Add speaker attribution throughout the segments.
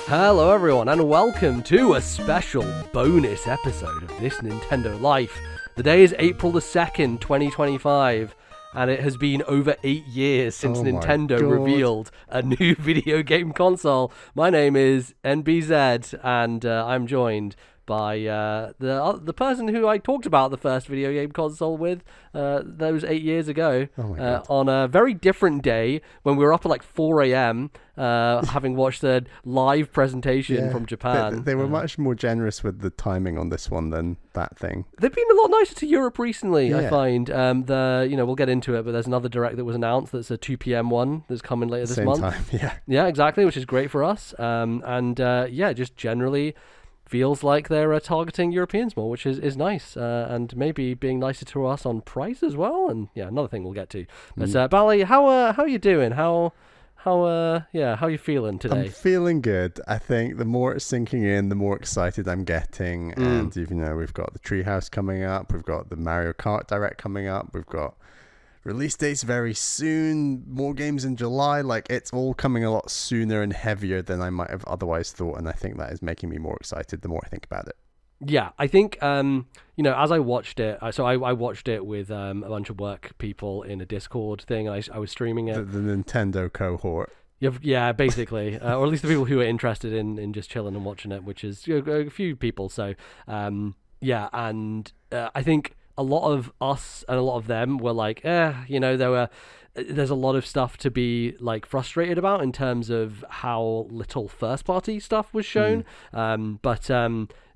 Speaker 1: Hello everyone and welcome to a special bonus episode of This Nintendo Life. The day is April the 2nd, 2025, and it has been over 8 years since Nintendo revealed a new video game console. My name is NBZ and I'm joined by the person who I talked about the first video game console with those 8 years ago on a very different day when we were up at like 4 a.m. Having watched a live presentation from Japan.
Speaker 2: They were much more generous with the timing on this one than that thing.
Speaker 1: They've been a lot nicer to Europe recently, I find. We'll get into it, but there's another direct that was announced that's a 2 p.m. one that's coming later this month.
Speaker 2: Same time,
Speaker 1: Yeah, exactly, which is great for us. Just generally feels like they're targeting Europeans more, which is nice, and maybe being nicer to us on price as well. And another thing we'll get to. But Bally, how are you doing? How are you feeling today?
Speaker 2: I'm feeling good. I think the more it's sinking in, the more excited I'm getting. And even though we've got the Treehouse coming up, we've got the Mario Kart Direct coming up, we've got release dates very soon, more games in July. Like, it's all coming a lot sooner and heavier than I might have otherwise thought, and I think that is making me more excited the more I think about it.
Speaker 1: Yeah, I think, as I watched it, I watched it with a bunch of work people in a Discord thing, and I was streaming it.
Speaker 2: The Nintendo cohort.
Speaker 1: Yeah, basically, or at least the people who are interested in just chilling and watching it, which is a few people. So, I think a lot of us and a lot of them were like, there's a lot of stuff to be like frustrated about in terms of how little first party stuff was shown.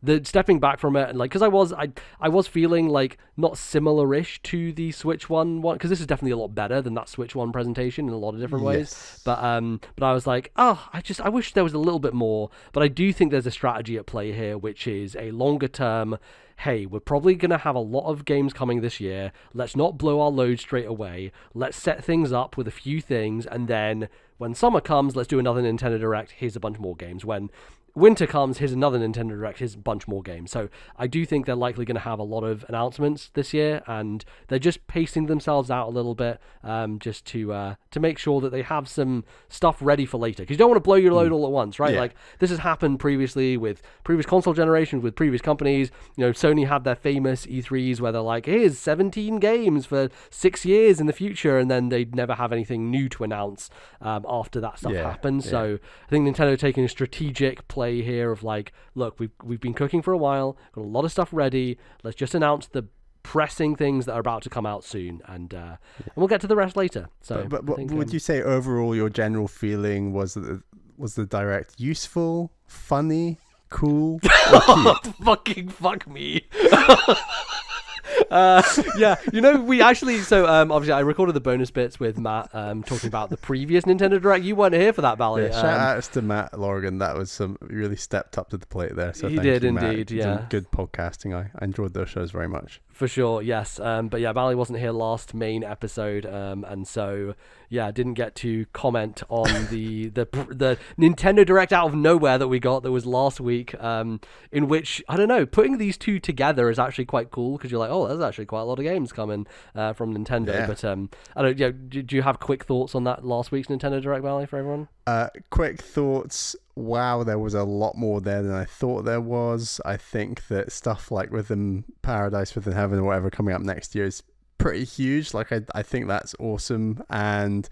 Speaker 1: The stepping back from it, and like, because I was feeling like not similar-ish to the Switch one, because this is definitely a lot better than that Switch one presentation in a lot of different ways. But I was like, I wish there was a little bit more. But I do think there's a strategy at play here, which is a longer term. Hey, we're probably going to have a lot of games coming this year. Let's not blow our load straight away. Let's set things up with a few things, and then when summer comes, let's do another Nintendo Direct. Here's a bunch more games. When winter comes, here's another Nintendo Direct, here's a bunch more games. So I do think they're likely going to have a lot of announcements this year, and they're just pacing themselves out a little bit, just to make sure that they have some stuff ready for later. Because you don't want to blow your load all at once, right? Yeah. Like, this has happened previously with previous console generations, with previous companies. Sony had their famous E3s where they're like, here's 17 games for 6 years in the future, and then they'd never have anything new to announce after that stuff happens. So I think Nintendo taking a strategic play here of like, look, we've been cooking for a while, got a lot of stuff ready, let's just announce the pressing things that are about to come out soon, and we'll get to the rest later. So
Speaker 2: but would you say overall your general feeling was the Direct useful, funny, cool, or cute?
Speaker 1: Fucking fuck me. We actually, obviously I recorded the bonus bits with Matt talking about the previous Nintendo Direct. You weren't here for that, Bally.
Speaker 2: Shout outs to Matt Lorgan. That was really stepped up to the plate there. So
Speaker 1: he
Speaker 2: thank
Speaker 1: did
Speaker 2: you,
Speaker 1: indeed,
Speaker 2: Matt. Some good podcasting. I enjoyed those shows very much.
Speaker 1: For sure, yes. Bally wasn't here last main episode, and so didn't get to comment on the Nintendo Direct out of nowhere that we got that was last week. In which, I don't know, putting these two together is actually quite cool, because you're like, oh, there's actually quite a lot of games coming from Nintendo. Yeah. But I don't. Do you have quick thoughts on that last week's Nintendo Direct, Bally, for everyone?
Speaker 2: Quick thoughts. Wow, there was a lot more there than I thought there was. I think that stuff like Rhythm Paradise, Within Heaven, or whatever coming up next year is pretty huge. Like, I think that's awesome, and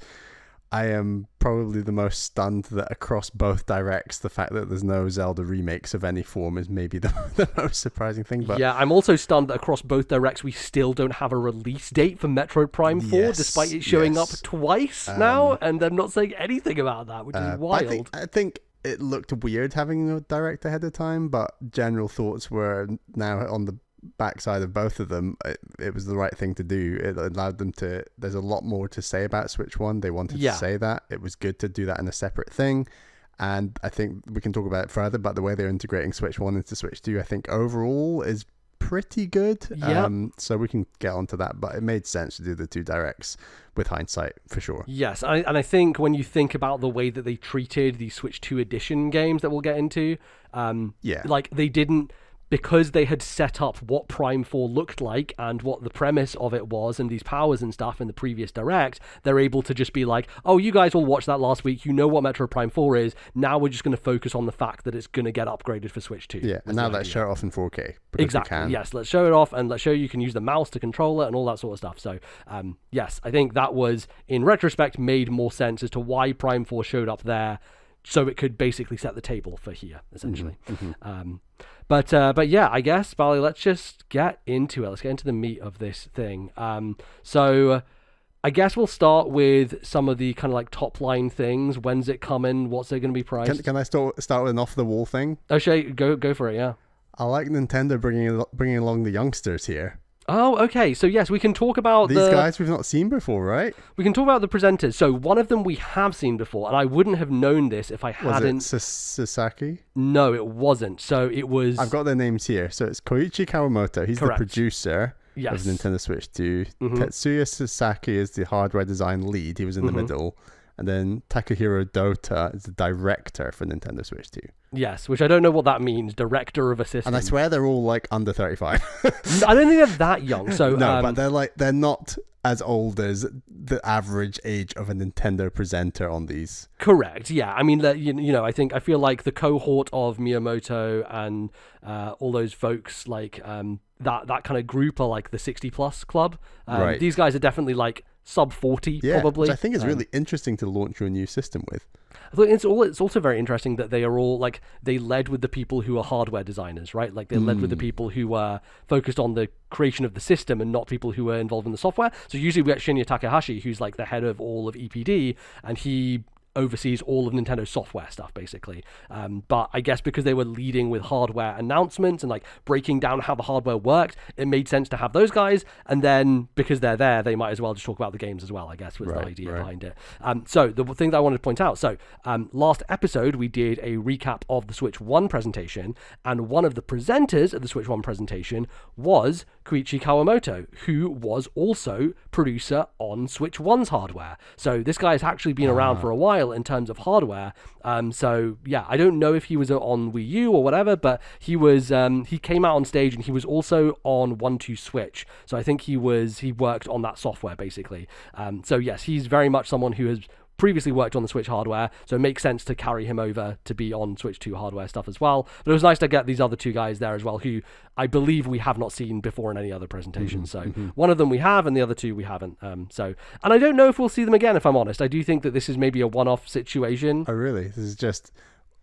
Speaker 2: I am probably the most stunned that across both directs, the fact that there's no Zelda remakes of any form is maybe the most surprising thing. But
Speaker 1: yeah, I'm also stunned that across both directs we still don't have a release date for Metroid Prime 4, despite it showing up twice now, and them not saying anything about that, which is wild.
Speaker 2: I think it looked weird having a direct ahead of time, but general thoughts were now on the backside of both of them. It was the right thing to do. It allowed them to. There's a lot more to say about Switch 1. They wanted to say that. It was good to do that in a separate thing. And I think we can talk about it further, but the way they're integrating Switch 1 into Switch 2, I think overall is pretty good. So we can get onto that, but it made sense to do the two directs with hindsight, for sure.
Speaker 1: Yes, and I think when you think about the way that they treated the Switch 2 edition games that we'll get into, like, they didn't because they had set up what Prime 4 looked like and what the premise of it was and these powers and stuff in the previous Direct, they're able to just be like, oh, you guys all watched that last week, you know what Metroid Prime 4 is, now we're just going to focus on the fact that it's going to get upgraded for Switch 2.
Speaker 2: Yeah, and now let's show it off in 4K.
Speaker 1: Exactly, yes, let's show it off, and let's show you can use the mouse to control it and all that sort of stuff. So, yes, I think that was, in retrospect, made more sense as to why Prime 4 showed up there, so it could basically set the table for here, essentially. But yeah, I guess, Bally, let's just get into it. Let's get into the meat of this thing. So I guess we'll start with some of the kind of like top line things. When's it coming? What's it going to be priced?
Speaker 2: Can I start with an off the wall thing?
Speaker 1: Oh, Shay, go for it. Yeah.
Speaker 2: I like Nintendo bringing along the youngsters here.
Speaker 1: Oh, okay. So yes, we can talk about
Speaker 2: these guys we've not seen before, right?
Speaker 1: We can talk about the presenters. So one of them we have seen before, and I wouldn't have known this if I hadn't.
Speaker 2: Was it Sasaki?
Speaker 1: No, it wasn't. So it was.
Speaker 2: I've got their names here. So it's Koichi Kawamoto. He's
Speaker 1: Correct.
Speaker 2: The producer.
Speaker 1: Yes.
Speaker 2: Of Nintendo Switch 2. Tetsuya Sasaki is the hardware design lead. He was in the middle. And then Takahiro Dota is the director for Nintendo Switch 2.
Speaker 1: Yes, which I don't know what that means. Director of a system.
Speaker 2: And I swear they're all like under 35.
Speaker 1: I don't think they're that young. So
Speaker 2: no, but they're not as old as the average age of a Nintendo presenter on these.
Speaker 1: Correct. Yeah. I mean, I feel like the cohort of Miyamoto and all those folks like that kind of group are like the 60 plus club.
Speaker 2: Right.
Speaker 1: These guys are definitely like sub 40 probably.
Speaker 2: Which I think is really interesting to launch your new system with.
Speaker 1: I think it's also very interesting that they are all like, they led with the people who are hardware designers, right? Like they led with the people who were focused on the creation of the system and not people who were involved in the software. So usually we get Shinya Takahashi, who's like the head of all of EPD, and he oversees all of Nintendo software stuff basically, but I guess because they were leading with hardware announcements and like breaking down how the hardware worked, it made sense to have those guys, and then because they're there, they might as well just talk about the games as well, I guess was the idea behind it. So the thing that I wanted to point out, so last episode we did a recap of the Switch 1 presentation, and one of the presenters of the Switch 1 presentation was Koichi Kawamoto, who was also producer on Switch 1's hardware. So this guy has actually been around for a while in terms of hardware. So yeah, I don't know if he was on Wii U or whatever, but he was he came out on stage, and he was also on 1-2 Switch. So I think he worked on that software basically. So yes, he's very much someone who has previously worked on the Switch hardware, so it makes sense to carry him over to be on Switch 2 hardware stuff as well. But it was nice to get these other two guys there as well, who I believe we have not seen before in any other presentation. So one of them we have, and the other two we haven't. And I don't know if we'll see them again, if I'm honest. I do think that this is maybe a one-off situation.
Speaker 2: Oh, really? This is just,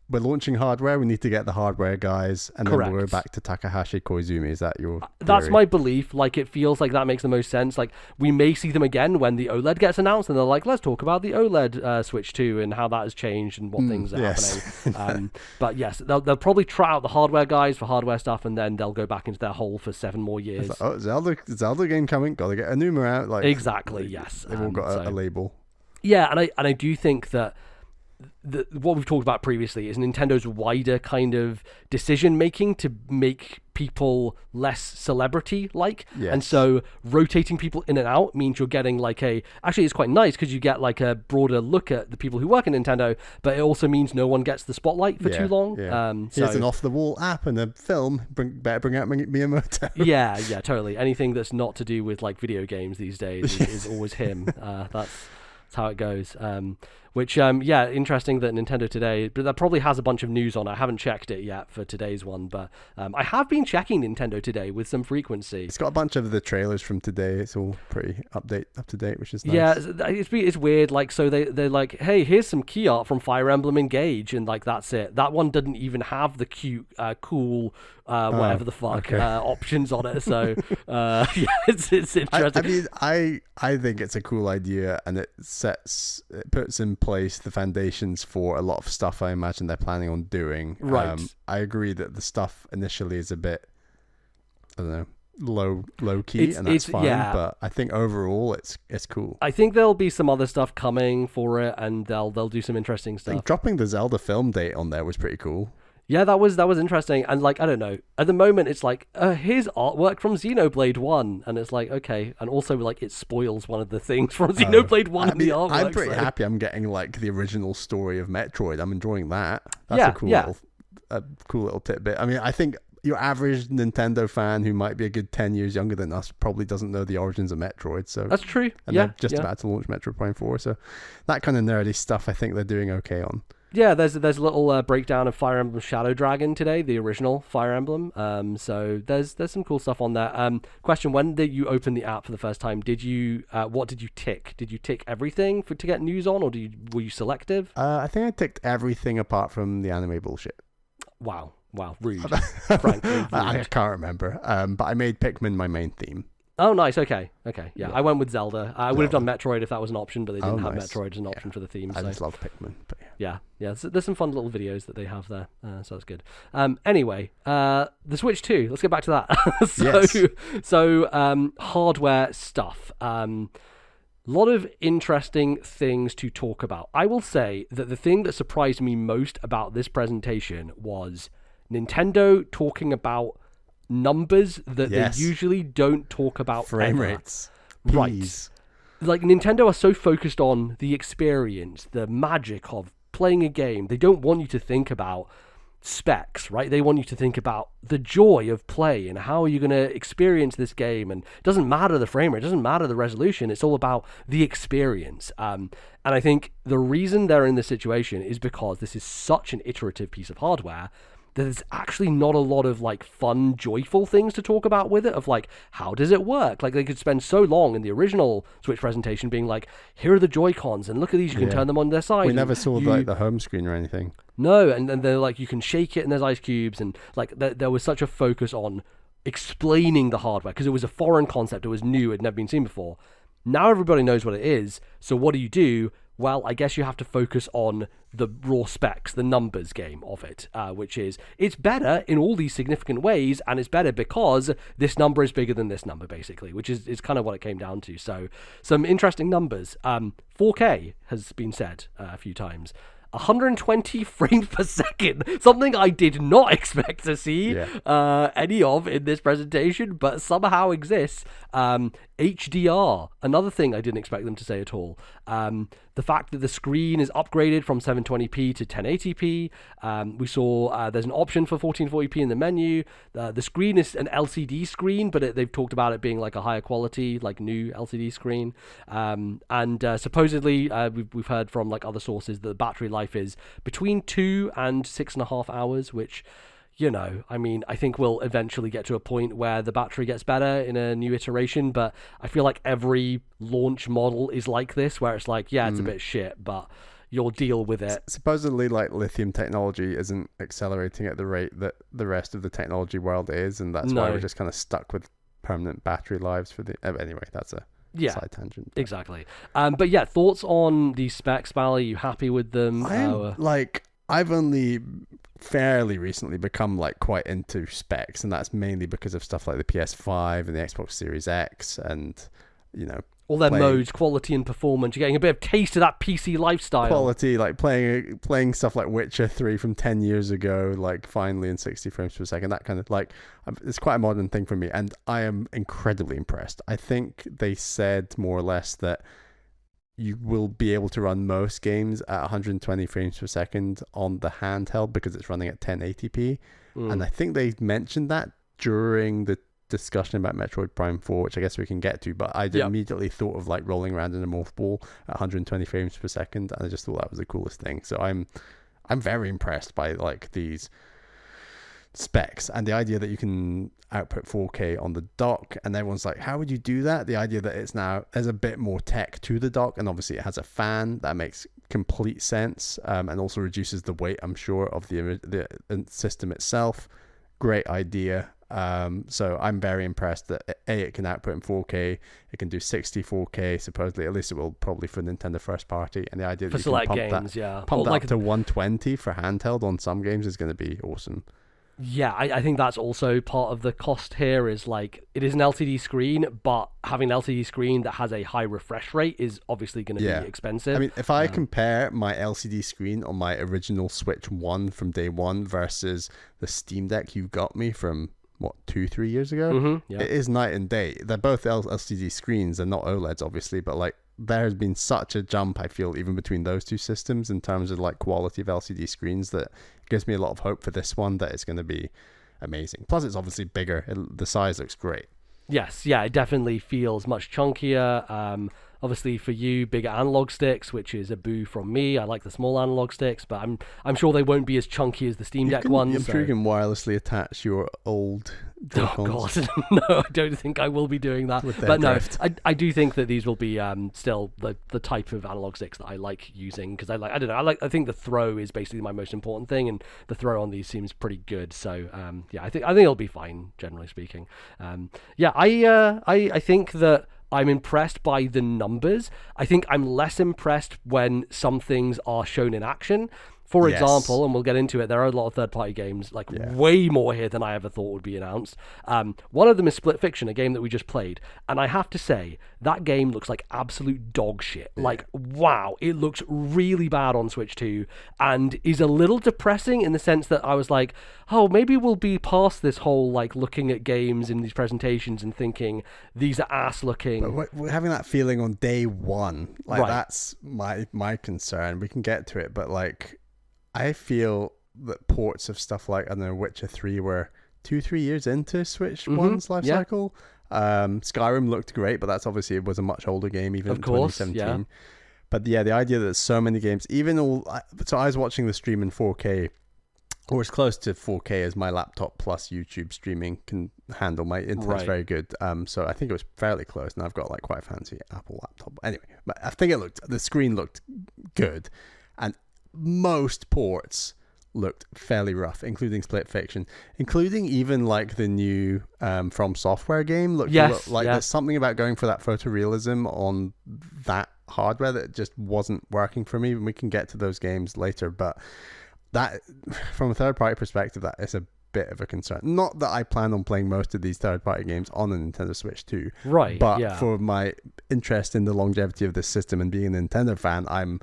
Speaker 2: we're launching hardware, we need to get the hardware guys, and
Speaker 1: Correct.
Speaker 2: Then we'll go back to Takahashi Koizumi. Is that your theory?
Speaker 1: That's my belief. Like, it feels like that makes the most sense. Like, we may see them again when the OLED gets announced, and they're like, let's talk about the OLED Switch 2 and how that has changed and what things are happening. But yes, they'll probably try out the hardware guys for hardware stuff, and then they'll go back into their hole for 7 more years.
Speaker 2: Like, oh, Zelda game coming, gotta get a Numa out. Like,
Speaker 1: exactly, yes.
Speaker 2: They've all got a label.
Speaker 1: Yeah, and I do think that what we've talked about previously is Nintendo's wider kind of decision making to make people less celebrity like.
Speaker 2: Yes.
Speaker 1: And so rotating people in and out means you're getting like actually it's quite nice because you get like a broader look at the people who work in Nintendo, but it also means no one gets the spotlight for too long.
Speaker 2: Here's an off the wall app and a film, better bring out Miyamoto.
Speaker 1: yeah totally. Anything that's not to do with like video games these days is always him. That's how it goes. Interesting that Nintendo Today, but that probably has a bunch of news on it. I haven't checked it yet for today's one, but I have been checking Nintendo Today with some frequency.
Speaker 2: It's got a bunch of the trailers from today. It's all pretty up to date, which is nice.
Speaker 1: Yeah, it's weird. Like, so they're like, hey, here's some key art from Fire Emblem Engage, and like that's it. That one didn't even have the cute, cool, whatever the fuck options on it. So it's interesting.
Speaker 2: I think it's a cool idea, and it puts in place the foundations for a lot of stuff I imagine they're planning on doing.
Speaker 1: Right.
Speaker 2: I agree that the stuff initially is a bit, I don't know, low key, and that's fine. Yeah. But I think overall it's cool.
Speaker 1: I think there'll be some other stuff coming for it, and they'll do some interesting stuff.
Speaker 2: Like dropping the Zelda film date on there was pretty cool.
Speaker 1: Yeah, that was interesting. And like, I don't know, at the moment it's like, here's artwork from Xenoblade 1, and it's like, okay, and also like it spoils one of the things from Xenoblade 1 in the artwork.
Speaker 2: I'm pretty happy I'm getting like the original story of Metroid. I'm enjoying that. That's a cool little tidbit. I mean, I think your average Nintendo fan who might be a good 10 years younger than us probably doesn't know the origins of Metroid. So
Speaker 1: that's true.
Speaker 2: And they're just about to launch Metroid Prime 4. So that kind of nerdy stuff, I think they're doing okay on.
Speaker 1: Yeah, there's a little breakdown of Fire Emblem Shadow Dragon today, the original Fire Emblem. So there's some cool stuff on there. Question: when did you open the app for the first time? Did you what did you tick? Did you tick everything to get news on, or were you selective?
Speaker 2: I think I ticked everything apart from the anime bullshit.
Speaker 1: Wow, rude. Frankly, rude.
Speaker 2: I can't remember. But I made Pikmin my main theme.
Speaker 1: Oh, nice. Okay. Yeah, I went with Zelda. I would have done Metroid if that was an option, but they didn't have Metroid as an option for the theme.
Speaker 2: I just love Pikmin. But
Speaker 1: yeah. There's some fun little videos that they have there, so that's good. Anyway, the Switch 2. Let's get back to that. So hardware stuff. Lot of interesting things to talk about. I will say that the thing that surprised me most about this presentation was Nintendo talking about numbers that they usually don't talk about.
Speaker 2: Frame rates.
Speaker 1: Right. Like, Nintendo are so focused on the experience, the magic of playing a game. They don't want you to think about specs, right? They want you to think about the joy of play and how are you going to experience this game. And it doesn't matter the frame rate, it doesn't matter the resolution. It's all about the experience. And I think the reason they're in this situation is because this is such an iterative piece of hardware. There's actually not a lot of like fun, joyful things to talk about with it, of like, how does it work? Like, they could spend so long in the original Switch presentation being like, here are the Joy-Cons and look at these, you can turn them on their side.
Speaker 2: We never saw like the home screen or anything.
Speaker 1: No, and they're like, you can shake it and there's ice cubes, and like there was such a focus on explaining the hardware because it was a foreign concept, it was new, it had never been seen before. Now everybody knows what it is, so what do? Well, I guess you have to focus on the raw specs, the numbers game of it, which is, it's better in all these significant ways, and it's better because this number is bigger than this number, basically, which is kind of what it came down to. So, some interesting numbers. 4K has been said a few times. 120 frames per second, something I did not expect to see any of in this presentation, but somehow exists. HDR, another thing I didn't expect them to say at all. The fact that the screen is upgraded from 720p to 1080p. We saw there's an option for 1440p in the menu. The screen is an LCD screen, but they've talked about it being like a higher quality, like new LCD screen. And supposedly, we've heard from like other sources that the battery life is between 2 and 6.5 hours, which, you know, I mean, I think we'll eventually get to a point where the battery gets better in a new iteration, but I feel like every launch model is like this, where it's like, yeah, it's a bit shit, but you'll deal with it.
Speaker 2: Supposedly, like, lithium technology isn't accelerating at the rate that the rest of the technology world is, and that's why we're just kind of stuck with permanent battery lives for the... Anyway, that's a side tangent.
Speaker 1: Exactly. But yeah, thoughts on these specs, Bally? Are you happy with them?
Speaker 2: I've only fairly recently become like quite into specs, and that's mainly because of stuff like the PS5 and the Xbox Series X, and you know,
Speaker 1: all their modes, quality and performance. You're getting a bit of taste of that PC lifestyle.
Speaker 2: Quality, like playing stuff like Witcher 3 from 10 years ago, like finally in 60 frames per second. That kind of like, it's quite a modern thing for me, and I am incredibly impressed. I think they said more or less that you will be able to run most games at 120 frames per second on the handheld because it's running at 1080p. And I think they mentioned that during the discussion about Metroid Prime 4, which I guess we can get to, but I immediately thought of like rolling around in a morph ball at 120 frames per second, and I just thought that was the coolest thing. So I'm very impressed by like these specs and the idea that you can output 4K on the dock, and everyone's like, how would you do that? The idea that it's now, there's a bit more tech to the dock, and obviously it has a fan that makes complete sense, and also reduces the weight, I'm sure, of the system itself. Great idea. So I'm very impressed that it can output in 4K, it can do 60 4K supposedly, at least it will probably for Nintendo first party, and the idea that you can pump that up to 120 for handheld on some games is going to be awesome.
Speaker 1: Yeah, I think that's also part of the cost here, is like, it is an LCD screen, but having an LCD screen that has a high refresh rate is obviously going to be expensive.
Speaker 2: I mean, if I compare my LCD screen on my original Switch 1 from day one versus the Steam Deck you got me from, 2-3 years ago? It is night and day. They're both LCD screens, they're not OLEDs obviously, but like, there has been such a jump, I feel, even between those two systems in terms of like quality of LCD screens, that gives me a lot of hope for this one, that it's going to be amazing. Plus, it's obviously bigger. The size looks great.
Speaker 1: Yes, yeah, it definitely feels much chunkier. Obviously, for you, bigger analog sticks, which is a boo from me. I like the small analog sticks, but I'm sure they won't be as chunky as the Steam Deck ones.
Speaker 2: I'm sure you can wirelessly attach your old Joy-Cons.
Speaker 1: Oh God, no, I don't think I will be doing that. But no, I do think that these will be still the type of analog sticks that I like using, because I don't know, I think the throw is basically my most important thing, and the throw on these seems pretty good. So yeah, I think it'll be fine, generally speaking. Yeah, I think that I'm impressed by the numbers. I think I'm less impressed when some things are shown in action. For example, and we'll get into it, there are a lot of third-party games, way more here than I ever thought would be announced. One of them is Split Fiction, a game that we just played, and I have to say, that game looks like absolute dog shit. Yeah. Like, wow, it looks really bad on Switch 2, and is a little depressing in the sense that I was like, oh, maybe we'll be past this whole, looking at games in these presentations and thinking, these are ass-looking.
Speaker 2: But we're having that feeling on day one. That's my concern. We can get to it, but, I feel that ports of stuff like, I don't know, Witcher 3 were 2-3 years into Switch 1's life cycle. Skyrim looked great, but that's obviously, it was a much older game, even in 2017. Yeah. But yeah, the idea that there's so many games, so I was watching the stream in 4K, or as close to 4K as my laptop plus YouTube streaming can handle. My internet's very good. So I think it was fairly close, and I've got quite a fancy Apple laptop. Anyway, but I think the screen looked good, and most ports looked fairly rough, including Split Fiction, including even the new From Software game there's something about going for that photorealism on that hardware that just wasn't working for me, and we can get to those games later, but that, from a third-party perspective, that is a bit of a concern. Not that I plan on playing most of these third-party games on a Nintendo Switch 2, but for my interest in the longevity of this system and being a Nintendo fan, I'm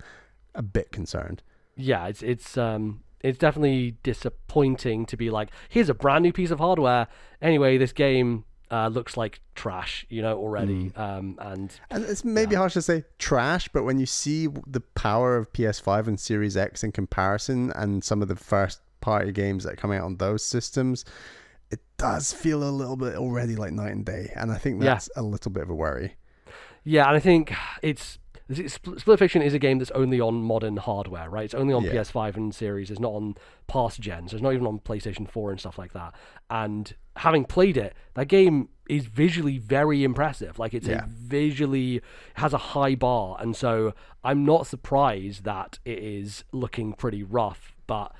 Speaker 2: a bit concerned.
Speaker 1: Yeah, it's definitely disappointing to be like, here's a brand new piece of hardware. Anyway, this game looks like trash, already. And
Speaker 2: it's maybe harsh to say trash, but when you see the power of PS5 and Series X in comparison, and some of the first party games that are coming out on those systems, it does feel a little bit already like night and day. And I think that's a little bit of a worry.
Speaker 1: Yeah, and I think Split Fiction is a game that's only on modern hardware, right? It's only on PS5 and Series. It's not on past gens. So it's not even on PlayStation 4 and stuff like that. And having played it, that game is visually very impressive. Visually has a high bar. And so I'm not surprised that it is looking pretty rough, but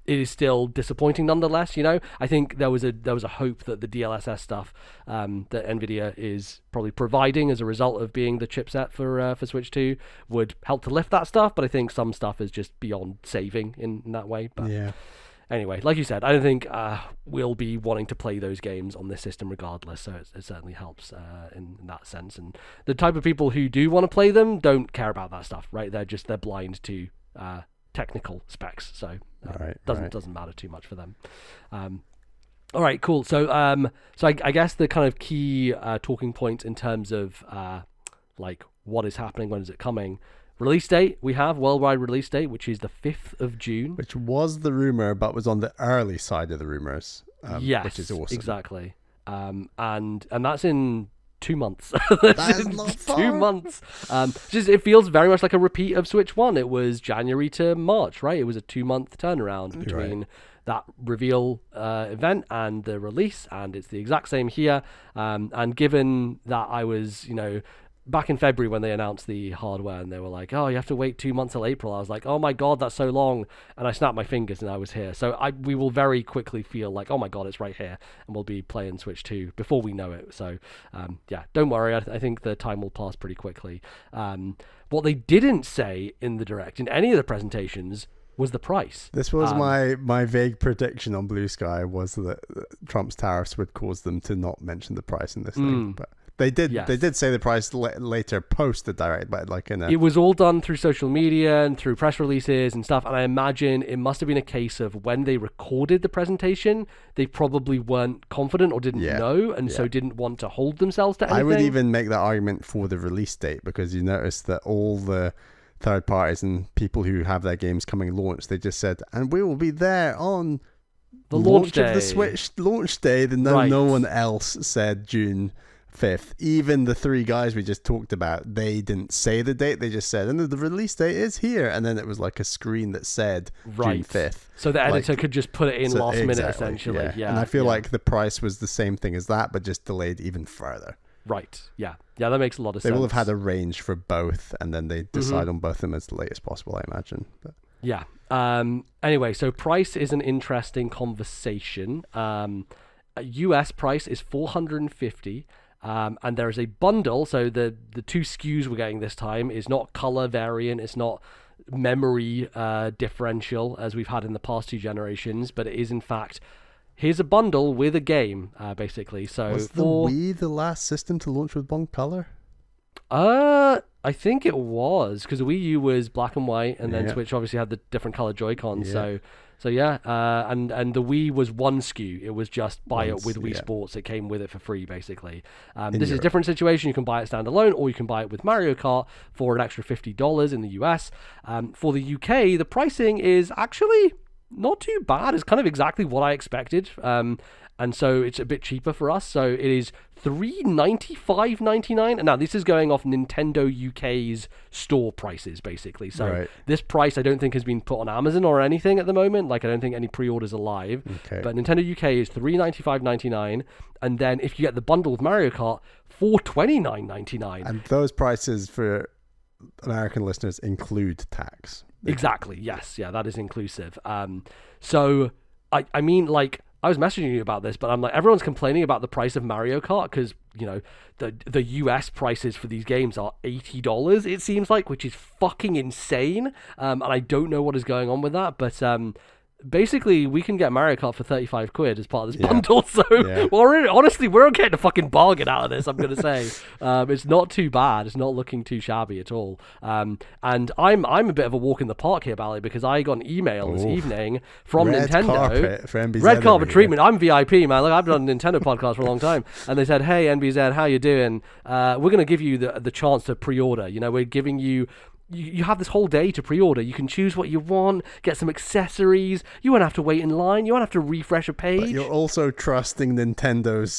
Speaker 1: it is still disappointing nonetheless. I think there was a hope that the DLSS stuff that Nvidia is probably providing as a result of being the chipset for Switch 2 would help to lift that stuff, but I think some stuff is just beyond saving in that way. But anyway, like you said, I don't think we'll be wanting to play those games on this system regardless, so it certainly helps in that sense. And the type of people who do want to play them don't care about that stuff, right? They're blind to technical specs, so doesn't matter too much for them. All right, cool. So I guess the kind of key talking points in terms of what is happening, when is it coming? Release date, we have worldwide release date, which is the 5th of June.
Speaker 2: Which was the rumor, but was on the early side of the rumors.
Speaker 1: Yes,
Speaker 2: which is awesome.
Speaker 1: Exactly. And that's in 2 months.
Speaker 2: That is not far.
Speaker 1: 2 months. It feels very much like a repeat of Switch 1. It was January to March, right? It was a 2-month turnaround between that reveal event and the release, and it's the exact same here. And given that I was, back in February when they announced the hardware and they were like, oh, you have to wait 2 months till April, I was like, oh my God, that's so long. And I snapped my fingers and I was here. So we will very quickly feel like, oh my God, it's right here. And we'll be playing Switch 2 before we know it. So don't worry. I think the time will pass pretty quickly. What they didn't say in the Direct, in any of the presentations, was the price.
Speaker 2: This was my vague prediction on Blue Sky, was that Trump's tariffs would cause them to not mention the price in this thing. But they did. Yes. They did say the price later post the Direct, but it
Speaker 1: was all done through social media and through press releases and stuff. And I imagine it must have been a case of when they recorded the presentation, they probably weren't confident or didn't know, and so didn't want to hold themselves to anything.
Speaker 2: I would even make that argument for the release date, because you notice that all the third parties and people who have their games coming launch, they just said, and we will be there on
Speaker 1: The launch
Speaker 2: of
Speaker 1: day.
Speaker 2: the Switch launch day. No one else said June 5th. Even the three guys we just talked about, they didn't say the date. They just said, and the release date is here. And then it was like a screen that said June 5th.
Speaker 1: So the editor could just put it in last minute, essentially. Yeah.
Speaker 2: And I feel like the price was the same thing as that, but just delayed even further.
Speaker 1: Right. Yeah. Yeah, that makes a lot of sense.
Speaker 2: They will have had a range for both, and then they decide on both of them as late as possible, I imagine. But.
Speaker 1: Yeah. Anyway, so price is an interesting conversation. A US price is $450. And there is a bundle, so the two SKUs we're getting this time is not color variant, it's not memory differential as we've had in the past two generations, but it is in fact, here's a bundle with a game, basically. So
Speaker 2: was the Wii the last system to launch with one color?
Speaker 1: I think it was, because the Wii U was black and white, and then Switch obviously had the different color Joy-Cons. So yeah, and the Wii was one SKU. It was just buy it with Wii Sports. It came with it for free, basically. This is a different situation. You can buy it standalone, or you can buy it with Mario Kart for an extra $50 in the US. For the UK, the pricing is actually not too bad. It's kind of exactly what I expected. And so it's a bit cheaper for us. So it is $395.99. And now this is going off Nintendo UK's store prices, basically. So this price I don't think has been put on Amazon or anything at the moment. Like, I don't think any pre-orders are live. Okay. But Nintendo UK is $395.99. And then if you get the bundle with Mario Kart, $429.99.
Speaker 2: And those prices for American listeners include tax.
Speaker 1: Exactly. Yes. Yeah, that is inclusive. So I mean, like, I was messaging you about this, but I'm like, everyone's complaining about the price of Mario Kart because, you know, the US prices for these games are $80, it seems like, which is fucking insane. And I don't know what is going on with that, but basically we can get Mario Kart for 35 quid as part of this bundle. So honestly, we're getting a fucking bargain out of this, I'm going to say. It's not too bad. It's not looking too shabby at all. And I'm a bit of a walk in the park here, Bally, because I got an email this evening from Nintendo.
Speaker 2: Carpet for NBZ
Speaker 1: red carpet treatment. I'm VIP, man. Look, I've done a Nintendo podcast for a long time. And they said, hey, NBZ, how you doing? We're going to give you the chance to pre-order. You know, we're giving you... You have this whole day to pre-order. You can choose what you want, get some accessories. You won't have to wait in line. You won't have to refresh a page.
Speaker 2: But you're also trusting Nintendo's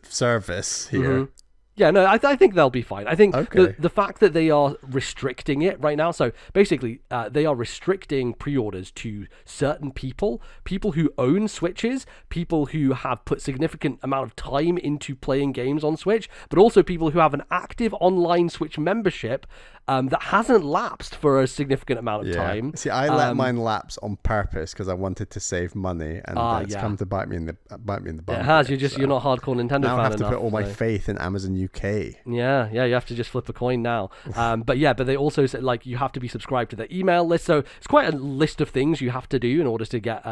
Speaker 2: service here.
Speaker 1: Yeah, no, I think they'll be fine. I think the fact that they are restricting it right now, so basically they are restricting pre-orders to certain people who own Switches, people who have put significant amount of time into playing games on Switch, but also people who have an active online Switch membership that hasn't lapsed for a significant amount of time.
Speaker 2: See, I let mine lapse on purpose because I wanted to save money, and it's come to bite me in the butt.
Speaker 1: It has. You're not hardcore Nintendo
Speaker 2: now
Speaker 1: fan.
Speaker 2: I have to
Speaker 1: enough,
Speaker 2: put all my faith in Amazon UK.
Speaker 1: Yeah, you have to just flip a coin now. But they also said, like, you have to be subscribed to their email list. So it's quite a list of things you have to do in order to get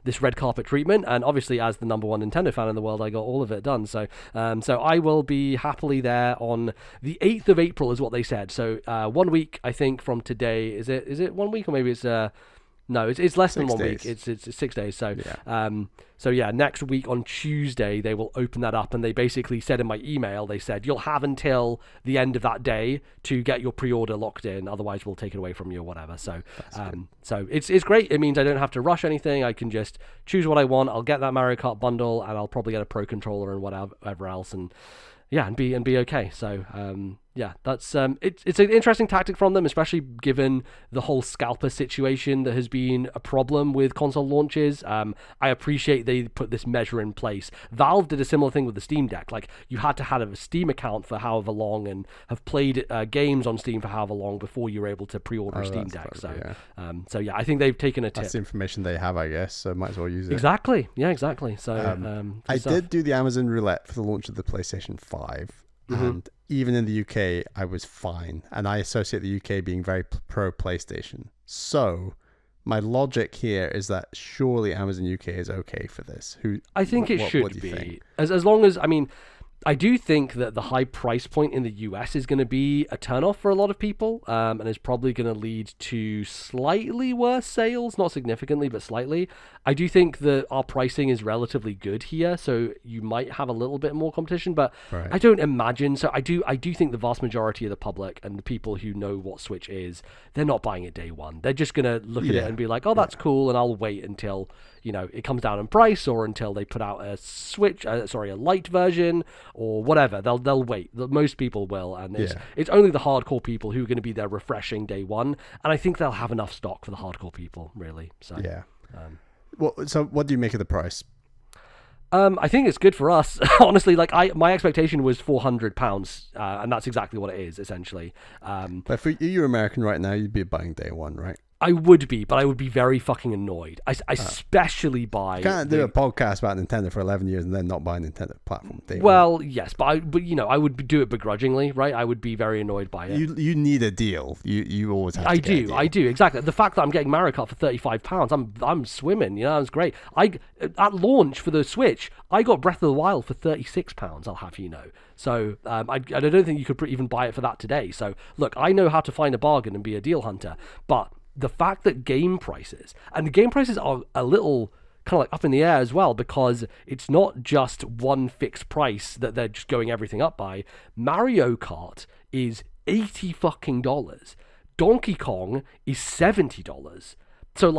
Speaker 1: this red carpet treatment. And obviously, as the number one Nintendo fan in the world, I got all of it done. So I will be happily there on the 8th of April is what they said. So 1 week, I think, from today. Is it 1 week, or maybe it's no, it's less than 1 week. It's 6 days. So next week on Tuesday they will open that up, and they basically said in my email, they said you'll have until the end of that day to get your pre-order locked in, otherwise we'll take it away from you or whatever. So it's great. It means I don't have to rush anything. I can just choose what I want. I'll get that Mario Kart bundle, and I'll probably get a Pro controller and whatever else, and be okay. So that's it's an interesting tactic from them, especially given the whole scalper situation that has been a problem with console launches. I appreciate they put this measure in place. Valve did a similar thing with the Steam Deck. Like, you had to have a Steam account for however long and have played games on Steam for however long before you were able to pre-order a Steam Deck. I think they've taken a tip.
Speaker 2: That's the information they have, I guess, so might as well use it.
Speaker 1: Exactly. Yeah, exactly. So
Speaker 2: I did do the Amazon roulette for the launch of the PlayStation 5. And even in the UK, I was fine. And I associate the UK being very pro PlayStation. So my logic here is that surely Amazon UK is okay for this.
Speaker 1: I think it should be. As long as, I mean, I do think that the high price point in the US is going to be a turnoff for a lot of people, and is probably going to lead to slightly worse sales, not significantly, but slightly. I do think that our pricing is relatively good here, so you might have a little bit more competition, but I don't imagine. So I do think the vast majority of the public and the people who know what Switch is, they're not buying it day one. They're just going to look at it and be like, oh, that's cool, and I'll wait until it comes down in price, or until they put out a a light version or whatever. They'll wait. Most people will, and it's only the hardcore people who are going to be there refreshing day one, and I think they'll have enough stock for the hardcore people, really. So
Speaker 2: yeah. So what do you make of the price?
Speaker 1: I think it's good for us. Honestly, my expectation was £400, and that's exactly what it is, essentially.
Speaker 2: But if you're American right now, you'd be buying day one, right?
Speaker 1: I would be, but I would be very fucking annoyed. I especially buy.
Speaker 2: You can't do a podcast about Nintendo for 11 years and then not buy a Nintendo platform.
Speaker 1: Well, yes, but I would do it begrudgingly, right? I would be very annoyed by it.
Speaker 2: You need a deal. You always have to get a deal.
Speaker 1: I do, exactly. The fact that I'm getting Mario Kart for £35, I'm swimming. It's great. At launch for the Switch, I got Breath of the Wild for £36. I'll have you know. So I don't think you could even buy it for that today. So look, I know how to find a bargain and be a deal hunter, but the fact that game prices are a little kind of like up in the air as well, because it's not just one fixed price that they're just going everything up by. Mario Kart is $80 fucking dollars. Donkey Kong is $70. So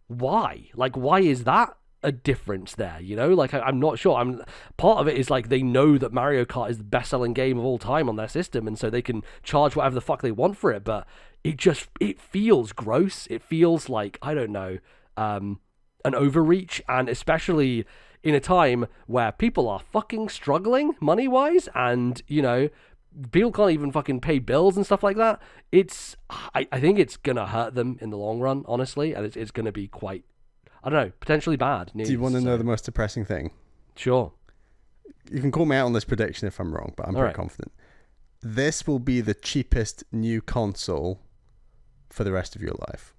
Speaker 1: why? Why is that a difference there? I'm not sure. Part of it is they know that Mario Kart is the best-selling game of all time on their system, and so they can charge whatever the fuck they want for it, but it feels gross. It feels like, I don't know, an overreach, and especially in a time where people are fucking struggling money-wise, and, people can't even fucking pay bills and stuff like that. I think it's gonna hurt them in the long run, honestly, and it's gonna be quite, I don't know, potentially bad news.
Speaker 2: Do you want to know the most depressing thing?
Speaker 1: Sure.
Speaker 2: You can call me out on this prediction if I'm wrong, but I'm pretty confident. This will be the cheapest new console for the rest of your life.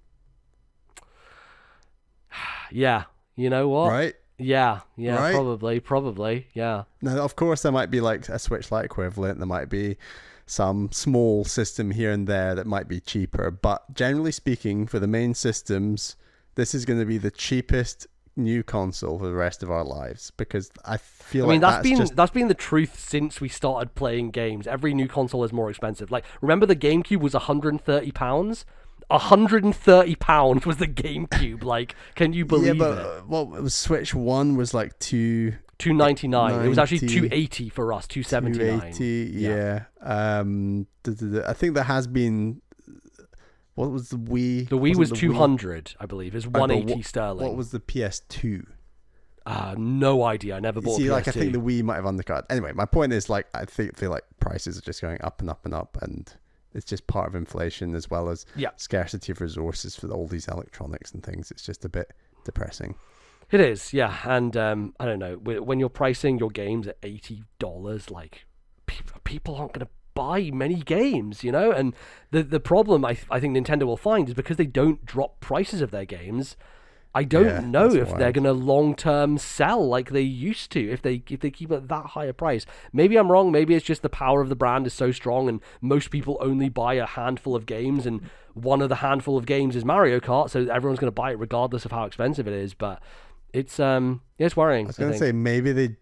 Speaker 1: Yeah. You know what?
Speaker 2: Right?
Speaker 1: Yeah.
Speaker 2: Right?
Speaker 1: Probably. Yeah.
Speaker 2: Now, of course, there might be a Switch Lite equivalent. There might be some small system here and there that might be cheaper. But generally speaking, for the main systems, this is going to be the cheapest new console for the rest of our lives, because I feel
Speaker 1: that's been the truth since we started playing games. Every new console is more expensive. Remember the GameCube was £130? £130 was the GameCube. Can you believe it?
Speaker 2: It was Switch 1 was
Speaker 1: $299. It was actually $280 for us. $279.
Speaker 2: $280, yeah. I think there has been. What was the Wii?
Speaker 1: The Wii was $200, I believe. It's $180 sterling.
Speaker 2: What was the PS2?
Speaker 1: No idea. I never bought PS2.
Speaker 2: I think the Wii might have undercut. Anyway, my point is, I feel like prices are just going up and up and up, and it's just part of inflation as well as scarcity of resources for all these electronics and things. It's just a bit depressing.
Speaker 1: It is, yeah. And I don't know, when you're pricing your games at $80, people aren't going to buy many games, and the problem I think Nintendo will find is because they don't drop prices of their games. I don't know if they're going to long-term sell like they used to, if they keep it that high a price. Maybe I'm wrong. Maybe it's just the power of the brand is so strong and most people only buy a handful of games, and one of the handful of games is Mario Kart, so everyone's going to buy it regardless of how expensive it is. But it's worrying.
Speaker 2: I was going to say, maybe they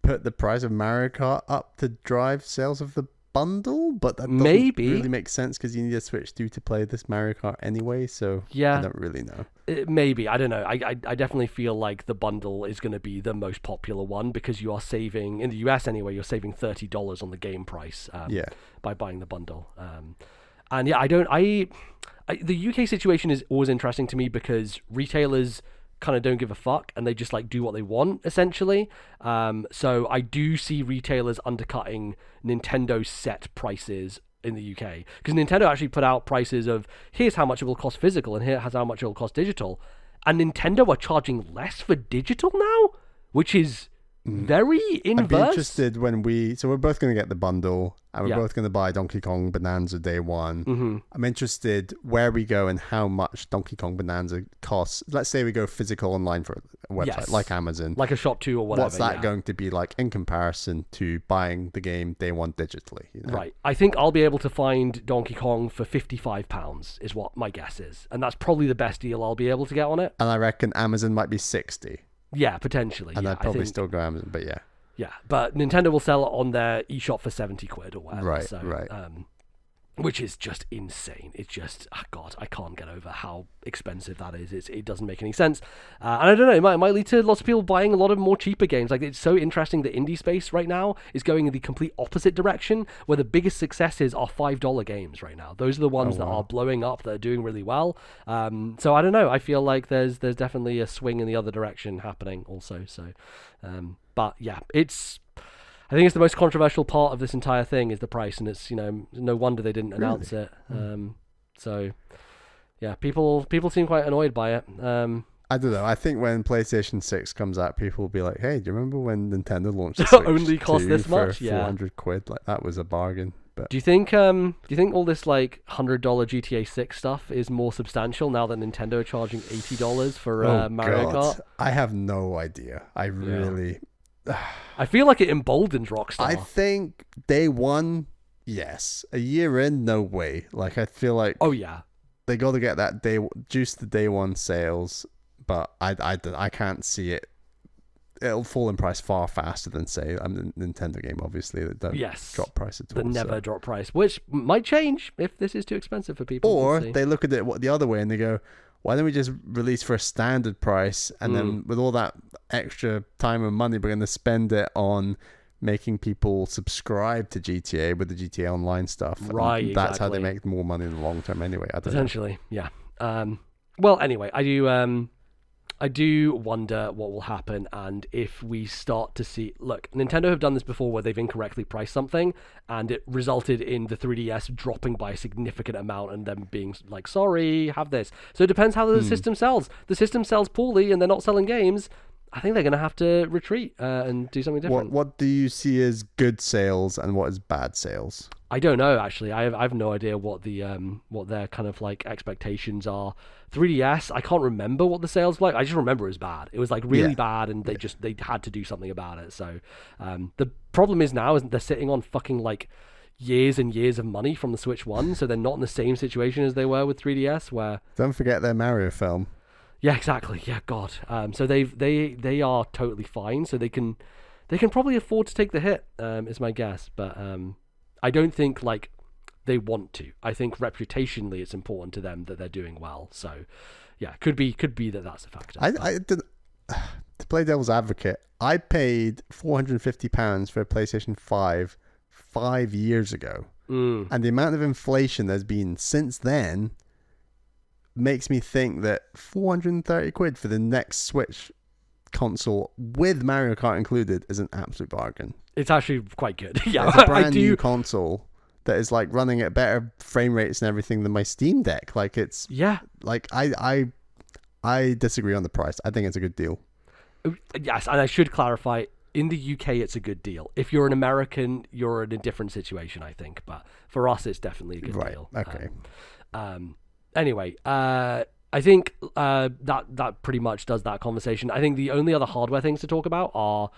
Speaker 2: put the price of Mario Kart up to drive sales of the bundle, but that doesn't really make sense because you need a Switch 2 to play this Mario Kart anyway, so I don't really know.
Speaker 1: Maybe, I don't know. I definitely feel like the bundle is going to be the most popular one, because you are saving, in the US anyway, you're saving $30 on the game price by buying the bundle. And the UK situation is always interesting to me, because retailers kind of don't give a fuck and they just do what they want, essentially. So I do see retailers undercutting Nintendo set prices in the UK, because Nintendo actually put out prices of, here's how much it will cost physical and here's how much it will cost digital, and Nintendo are charging less for digital now, which is very inverse.
Speaker 2: I'd be interested so we're both going to get the bundle, and we're both going to buy Donkey Kong Bonanza day one.
Speaker 1: Mm-hmm.
Speaker 2: I'm interested where we go and how much Donkey Kong Bonanza costs. Let's say we go physical online for a website like Amazon,
Speaker 1: like a Shop 2 or whatever.
Speaker 2: What's that going to be like in comparison to buying the game day one digitally?
Speaker 1: Right. I think I'll be able to find Donkey Kong for £55 is what my guess is, and that's probably the best deal I'll be able to get on it.
Speaker 2: And I reckon Amazon might be 60.
Speaker 1: Yeah, potentially.
Speaker 2: And I'd probably still go Amazon, but yeah.
Speaker 1: Yeah, but Nintendo will sell it on their eShop for £70 or whatever.
Speaker 2: Right,
Speaker 1: so,
Speaker 2: right.
Speaker 1: which is just insane. It's just, God, I can't get over how expensive that is. It doesn't make any sense. And I don't know, it might lead to lots of people buying a lot of more cheaper games. Like, it's so interesting that indie space right now is going in the complete opposite direction, where the biggest successes are $5 games right now. Those are the ones that are blowing up, that are doing really well. So I don't know. I feel like there's definitely a swing in the other direction happening also. So, but yeah, I think it's the most controversial part of this entire thing is the price, and it's, no wonder they didn't announce it. So yeah, people seem quite annoyed by it.
Speaker 2: I don't know. I think when PlayStation 6 comes out, people will be like, "Hey, do you remember when Nintendo launched the Switch
Speaker 1: only cost this much?
Speaker 2: for £400? Like, that was a bargain." But
Speaker 1: do you think all this like $100 GTA 6 stuff is more substantial now that Nintendo are charging $80 for Mario Kart?
Speaker 2: I have no idea. I really.
Speaker 1: I feel like it emboldens Rockstar.
Speaker 2: I think day one, yes. A year in, no way. Like, I feel like they got to get that juice the day one sales, but I can't see it. It'll fall in price far faster than, say, a Nintendo game, obviously, that don't drop price at all.
Speaker 1: They never drop price, which might change if this is too expensive for people.
Speaker 2: Or they look at it the other way and they go, why don't we just release for a standard price, and then with all that extra time and money, we're going to spend it on making people subscribe to GTA with the GTA Online stuff.
Speaker 1: Right,
Speaker 2: and that's how they make more money in the long term anyway.
Speaker 1: Potentially, yeah. Well, anyway, I do wonder what will happen, and if we start to see... Look, Nintendo have done this before where they've incorrectly priced something, and it resulted in the 3DS dropping by a significant amount and them being like, sorry, have this. So it depends how the system sells. The system sells poorly and they're not selling games. I think they're going to have to retreat and do something different.
Speaker 2: What do you see as good sales and what is bad sales?
Speaker 1: I don't know, actually. I have no idea what their kind of like expectations are. 3DS, I can't remember what the sales were like. I just remember it was bad. It was like really bad, and they had to do something about it. So the problem is now is they're sitting on fucking like years and years of money from the Switch 1, so they're not in the same situation as they were with 3DS, where...
Speaker 2: Don't forget their Mario film.
Speaker 1: Yeah, exactly. Yeah, God. So they are totally fine. So they can probably afford to take the hit. Is my guess, but I don't think like they want to. I think reputationally, it's important to them that they're doing well. So yeah, could be that that's a factor.
Speaker 2: To play devil's advocate, I paid £450 for a PlayStation 5 years ago, and the amount of inflation there's been since then makes me think that 430 quid for the next Switch console with Mario Kart included is an absolute bargain.
Speaker 1: It's actually quite good. Yeah,
Speaker 2: it's a brand new console that is like running at better frame rates and everything than my Steam Deck. Like, it's like I disagree on the price. I think it's a good deal.
Speaker 1: Yes, and I should clarify, in the UK it's a good deal. If you're an American, you're in a different situation, I think, but for us it's definitely a good deal.
Speaker 2: Okay.
Speaker 1: Anyway, I think that pretty much does that conversation. I think the only other hardware things to talk about are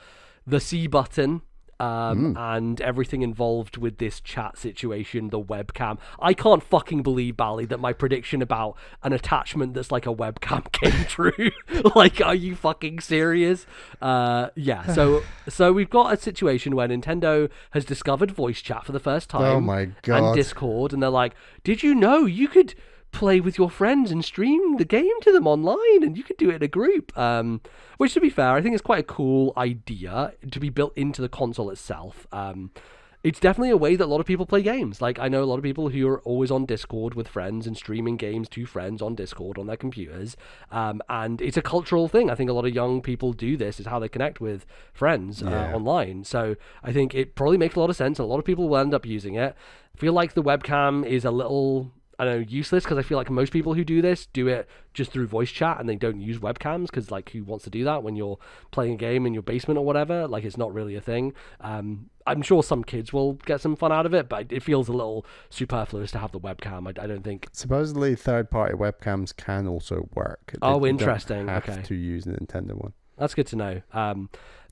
Speaker 1: the C button and everything involved with this chat situation, the webcam. I can't fucking believe, Bally, that my prediction about an attachment that's like a webcam came true. Like, are you fucking serious? Yeah, so we've got a situation where Nintendo has discovered voice chat for the first time.
Speaker 2: Oh my God.
Speaker 1: And Discord, and they're like, did you know you could play with your friends and stream the game to them online, and you could do it in a group, which, to be fair, I think is quite a cool idea to be built into the console itself. It's definitely a way that a lot of people play games. Like, I know a lot of people who are always on Discord with friends and streaming games to friends on Discord on their computers, and it's a cultural thing. I think a lot of young people do this. Is how they connect with friends online. So I think it probably makes a lot of sense. A lot of people will end up using it. I feel like the webcam is a little, I don't know, useless, because I feel like most people who do this do it just through voice chat and they don't use webcams, because like, who wants to do that when you're playing a game in your basement or whatever? Like, it's not really a thing. I'm sure some kids will get some fun out of it, but it feels a little superfluous to have the webcam. I don't think.
Speaker 2: Supposedly third-party webcams can also work.
Speaker 1: Interesting.
Speaker 2: You don't have to use a Nintendo one.
Speaker 1: That's good to know.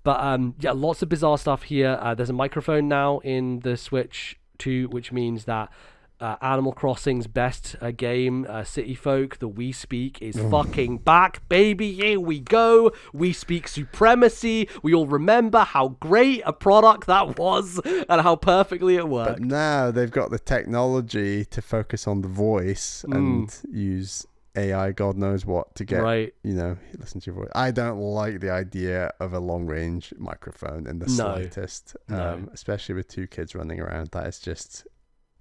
Speaker 1: Yeah, lots of bizarre stuff here. There's a microphone now in the Switch 2, which means that Animal Crossing's best game, City Folk, the We Speak is fucking back, baby. Here we go. We Speak supremacy. We all remember how great a product that was and how perfectly it worked.
Speaker 2: But now they've got the technology to focus on the voice and use AI, God knows what, to get, listen to your voice. I don't like the idea of a long-range microphone in the slightest, especially with 2 kids running around. That is just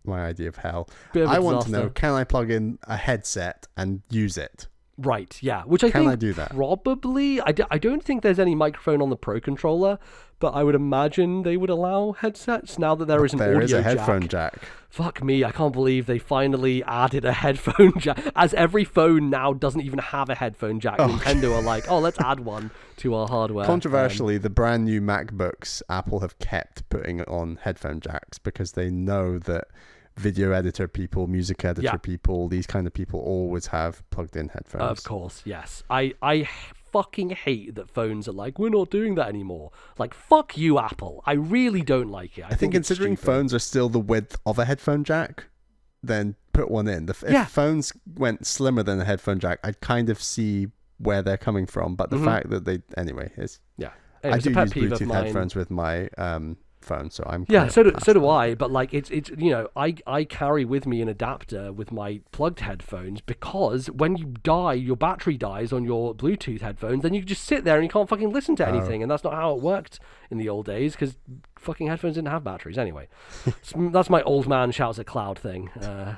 Speaker 2: my idea of hell. I want to know, can I plug in a headset and use it?
Speaker 1: Right, yeah. Which I think
Speaker 2: I do that?
Speaker 1: Probably. I don't think there's any microphone on the Pro Controller, but I would imagine they would allow headsets now that there is an audio jack.
Speaker 2: There is a headphone jack.
Speaker 1: Fuck me, I can't believe they finally added a headphone jack. As every phone now doesn't even have a headphone jack. Nintendo are like, let's add one to our hardware.
Speaker 2: Controversially, the brand new MacBooks, Apple have kept putting on headphone jacks because they know that video editor people, music editor people, these kind of people always have plugged in headphones.
Speaker 1: Of course, yes. I fucking hate that phones are like, we're not doing that anymore. Like, fuck you, Apple. I really don't like it. I think
Speaker 2: considering phones are still the width of a headphone jack, then put one in. If phones went slimmer than a headphone jack, I'd kind of see where they're coming from. But the fact that it's...
Speaker 1: Yeah.
Speaker 2: I do use Bluetooth headphones with my phone, so I'm
Speaker 1: so do I, but like it's I carry with me an adapter with my plugged headphones, because when you die, your battery dies on your Bluetooth headphones, then you just sit there and you can't fucking listen to anything. And that's not how it worked in the old days, because fucking headphones didn't have batteries anyway. That's my old man shouts at cloud thing,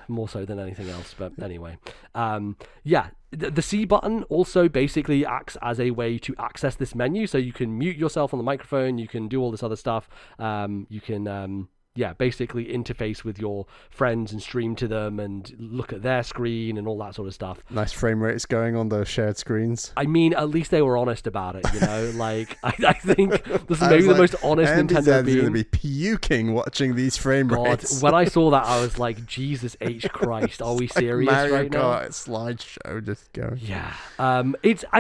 Speaker 1: more so than anything else. But anyway, the C button also basically acts as a way to access this menu, so you can mute yourself on the microphone, you can do all this other stuff, you can basically interface with your friends and stream to them and look at their screen and all that sort of stuff.
Speaker 2: Nice frame rates going on those shared screens.
Speaker 1: I mean, at least they were honest about it, like I think this is maybe the most honest Nintendo being.
Speaker 2: Going to be puking watching these frame rates.
Speaker 1: When I saw that, I was like, Jesus H Christ, are we serious right now?
Speaker 2: Mario Kart slideshow just going.
Speaker 1: Yeah, I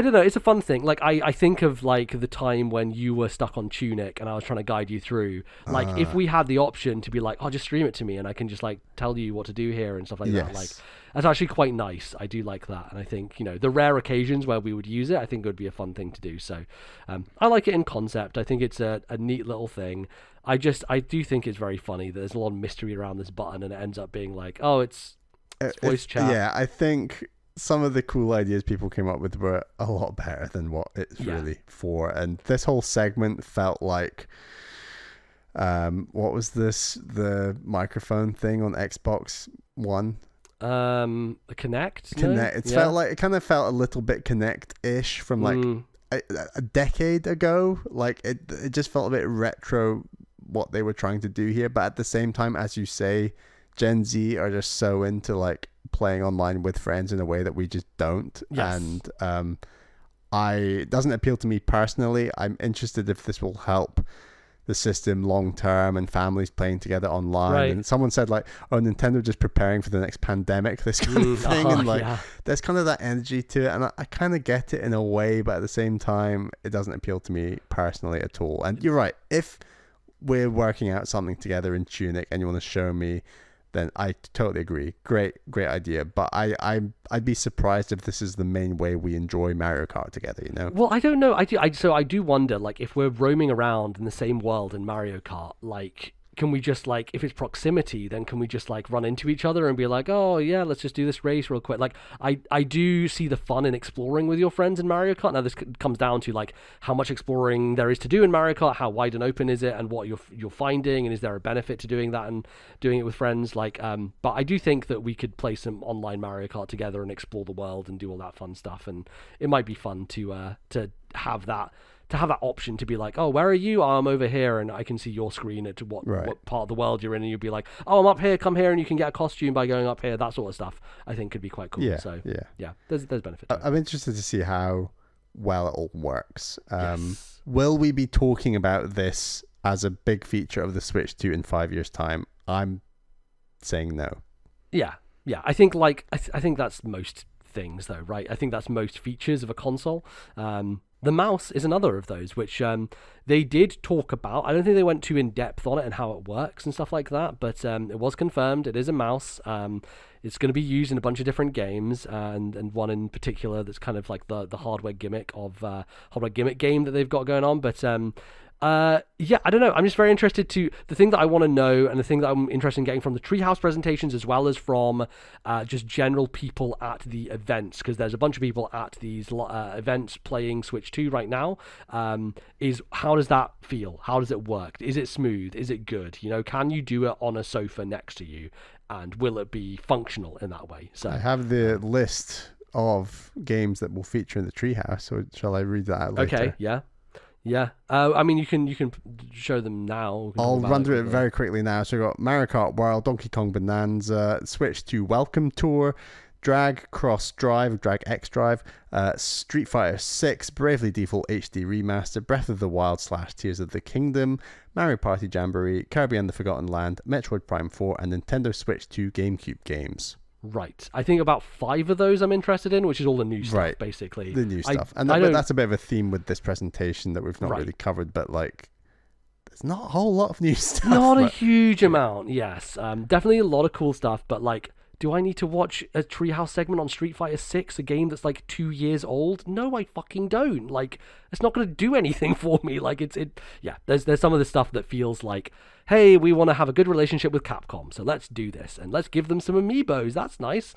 Speaker 1: don't know, it's a fun thing. Like I think of like the time when you were stuck on Tunic and I was trying to guide you through. Like if we had the option to be like, just stream it to me and I can just like tell you what to do here and stuff like that. Like that's actually quite nice. I do like that, and I think the rare occasions where we would use it, I think it would be a fun thing to do. So I like it in concept. I think it's a neat little thing. I do think it's very funny that there's a lot of mystery around this button, and it ends up being like, it's voice chat.
Speaker 2: Yeah, I think some of the cool ideas people came up with were a lot better than what it's really for. And this whole segment felt like what was this? The microphone thing on Xbox One?
Speaker 1: Kinect?
Speaker 2: Kinect. It kind of felt a little bit Kinect-ish from like a decade ago. Like it just felt a bit retro what they were trying to do here. But at the same time, as you say, Gen Z are just so into like playing online with friends in a way that we just don't.
Speaker 1: Yes.
Speaker 2: And it doesn't appeal to me personally. I'm interested if this will help the system long term and families playing together online. Right. And someone said like, Nintendo just preparing for the next pandemic, this kind of thing. And like there's kind of that energy to it, and I kind of get it in a way, but at the same time it doesn't appeal to me personally at all. And you're right, if we're working out something together in Tunic and you want to show me, then I totally agree. Great idea. But I'd be surprised if this is the main way we enjoy Mario Kart together, Well,
Speaker 1: I don't know. I do wonder, like, if we're roaming around in the same world in Mario Kart, like, can we just, like, if it's proximity, then can we just, like, run into each other and be like, oh, yeah, let's just do this race real quick? Like, I do see the fun in exploring with your friends in Mario Kart. Now, this comes down to, like, how much exploring there is to do in Mario Kart, how wide and open is it, and what you're finding, and is there a benefit to doing that and doing it with friends? Like, but I do think that we could play some online Mario Kart together and explore the world and do all that fun stuff, and it might be fun to have that option to be like, oh, where are you? Oh, I'm over here, and I can see your screen at what part of the world you're in, and you'll be like, oh, I'm up here, come here, and you can get a costume by going up here. That sort of stuff I think could be quite cool. There's benefit to it.
Speaker 2: I'm interested to see how well it all works. Will we be talking about this as a big feature of the Switch 2 in 5 years time? I'm saying no.
Speaker 1: I think I think that's most things though, right? I think that's most features of a console. The mouse is another of those, which they did talk about. I don't think they went too in depth on it and how it works and stuff like that, but it was confirmed it is a mouse. It's going to be used in a bunch of different games, and one in particular that's kind of like the hardware gimmick game that they've got going on. But yeah, I don't know. I'm just very interested to the thing that I want to know, and the thing that I'm interested in getting from the Treehouse presentations, as well as from just general people at the events, because there's a bunch of people at these events playing Switch 2 right now. Is how does that feel? How does it work? Is it smooth? Is it good? You know, can you do it on a sofa next to you? And will it be functional in that way? So
Speaker 2: I have the list of games that will feature in the Treehouse, so shall I read that out later?
Speaker 1: Okay, yeah. Yeah, I mean, you can show them now.
Speaker 2: I'll run through it very quickly now. So we've got Mario Kart World, Donkey Kong Bonanza, Switch 2 Welcome Tour, Drag Cross Drive, Drag X Drive, Street Fighter 6, Bravely Default HD Remaster, Breath of the Wild / Tears of the Kingdom, Mario Party Jamboree, Kirby and the Forgotten Land, Metroid Prime 4, and Nintendo Switch 2 GameCube games.
Speaker 1: Right. I think about 5 of those I'm interested in, which is all the new stuff, basically.
Speaker 2: The new stuff. That's a bit of a theme with this presentation that we've not really covered, but like, there's not a whole lot of new stuff.
Speaker 1: Not a huge amount, yes. Definitely a lot of cool stuff, but like, do I need to watch a Treehouse segment on Street Fighter 6, a game that's like 2 years old? No, I fucking don't. Like, it's not going to do anything for me. Like, there's some of the stuff that feels like, hey, we want to have a good relationship with Capcom, so let's do this, and let's give them some amiibos. That's nice.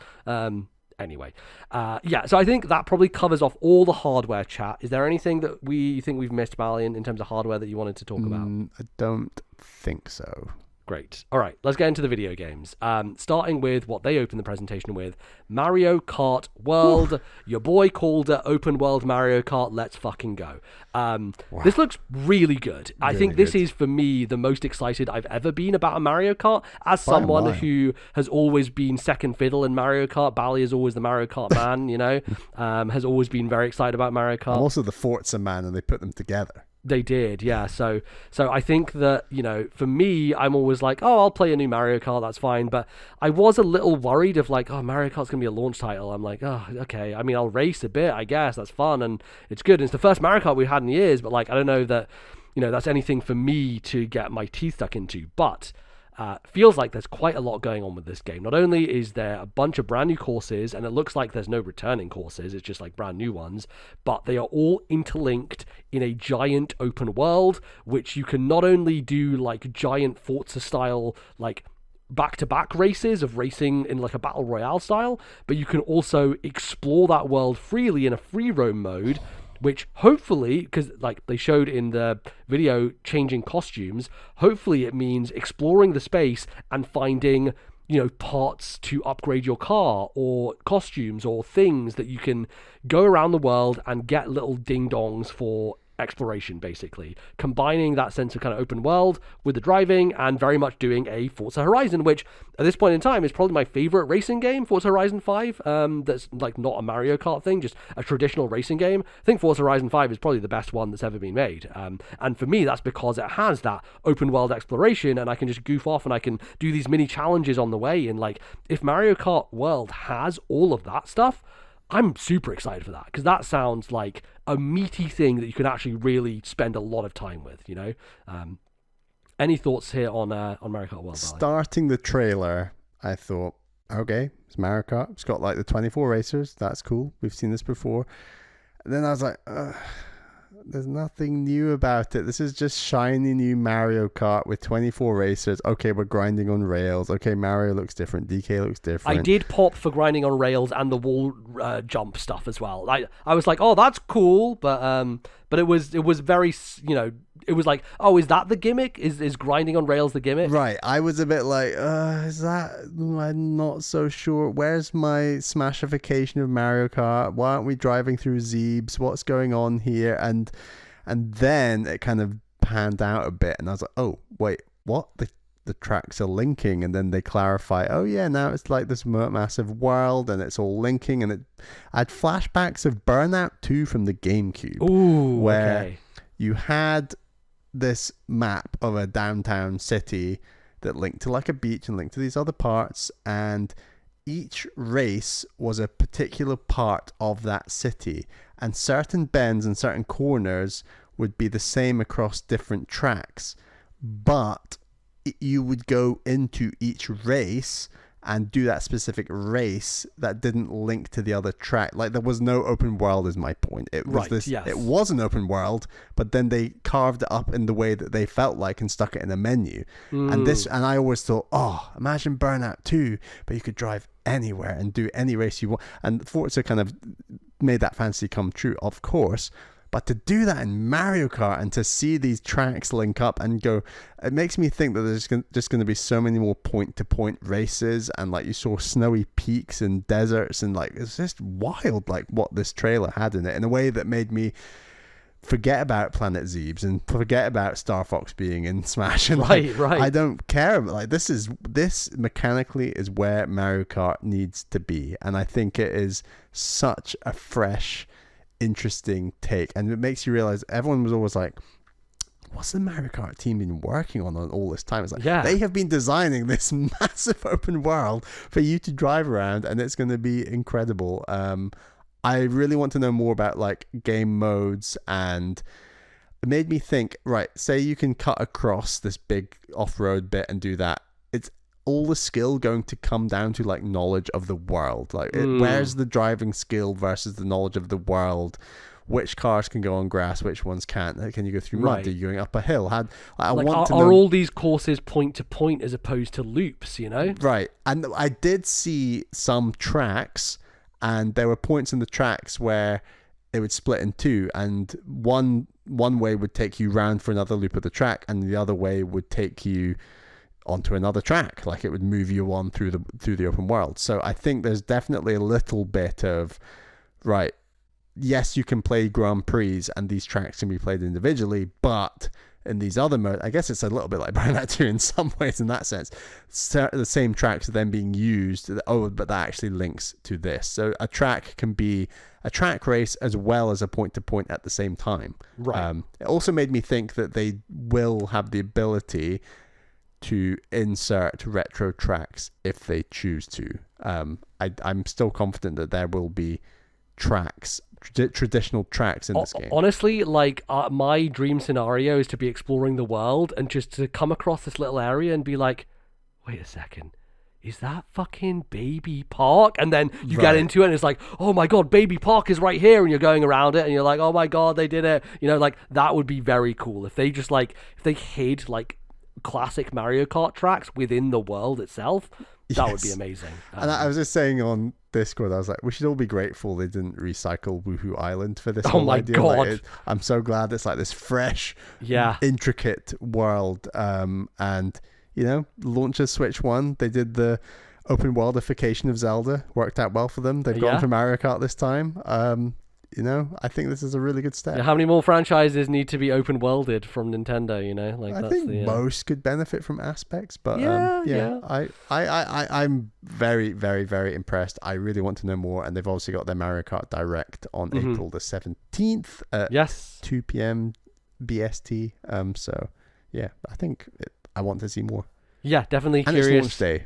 Speaker 1: Anyway, yeah, so I think that probably covers off all the hardware chat. Is there anything that we think we've missed, Balian, in terms of hardware that you wanted to talk about?
Speaker 2: I don't think so.
Speaker 1: Great. All right, let's get into the video games. Starting with what they opened the presentation with, Mario Kart World. Your boy called it open world Mario Kart. Let's fucking go. Wow. This looks really good. I think this is, for me, the most excited I've ever been about a Mario Kart. As someone who has always been second fiddle in Mario Kart, Bally is always the Mario Kart man, you know, has always been very excited about Mario Kart.
Speaker 2: I'm also the Forza man, and they put them together.
Speaker 1: They did, yeah. So I think that, you know, for me, I'm always like, oh, I'll play a new Mario Kart, that's fine. But I was a little worried of like, oh, Mario Kart's going to be a launch title. I'm like, oh, okay. I mean, I'll race a bit, I guess. That's fun and it's good. And it's the first Mario Kart we've had in years, but like, I don't know that, you know, that's anything for me to get my teeth stuck into. But feels like there's quite a lot going on with this game. Not only is there a bunch of brand new courses, and it looks like there's no returning courses, it's just like brand new ones, but they are all interlinked in a giant open world, which you can not only do like giant Forza style, like back-to-back races of racing in like a battle royale style, but you can also explore that world freely in a free roam mode, which hopefully, because like they showed in the video changing costumes, hopefully it means exploring the space and finding, you know, parts to upgrade your car or costumes or things that you can go around the world and get little ding-dongs for exploration, basically combining that sense of kind of open world with the driving and very much doing a Forza Horizon, which at this point in time is probably my favorite racing game, Forza Horizon 5. That's like not a Mario Kart thing, just a traditional racing game. I think Forza Horizon 5 is probably the best one that's ever been made, and for me that's because it has that open world exploration, and I can just goof off and I can do these mini challenges on the way. And like, if Mario Kart World has all of that stuff, I'm super excited for that, because that sounds like a meaty thing that you can actually really spend a lot of time with, you know? Any thoughts here on Mario Kart World?
Speaker 2: Starting the trailer, I thought, okay, it's Mario Kart. It's got like the 24 racers. That's cool. We've seen this before. And then I was like, there's nothing new about it. This is just shiny new Mario Kart with 24 racers. Okay, we're grinding on rails. Okay, Mario looks different. DK looks different.
Speaker 1: I did pop for grinding on rails and the wall jump stuff as well. I was like, oh, that's cool, but it was very, you know, it was like, oh, is that the gimmick? Is grinding on rails the gimmick?
Speaker 2: Right. I was a bit like, is that? I'm not so sure. Where's my smashification of Mario Kart? Why aren't we driving through Zeebs? What's going on here? And then it kind of panned out a bit, and I was like, oh, wait, what? The tracks are linking, and then they clarify, oh yeah, now it's like this massive world and it's all linking, and I had flashbacks of Burnout 2 from the GameCube.
Speaker 1: Ooh,
Speaker 2: where you had this map of a downtown city that linked to like a beach and linked to these other parts, and each race was a particular part of that city, and certain bends and certain corners would be the same across different tracks, but you would go into each race and do that specific race that didn't link to the other track. Like, there was no open world, is my point. It was It was an open world, but then they carved it up in the way that they felt like and stuck it in a menu. And I always thought, oh, imagine Burnout 2, but you could drive anywhere and do any race you want. And Forza kind of made that fantasy come true, of course. But to do that in Mario Kart and to see these tracks link up and go, it makes me think that there's just going to be so many more point-to-point races, and like you saw snowy peaks and deserts, and like it's just wild, like what this trailer had in it, in a way that made me forget about Planet Zebes and forget about Star Fox being in Smash. And
Speaker 1: right.
Speaker 2: I don't care. Like, this mechanically is where Mario Kart needs to be, and I think it is such a fresh, interesting take, and it makes you realize everyone was always like, what's the Mario Kart team been working on all this time? It's like, they have been designing this massive open world for you to drive around, and it's going to be incredible. I really want to know more about like game modes, and it made me think, right, say you can cut across this big off-road bit and do that. It's all the skill going to come down to like knowledge of the world. Like, where's the driving skill versus the knowledge of the world? Which cars can go on grass, which ones can't? Can you go through mud? Are you going up a hill? Are
Speaker 1: all these courses point to point as opposed to loops, you know?
Speaker 2: Right. And I did see some tracks, and there were points in the tracks where it would split in two, and one way would take you round for another loop of the track, and the other way would take you onto another track. Like, it would move you on through the open world. So I think there's definitely a little bit of, right, yes, you can play Grand Prix and these tracks can be played individually, but in these other modes, I guess it's a little bit like Burnout 2 in some ways in that sense. The same tracks are then being used. Oh, but that actually links to this. So a track can be a track race as well as a point-to-point at the same time.
Speaker 1: Right.
Speaker 2: It also made me think that they will have the ability to insert retro tracks if they choose to. I'm still confident that there will be tracks, traditional tracks in this game.
Speaker 1: Honestly, like, my dream scenario is to be exploring the world and just to come across this little area and be like, wait a second, is that fucking Baby Park? And then you get into it and it's like, oh my god, Baby Park is right here, and you're going around it and you're like, oh my god, they did it. You know, like, that would be very cool if they just like, if they hid like classic Mario Kart tracks within the world itself. That would be amazing.
Speaker 2: And I was just saying on Discord, I was like, we should all be grateful they didn't recycle Woohoo Island for this whole idea.
Speaker 1: God.
Speaker 2: Like, I'm so glad it's like this fresh, intricate world. And, you know, launch of Switch 1, they did the open worldification of Zelda. Worked out well for them. They've gone for Mario Kart this time. You know, I think this is a really good step.
Speaker 1: Yeah, how many more franchises need to be open worlded from Nintendo? You know, like,
Speaker 2: I think most could benefit from aspects, but I'm very, very, very impressed. I really want to know more, and they've obviously got their Mario Kart Direct on April the 17th at 2 p.m. BST. So yeah, I think I want to see more.
Speaker 1: Yeah, definitely
Speaker 2: and
Speaker 1: curious.
Speaker 2: It's launch day.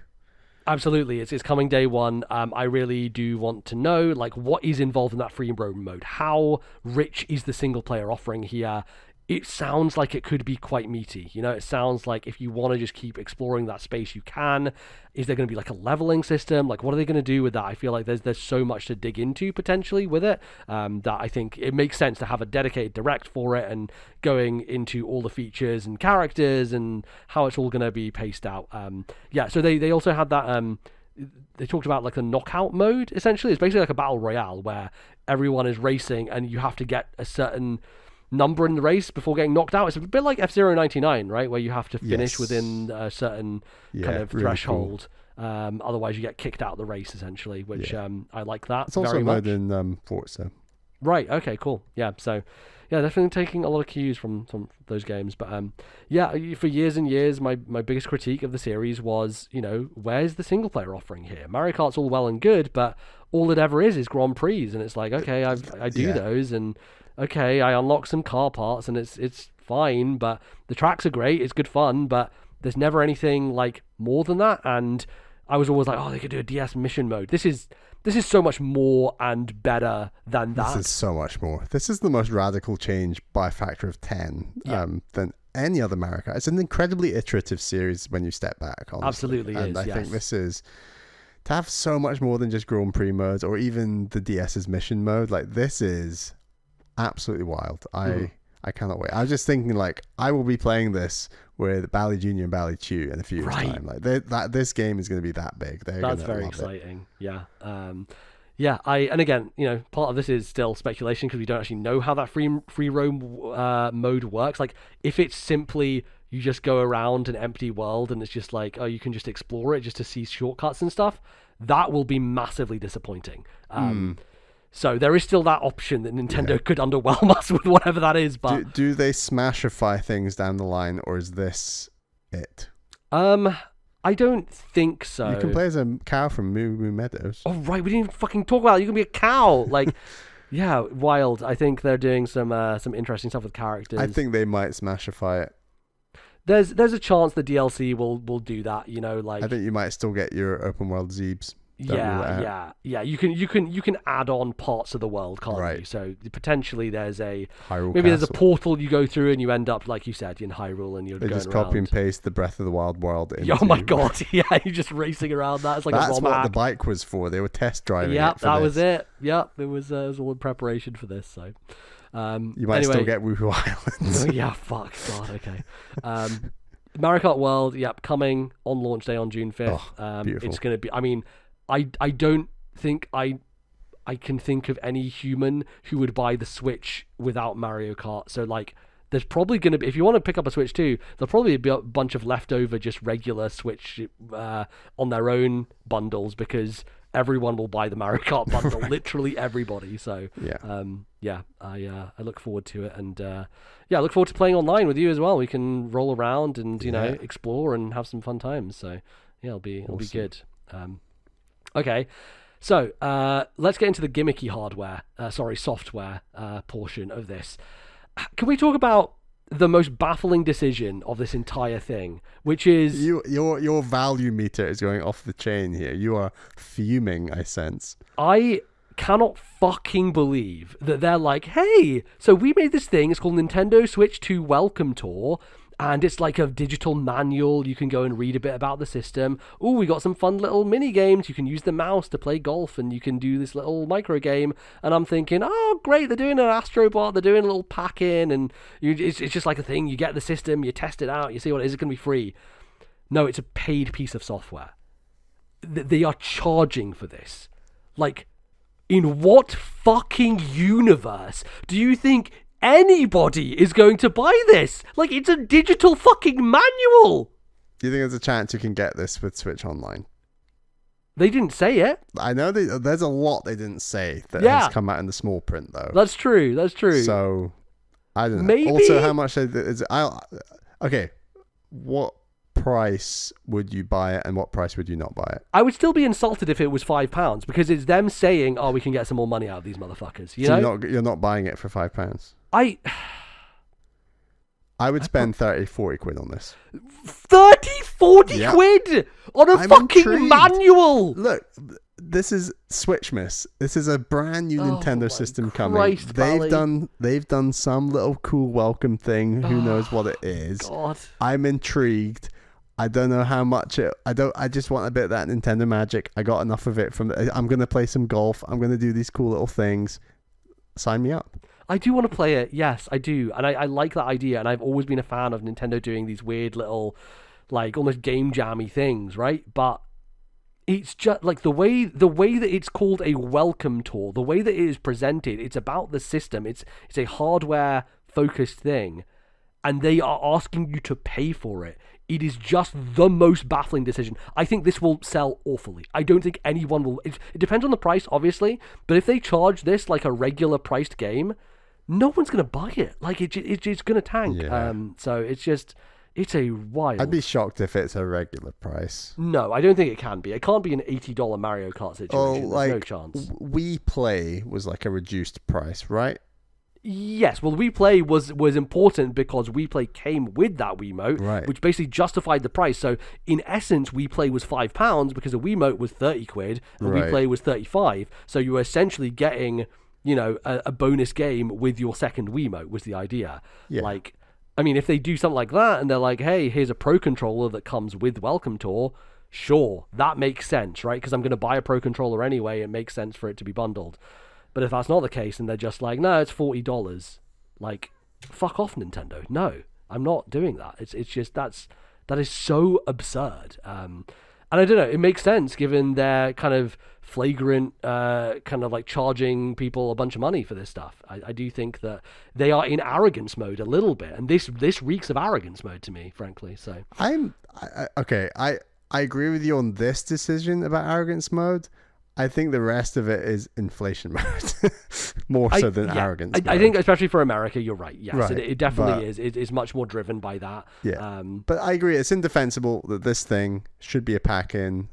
Speaker 1: Absolutely, it's coming day one. I really do want to know, like, what is involved in that free roam mode. How rich is the single player offering here? It sounds like it could be quite meaty. You know, it sounds like if you want to just keep exploring that space, you can. Is there going to be like a leveling system? Like, what are they going to do with that? I feel like there's so much to dig into potentially with it, that I think it makes sense to have a dedicated direct for it and going into all the features and characters and how it's all going to be paced out. So they also had that. They talked about like the knockout mode. Essentially, it's basically like a battle royale where everyone is racing and you have to get a certain number in the race before getting knocked out. It's a bit like F-Zero 99, right, where you have to finish within a certain kind of really threshold. Cool. Otherwise you get kicked out of the race, essentially, which I like that. It's
Speaker 2: also
Speaker 1: very much
Speaker 2: in Forza.
Speaker 1: Right, okay, cool. Yeah, so yeah, definitely taking a lot of cues from those games. But for years and years, my biggest critique of the series was, you know, where's the single player offering here? Mario Kart's all well and good, but all it ever is Grand Prix, and it's like, okay, I do those, and okay, I unlock some car parts, and it's fine, but the tracks are great, it's good fun, but there's never anything like more than that. And I was always like, oh, they could do a DS mission mode. This is This is so much more and better than that.
Speaker 2: This is so much more. This is the most radical change by a factor of 10 than any other Mario Kart. It's an incredibly iterative series when you step back, honestly.
Speaker 1: Absolutely
Speaker 2: and
Speaker 1: is,
Speaker 2: I think this is... To have so much more than just Grand Prix modes or even the DS's mission mode, like, this is absolutely wild. I cannot wait. I was just thinking, like, I will be playing this with Bally Jr. and Bally Chew in a few years' time. Like, this game is going to be that big.
Speaker 1: That's very exciting. Yeah. And again, you know, part of this is still speculation because we don't actually know how that free roam mode works. Like, if it's simply you just go around an empty world and it's just like, oh, you can just explore it just to see shortcuts and stuff, that will be massively disappointing. So there is still that option that Nintendo could underwhelm us with whatever that is. But
Speaker 2: do they smashify things down the line, or is this it?
Speaker 1: I don't think so.
Speaker 2: You can play as a cow from Moo Moo Meadows.
Speaker 1: Oh right, we didn't even fucking talk about it. You can be a cow. Like, yeah, wild. I think they're doing some interesting stuff with characters.
Speaker 2: I think they might smashify it.
Speaker 1: There's a chance the DLC will do that. You know, like,
Speaker 2: I think you might still get your open world Zeebs.
Speaker 1: Yeah. You can add on parts of the world, can't you? So potentially there's a
Speaker 2: Hyrule
Speaker 1: maybe
Speaker 2: Castle.
Speaker 1: there's a portal you go through and you end up, like you said, in Hyrule, and you're
Speaker 2: they
Speaker 1: going
Speaker 2: just copy
Speaker 1: around.
Speaker 2: and paste the Breath of the Wild world into...
Speaker 1: Oh my god, yeah, you're just racing around that. It's like
Speaker 2: that's
Speaker 1: a
Speaker 2: what the bike was for. They were test driving it for
Speaker 1: that
Speaker 2: this.
Speaker 1: was it. Yep, it was all in preparation for this. So
Speaker 2: you might still get Woohoo Islands.
Speaker 1: Yeah, fuck, god, okay. Mario Kart World, coming on launch day on June 5th.
Speaker 2: Beautiful.
Speaker 1: It's going to be, I mean, I don't think I can think of any human who would buy the Switch without Mario Kart. So, like, there's probably going to be, if you want to pick up a Switch too, there'll probably be a bunch of leftover just regular Switch on their own bundles, because everyone will buy the Mario Kart bundle, literally everybody. So, I look forward to it, and I look forward to playing online with you as well. We can roll around and you know, explore and have some fun times. So, yeah, it'll be good. Okay. So, let's get into the gimmicky software portion of this. Can we talk about the most baffling decision of this entire thing, which is...
Speaker 2: Your value meter is going off the chain here. You are fuming, I sense.
Speaker 1: I cannot fucking believe that they're like, hey, so we made this thing, it's called Nintendo Switch 2 Welcome Tour, and it's like a digital manual. You can go and read a bit about the system. Oh, we got some fun little mini games. You can use the mouse to play golf, and you can do this little micro game. And I'm thinking, oh, great, they're doing an Astrobot, they're doing a little pack-in, and it's just like a thing. You get the system, you test it out, you see what it is, it's going to be free. No, it's a paid piece of software. They are charging for this. Like, in what fucking universe do you think anybody is going to buy this? Like, it's a digital fucking manual.
Speaker 2: Do you think there's a chance you can get this with Switch Online?
Speaker 1: They didn't say it.
Speaker 2: I know there's a lot they didn't say that has come out in the small print, though.
Speaker 1: That's true.
Speaker 2: So, I don't know.
Speaker 1: Maybe.
Speaker 2: Also, how much is... Okay, what price would you buy it and what price would you not buy it?
Speaker 1: I would still be insulted if it was £5, because it's them saying, oh, we can get some more money out of these motherfuckers. You know?
Speaker 2: You're not buying it for £5?
Speaker 1: I
Speaker 2: would spend 30-40 quid on this.
Speaker 1: 30-40 quid on a fucking
Speaker 2: intrigued.
Speaker 1: Manual.
Speaker 2: Look, this is Switchmas. This is a brand new Nintendo system coming.
Speaker 1: Bally.
Speaker 2: They've done some little cool welcome thing. Who knows what it is?
Speaker 1: God.
Speaker 2: I'm intrigued. I don't know how much I just want a bit of that Nintendo magic. I got enough of it I'm going to play some golf. I'm going to do these cool little things. Sign me up.
Speaker 1: I do want to play it. Yes, I do. And I like that idea. And I've always been a fan of Nintendo doing these weird little, like, almost game jammy things, right? But it's just like the way that it's called a welcome tour, the way that it is presented, it's about the system. It's a hardware focused thing. And they are asking you to pay for it. It is just the most baffling decision. I think this will sell awfully. I don't think anyone will... It depends on the price, obviously, but if they charge this like a regular priced game, no one's going to buy it. Like, it's going to tank.
Speaker 2: Yeah.
Speaker 1: So it's a wild...
Speaker 2: I'd be shocked if it's a regular price.
Speaker 1: No, I don't think it can be. It can't be an $80 Mario Kart situation. There's no chance.
Speaker 2: We Play was like a reduced price, right?
Speaker 1: Yes, well, WePlay was important because WePlay came with that Wiimote,
Speaker 2: Right.
Speaker 1: which basically justified the price. So in essence, WePlay was £5 because a Wiimote was 30 quid and
Speaker 2: Right.
Speaker 1: WePlay was 35. So you were essentially getting, a bonus game with your second Wiimote was the idea.
Speaker 2: Yeah.
Speaker 1: Like, I mean, if they do something like that and they're like, hey, here's a Pro Controller that comes with Welcome Tour, sure, that makes sense, right? Because I'm going to buy a Pro Controller anyway. It makes sense for it to be bundled. But if that's not the case and they're just like, no, it's $40, like, fuck off, Nintendo. No, I'm not doing that. It's just that is so absurd. And I don't know, it makes sense given their kind of flagrant, kind of like charging people a bunch of money for this stuff. I do think that they are in arrogance mode a little bit, and this reeks of arrogance mode to me, frankly. So
Speaker 2: okay. I agree with you on this decision about arrogance mode. I think the rest of it is inflation mode, more so than arrogance mode.
Speaker 1: I think especially for America, you're right. Yes,
Speaker 2: Right,
Speaker 1: it definitely is. It is much more driven by that.
Speaker 2: Yeah, but I agree. It's indefensible that this thing should be a pack-in,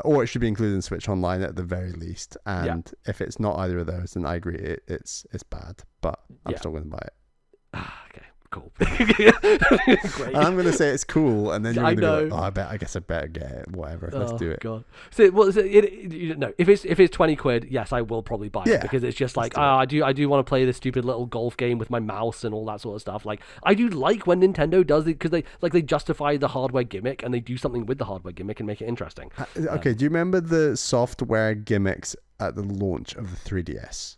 Speaker 2: or it should be included in Switch Online at the very least. And if it's not either of those, then I agree. It's bad, but I'm still going to buy it.
Speaker 1: Okay. Cool. Great.
Speaker 2: And I'm going to say it's cool, and then you're going to be like, I guess I better get it. Whatever, let's do it.
Speaker 1: God. So, no, if it's 20 quid, yes, I will probably buy it because it's just like, I do want to play this stupid little golf game with my mouse and all that sort of stuff. Like, I do like when Nintendo does it because they justify the hardware gimmick and they do something with the hardware gimmick and make it interesting.
Speaker 2: Okay, do you remember the software gimmicks at the launch of the 3DS?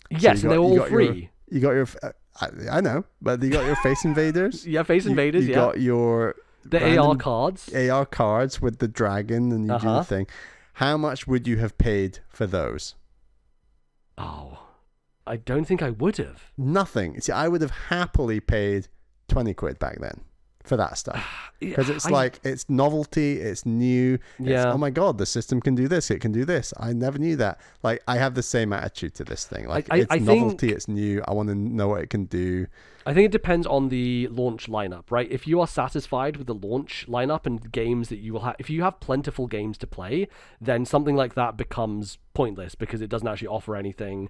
Speaker 1: Yes, and they were all free.
Speaker 2: You got your... I know, but you got your Face Invaders.
Speaker 1: Yeah, Face Invaders.
Speaker 2: You got
Speaker 1: the AR cards.
Speaker 2: AR cards with the dragon, and you do the thing. How much would you have paid for those?
Speaker 1: Oh, I don't think I would have.
Speaker 2: Nothing. See, I would have happily paid 20 quid back then for that stuff, because it's it's novelty, it's new. It's, oh my god, the system can do this, it can do this. I never knew that. Like, I have the same attitude to this thing. Like, it's novelty, it's new. I want to know what it can do.
Speaker 1: I think it depends on the launch lineup, right? If you are satisfied with the launch lineup and games that you will have, if you have plentiful games to play, then something like that becomes pointless because it doesn't actually offer anything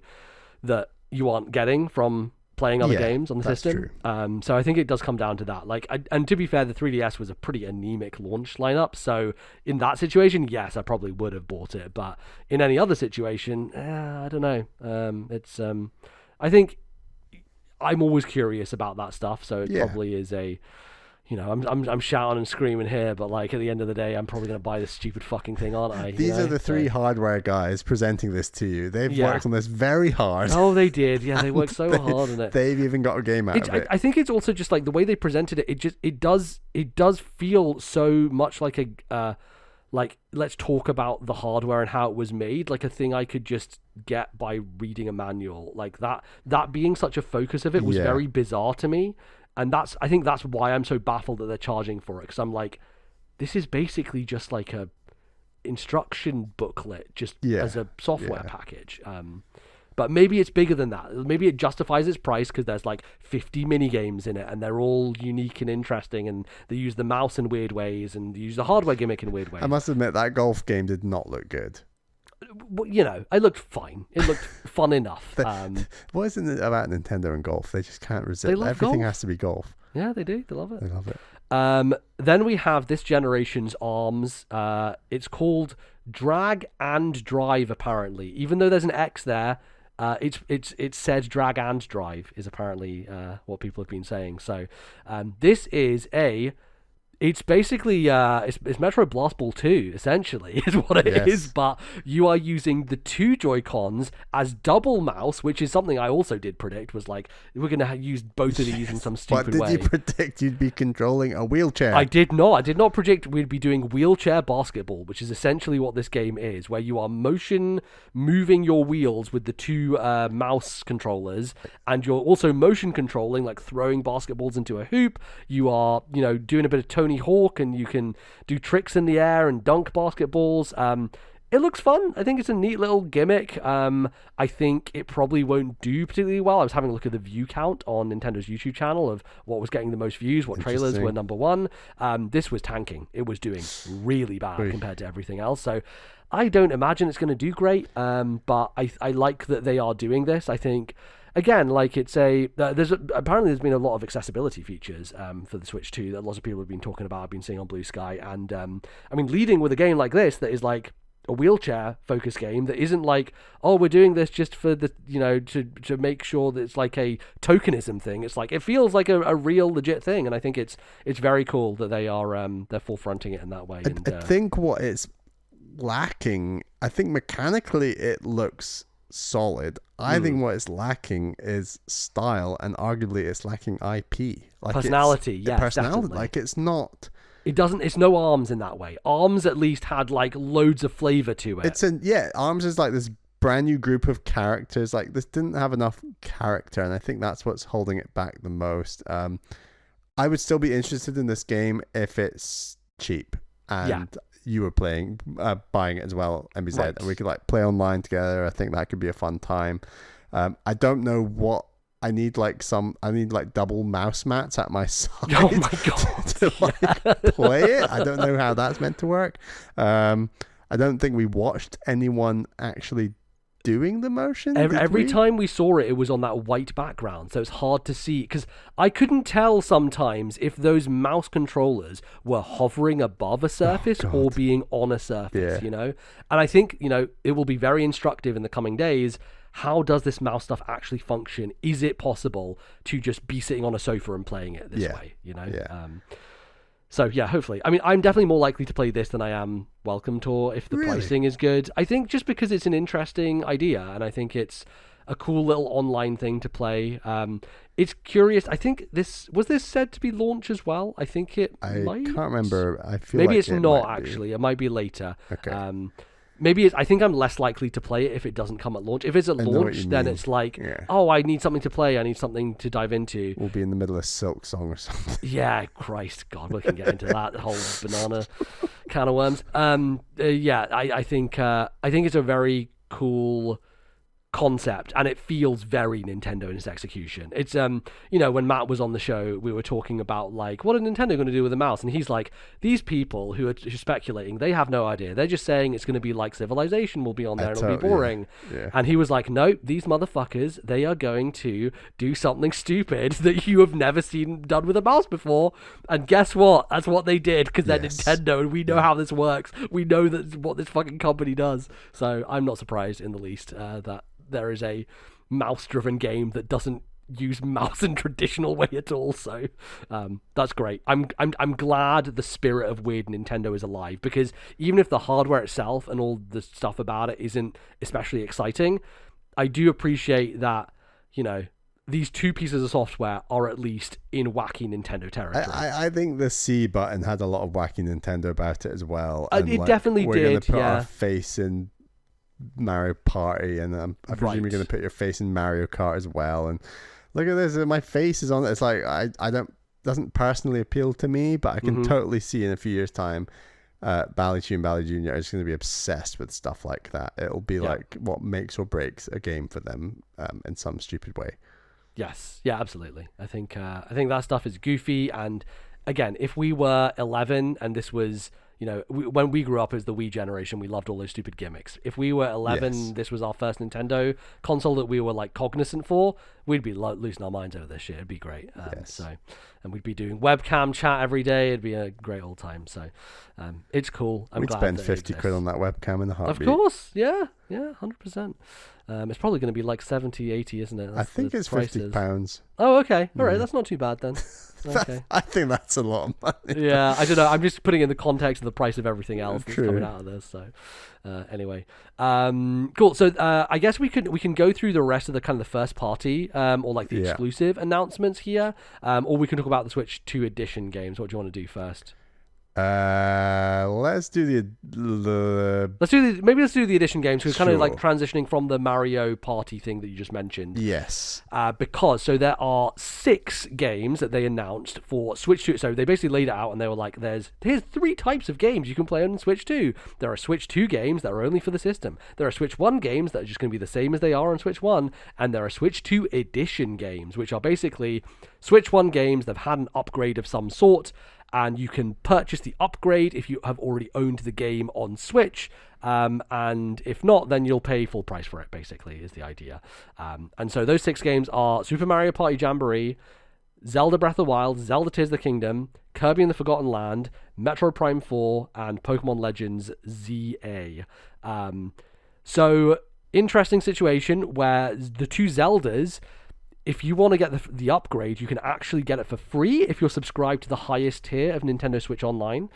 Speaker 1: that you aren't getting from playing other games on the system.
Speaker 2: True.
Speaker 1: So I think it does come down to that. Like, and to be fair, the 3DS was a pretty anemic launch lineup. So in that situation, yes, I probably would have bought it. But in any other situation, I don't know. I think I'm always curious about that stuff. So it probably is a... I'm shouting and screaming here, but like at the end of the day, I'm probably going to buy this stupid fucking thing, aren't I?
Speaker 2: These are the three hardware guys presenting this to you. They've worked on this very hard.
Speaker 1: Oh, they did. Yeah, they worked so hard on it.
Speaker 2: They've even got a game out of it.
Speaker 1: I think it's also just like the way they presented it. It does feel so much like a like, let's talk about the hardware and how it was made, like a thing I could just get by reading a manual. Like that being such a focus of it was very bizarre to me. And I think that's why I'm so baffled that they're charging for it. Because I'm like, this is basically just like a instruction booklet, just as a software package. But maybe it's bigger than that. Maybe it justifies its price because there's like 50 mini games in it, and they're all unique and interesting, and they use the mouse in weird ways, and they use the hardware gimmick in weird ways.
Speaker 2: I must admit that golf game did not look good.
Speaker 1: It looked fine. It looked fun enough.
Speaker 2: What is it about Nintendo and golf? They just can't resist. Everything has to be golf.
Speaker 1: Yeah, they do. They love it.
Speaker 2: They love it.
Speaker 1: Then we have this generation's ARMS. It's called Drag and Drive, apparently. Even though there's an X there, it said Drag and Drive is apparently what people have been saying. So this is it's basically it's Metro Blast Ball 2, essentially, is what it is, but you are using the two Joy-Cons as double mouse, which is something I also did predict, was like, we're going to use both of these in some stupid way.
Speaker 2: But did you predict you'd be controlling a wheelchair?
Speaker 1: I did not. I did not predict we'd be doing wheelchair basketball, which is essentially what this game is, where you are moving your wheels with the two mouse controllers, and you're also motion controlling, like throwing basketballs into a hoop. You are, doing a bit of Tony Hawk, and you can do tricks in the air and dunk basketballs. It looks fun. I think it's a neat little gimmick. I think it probably won't do particularly well. I was having a look at the view count on Nintendo's YouTube channel of what was getting the most views, what trailers were number one. This was tanking. It was doing really bad compared to everything else. So I don't imagine it's going to do great, but I like that they are doing this. I think again, like it's apparently there's been a lot of accessibility features for the Switch 2 that lots of people have been talking about. I've been seeing on Blue Sky, and I mean, leading with a game like this that is like a wheelchair focused game that isn't like, oh, we're doing this just for the, to make sure that it's like a tokenism thing. It's like, it feels like a real legit thing, and I think it's very cool that they're forefronting it in that way.
Speaker 2: I think what it's lacking, I think mechanically it looks solid. I think what it's lacking is style, and arguably it's lacking IP, like
Speaker 1: personality. Yeah,
Speaker 2: personality.
Speaker 1: Definitely.
Speaker 2: Like it's not.
Speaker 1: It's no Arms in that way. Arms at least had like loads of flavor to it.
Speaker 2: Arms is like this brand new group of characters. Like this didn't have enough character, and I think that's what's holding it back the most. I would still be interested in this game if it's cheap and you were buying it as well, MBZ,
Speaker 1: right.
Speaker 2: And we could like play online together. I think that could be a fun time. I don't know what I need, double mouse mats at my side.
Speaker 1: Oh my god!
Speaker 2: to play it. I don't know how that's meant to work. I don't think we watched anyone actually doing the motion.
Speaker 1: Every time we saw it, it was on that white background, so it's hard to see, because I couldn't tell sometimes if those mouse controllers were hovering above a surface or being on a surface, And I think, it will be very instructive in the coming days. How does this mouse stuff actually function? Is it possible to just be sitting on a sofa and playing it this way, So yeah, hopefully. I mean, I'm definitely more likely to play this than I am Welcome Tour if the pricing is good. I think just because it's an interesting idea, and I think it's a cool little online thing to play. It's curious. I think this said to be launch as well. I think
Speaker 2: I can't remember. I feel
Speaker 1: maybe
Speaker 2: like
Speaker 1: it's not actually. It might be later.
Speaker 2: Okay.
Speaker 1: Maybe I think I'm less likely to play it if it doesn't come at launch. If it's at launch, then it's like, oh, I need something to play. I need something to dive into.
Speaker 2: We'll be in the middle of Silk Song or something.
Speaker 1: Yeah, Christ, God, we can get into that whole banana can of worms. I think it's a very cool concept, and it feels very Nintendo in its execution. It's when Matt was on the show, we were talking about like, what are Nintendo going to do with a mouse, and he's like, these people who are speculating, they have no idea. They're just saying it's going to be like Civilization will be on there and it'll be boring.
Speaker 2: Yeah.
Speaker 1: And he was like, nope, these motherfuckers, they are going to do something stupid that you have never seen done with a mouse before. And guess what? That's what they did, because they're Nintendo, and we know how this works. We know that's what this fucking company does. So I'm not surprised in the least that there is a mouse-driven game that doesn't use mouse in traditional way at all. So that's great. I'm glad the spirit of weird Nintendo is alive, because even if the hardware itself and all the stuff about it isn't especially exciting, I do appreciate that these two pieces of software are at least in wacky Nintendo territory.
Speaker 2: I think the C button had a lot of wacky Nintendo about it as well.
Speaker 1: It definitely
Speaker 2: we're
Speaker 1: did.
Speaker 2: We're going to put our face in Mario Party, and I presume you're going to put your face in Mario Kart as well. And look at this, my face is on it. It's like doesn't personally appeal to me, but I can totally see in a few years' time, Bally Chew and Bally Jr. is going to be obsessed with stuff like that. It'll be like what makes or breaks a game for them in some stupid way.
Speaker 1: Yes, yeah, absolutely. I think that stuff is goofy, and again, if we were 11 and this was, when we grew up as the Wii generation, we loved all those stupid gimmicks. If we were 11, this was our first Nintendo console that we were like cognizant for, we'd be losing our minds over this shit. It'd be great. And we'd be doing webcam chat every day. It'd be a great old time. So it's cool.
Speaker 2: We'd spend 50 quid on that webcam in a heartbeat.
Speaker 1: Of course. Yeah, 100%. It's probably going to be like 70, 80, isn't it?
Speaker 2: I think it's £50.
Speaker 1: Oh, okay. All right. That's not too bad then. Okay.
Speaker 2: I think that's a lot of money.
Speaker 1: Yeah, I don't know. I'm just putting in the context of the price of everything else that's coming out of this. So, anyway, cool. So, I guess we can go through the rest of the kind of the first party, or like the exclusive announcements here, or we can talk about the Switch 2 edition games. What do you want to do first?
Speaker 2: Let's do
Speaker 1: let's do the edition games, because kind of like transitioning from the Mario Party thing that you just mentioned.
Speaker 2: Yes.
Speaker 1: Because there are 6 games that they announced for Switch 2. So they basically laid it out and they were like, here's 3 types of games you can play on Switch 2. There are Switch 2 games that are only for the system. There are Switch 1 games that are just going to be the same as they are on Switch 1, and there are Switch 2 edition games, which are basically Switch 1 games that have had an upgrade of some sort, and you can purchase the upgrade if you have already owned the game on Switch. And if not, then you'll pay full price for it, basically, is the idea. And so those 6 games are Super Mario Party Jamboree, Zelda Breath of the Wild, Zelda Tears of the Kingdom, Kirby and the Forgotten Land, Metroid Prime 4, and Pokemon Legends ZA. So, interesting situation where the 2 Zeldas, if you want to get the upgrade, you can actually get it for free if you're subscribed to the highest tier of Nintendo Switch Online,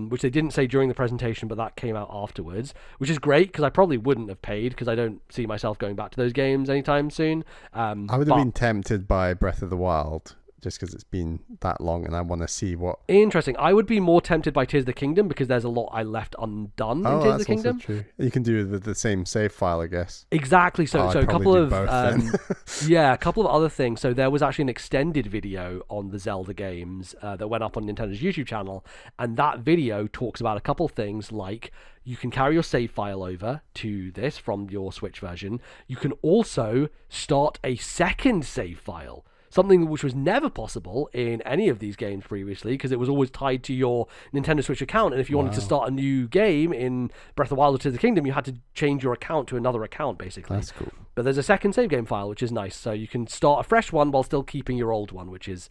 Speaker 1: which they didn't say during the presentation, but that came out afterwards, which is great because I probably wouldn't have paid because I don't see myself going back to those games anytime soon.
Speaker 2: I would have been tempted by Breath of the Wild just because it's been that long and I want to see what...
Speaker 1: Interesting. I would be more tempted by Tears of the Kingdom because there's a lot I left undone in Tears of the Kingdom.
Speaker 2: Also true. You can do the same save file, I guess.
Speaker 1: Exactly. So a couple of a couple of other things. So there was actually an extended video on the Zelda games that went up on Nintendo's YouTube channel, and that video talks about a couple of things like you can carry your save file over to this from your Switch version. You can also start a second save file. Something which was never possible in any of these games previously because it was always tied to your Nintendo Switch account. And if you wanted to start a new game in Breath of the Wild or Tears of the Kingdom, you had to change your account to another account, basically.
Speaker 2: That's cool.
Speaker 1: But there's a second save game file, which is nice. So you can start a fresh one while still keeping your old one, which is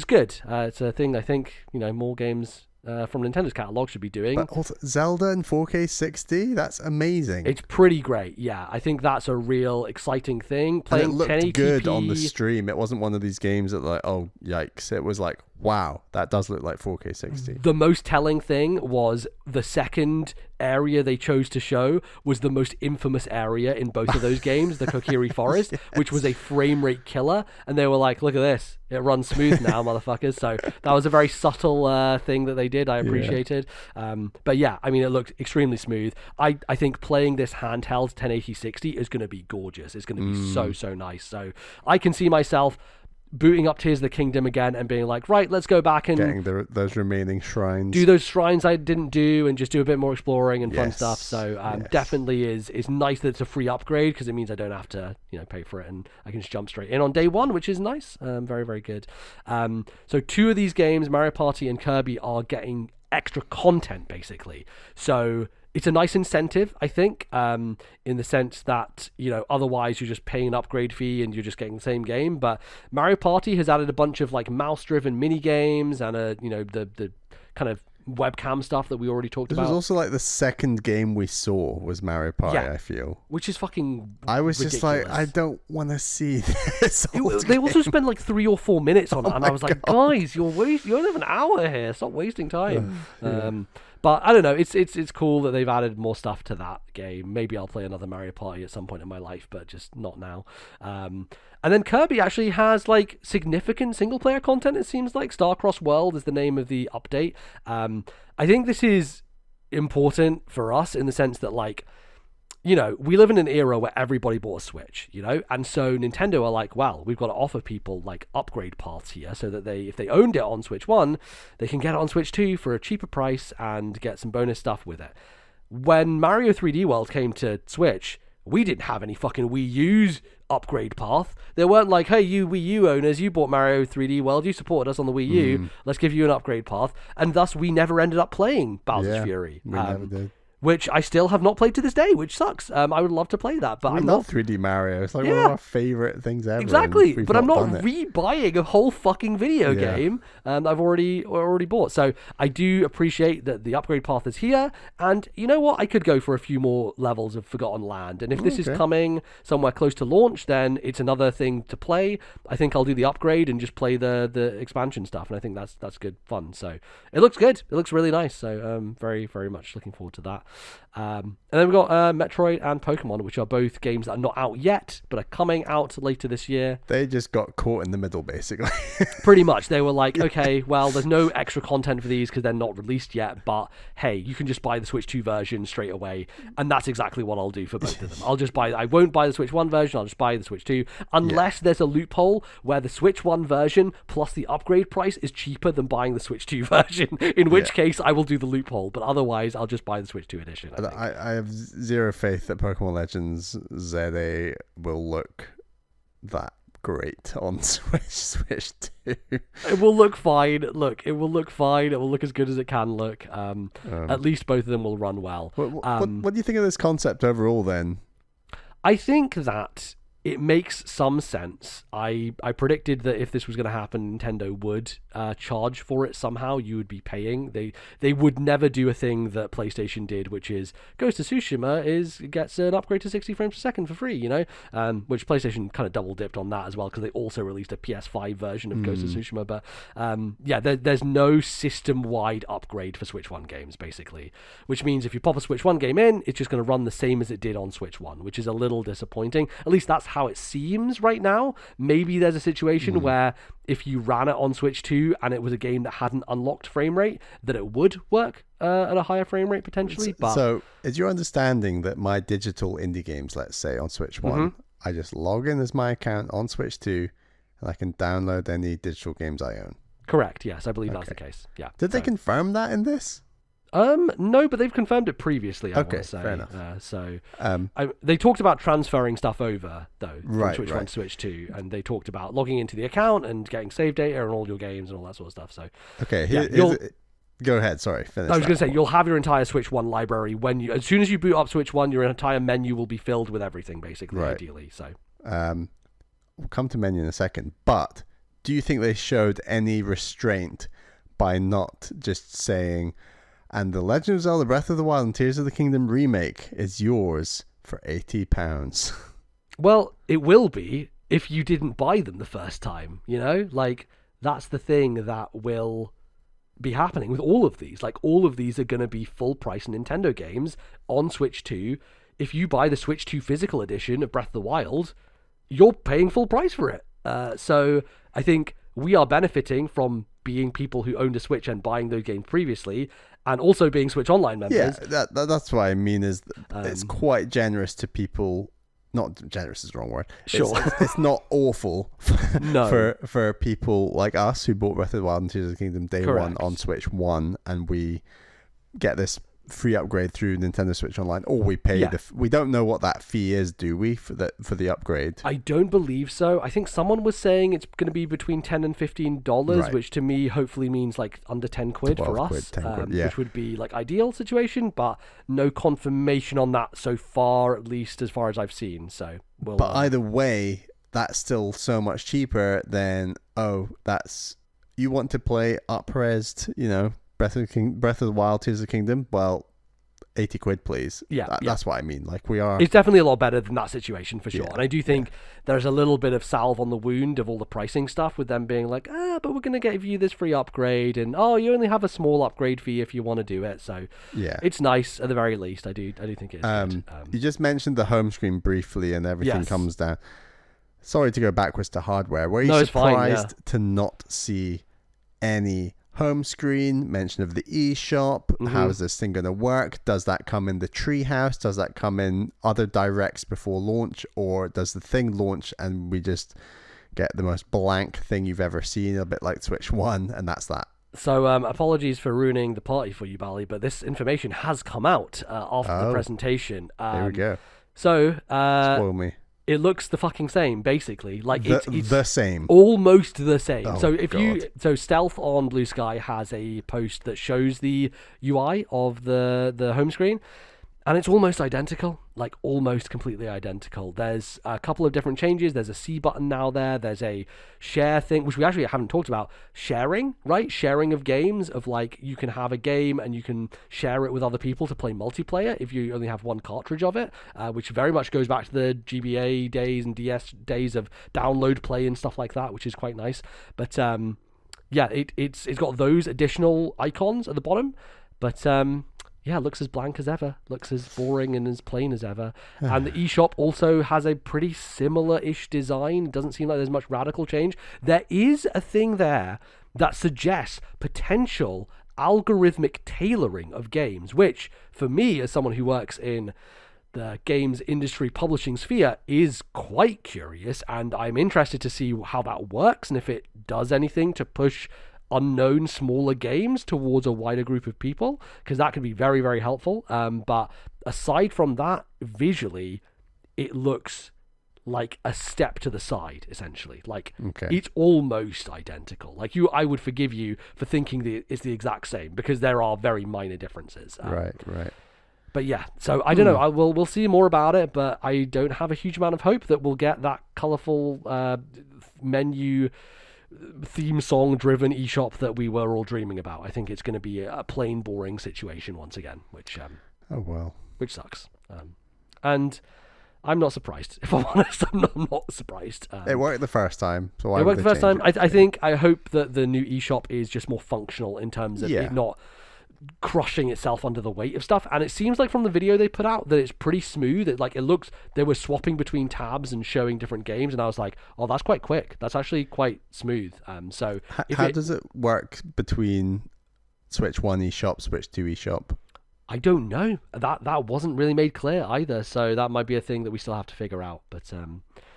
Speaker 1: good. It's a thing I think, more games... from Nintendo's catalog should be doing.
Speaker 2: But also Zelda in 4K 60, that's amazing.
Speaker 1: It's pretty great. Yeah, I think that's a real exciting thing. Playing
Speaker 2: and it looked
Speaker 1: 1080p...
Speaker 2: good on the stream. It wasn't one of these games that like, oh yikes. It was like, wow, that does look like 4K 60.
Speaker 1: The most telling thing was the second area they chose to show was the most infamous area in both of those games, the Kokiri Forest, which was a frame rate killer. And they were like, look at this. It runs smooth now, motherfuckers. So that was a very subtle thing that they did. I appreciated. But yeah, I mean, it looked extremely smooth. I think playing this handheld 1080-60 is going to be gorgeous. It's going to be so nice. So I can see myself booting up Tears of the Kingdom again and being like, right, let's go back and
Speaker 2: getting those remaining shrines,
Speaker 1: do those shrines I didn't do, and just do a bit more exploring and fun stuff. So definitely is nice that it's a free upgrade because it means I don't have to pay for it and I can just jump straight in on day one, which is nice. Very, very good. So 2 of these games, Mario Party and Kirby, are getting extra content basically. So it's a nice incentive, I think, in the sense that, otherwise you're just paying an upgrade fee and you're just getting the same game. But Mario Party has added a bunch of like mouse-driven mini games and the kind of webcam stuff that we already talked about.
Speaker 2: This was also like the second game we saw was Mario Party, I feel.
Speaker 1: Which is fucking
Speaker 2: I was
Speaker 1: ridiculous.
Speaker 2: Just like, I don't want to see this.
Speaker 1: They also spent like 3 or 4 minutes on it, and I was like, guys, you only have an hour here. Stop wasting time. But I don't know. It's cool that they've added more stuff to that game. Maybe I'll play another Mario Party at some point in my life, but just not now. And then Kirby actually has like significant single player content. It seems like Starcross World is the name of the update. I think this is important for us in the sense that like, we live in an era where everybody bought a Switch, and so Nintendo are like, well, we've got to offer people like upgrade paths here so that if they owned it on Switch 1, they can get it on Switch 2 for a cheaper price and get some bonus stuff with it. When Mario 3D World came to Switch, we didn't have any fucking Wii U's upgrade path. They weren't like, hey, you Wii U owners, you bought Mario 3D World, you supported us on the Wii U, let's give you an upgrade path. And thus we never ended up playing Bowser's Fury.
Speaker 2: We never did.
Speaker 1: Which I still have not played to this day, which sucks. I would love to play that, but I'm not.
Speaker 2: 3D Mario. It's like one of our favorite things ever.
Speaker 1: Exactly, but I'm not rebuying a whole fucking video game I've already bought. So I do appreciate that the upgrade path is here, and you know what? I could go for a few more levels of Forgotten Land, and if this is coming somewhere close to launch, then it's another thing to play. I think I'll do the upgrade and just play the expansion stuff, and I think that's good fun. So it looks good. It looks really nice. So very, very much looking forward to that. And then we've got Metroid and Pokemon, which are both games that are not out yet, but are coming out later this year.
Speaker 2: They just got caught in the middle, basically.
Speaker 1: Pretty much. They were like, okay, well, there's no extra content for these because they're not released yet, but hey, you can just buy the Switch 2 version straight away, and that's exactly what I'll do for both of them. I won't buy the Switch 1 version, I'll just buy the Switch 2, unless there's a loophole where the Switch 1 version plus the upgrade price is cheaper than buying the Switch 2 version, in which case I will do the loophole, but otherwise I'll just buy the Switch 2 edition.
Speaker 2: I have zero faith that Pokemon Legends ZA will look that great on Switch 2.
Speaker 1: It will look fine. Look, it will look fine. It will look as good as it can look. At least both of them will run well.
Speaker 2: What do you think of this concept overall then?
Speaker 1: I think that it makes some sense. I predicted that if this was going to happen, Nintendo would charge for it somehow. You would be paying. They would never do a thing that PlayStation did, which is Ghost of Tsushima gets an upgrade to 60 frames per second for free, which PlayStation kind of double dipped on that as well because they also released a PS5 version of Ghost of Tsushima. But there's no system-wide upgrade for Switch 1 games, basically, which means if you pop a Switch 1 game in, it's just going to run the same as it did on Switch 1, which is a little disappointing. At least that's how it seems right now. Maybe there's a situation where if you ran it on Switch 2 and it was a game that hadn't unlocked frame rate, that it would work at a higher frame rate potentially.
Speaker 2: So is your understanding that my digital indie games, let's say on Switch 1, I just log in as my account on Switch 2 and I can download any digital games I own?
Speaker 1: Correct, yes, I believe that's the case. Yeah.
Speaker 2: Did they confirm that in this?
Speaker 1: No, but they've confirmed it previously, I want to say.
Speaker 2: Fair enough.
Speaker 1: They talked about transferring stuff over, though, from Switch 1 to Switch 2, and they talked about logging into the account and getting save data and all your games and all that sort of stuff. So,
Speaker 2: go ahead, sorry. Finish.
Speaker 1: I was going to say, you'll have your entire Switch 1 library as soon as you boot up Switch 1, your entire menu will be filled with everything, basically, ideally. So,
Speaker 2: we'll come to menu in a second, but do you think they showed any restraint by not just saying, and The Legend of Zelda Breath of the Wild and Tears of the Kingdom remake is yours for £80?
Speaker 1: Well, it will be if you didn't buy them the first time, that's the thing that will be happening with all of these. All of these are going to be full price Nintendo games on Switch 2. If you buy the Switch 2 physical edition of Breath of the Wild, you're paying full price for it. So I think we are benefiting from being people who owned a Switch and buying those games previously, and also being Switch Online members.
Speaker 2: Yeah, that's what I mean is it's quite generous to people. Not generous is the wrong word.
Speaker 1: Sure.
Speaker 2: It's not awful for people like us who bought Breath of the Wild and Tears of the Kingdom day one on Switch 1, and we get this free upgrade through Nintendo Switch Online, or we pay we don't know what that fee is, do we, for the upgrade?
Speaker 1: I don't believe so. I think someone was saying it's going to be between $10 and $15, which to me hopefully means under 10 quid for us,
Speaker 2: 10 quid,
Speaker 1: which would be ideal situation, but no confirmation on that so far, at least as far as I've seen. So
Speaker 2: but either way, that's still so much cheaper than you want to play up-resed, Breath of the Wild, Tears of the Kingdom, well, 80 quid, please. That's what I mean.
Speaker 1: It's definitely a lot better than that situation for sure. And I do think there's a little bit of salve on the wound of all the pricing stuff with them being but we're going to give you this free upgrade, and you only have a small upgrade fee if you want to do it. So it's nice at the very least. I do think it's good.
Speaker 2: You just mentioned the home screen briefly, and everything comes down. Sorry to go backwards to hardware. Were you surprised to not see any home screen, mention of the eShop? How is this thing going to work? Does that come in the Treehouse? Does that come in other directs before launch? Or does the thing launch and we just get the most blank thing you've ever seen, a bit like Switch 1, and that's that?
Speaker 1: So apologies for ruining the party for you, Bally, but this information has come out after the presentation.
Speaker 2: There we go.
Speaker 1: So
Speaker 2: spoil me.
Speaker 1: It looks the fucking same, basically. It's
Speaker 2: the same,
Speaker 1: almost the same.
Speaker 2: Oh,
Speaker 1: so Stealth on Blue Sky has a post that shows the UI of the home screen, and it's almost identical, almost completely identical. There's a couple of different changes. There's a C button now there. There's a share thing, which we actually haven't talked about. Sharing, right? Sharing of games, of you can have a game and you can share it with other people to play multiplayer if you only have one cartridge of it, which very much goes back to the GBA days and DS days of download play and stuff like that, which is quite nice. But it's got those additional icons at the bottom, but it looks as blank as ever, looks as boring and as plain as ever. And the eShop also has a pretty similar-ish design. It doesn't seem like there's much radical change. There is a thing there that suggests potential algorithmic tailoring of games, which, for me, as someone who works in the games industry publishing sphere, is quite curious, and I'm interested to see how that works and if it does anything to push unknown smaller games towards a wider group of people, because that could be very, very helpful. But aside from that, visually it looks like a step to the side, essentially. Like
Speaker 2: Okay.
Speaker 1: it's almost identical. Like I would forgive you for thinking that it's the exact same because there are very minor differences.
Speaker 2: Right.
Speaker 1: But yeah, so I don't know. We'll see more about it, but I don't have a huge amount of hope that we'll get that colorful menu theme song driven eShop that we were all dreaming about. I think it's going to be a plain boring situation once again, which which sucks. And I'm not surprised. If I'm honest, I'm not surprised.
Speaker 2: It worked the first time, so
Speaker 1: it worked the first time. I hope that the new eShop is just more functional in terms of it not crushing itself under the weight of stuff. And it seems like from the video they put out that it's pretty smooth. It looks, they were swapping between tabs and showing different games, and I was like, oh, that's quite quick. That's actually quite smooth. So
Speaker 2: how does it work between Switch 1 eShop, Switch 2 eShop?
Speaker 1: I don't know. That wasn't really made clear either, so that might be a thing that we still have to figure out. But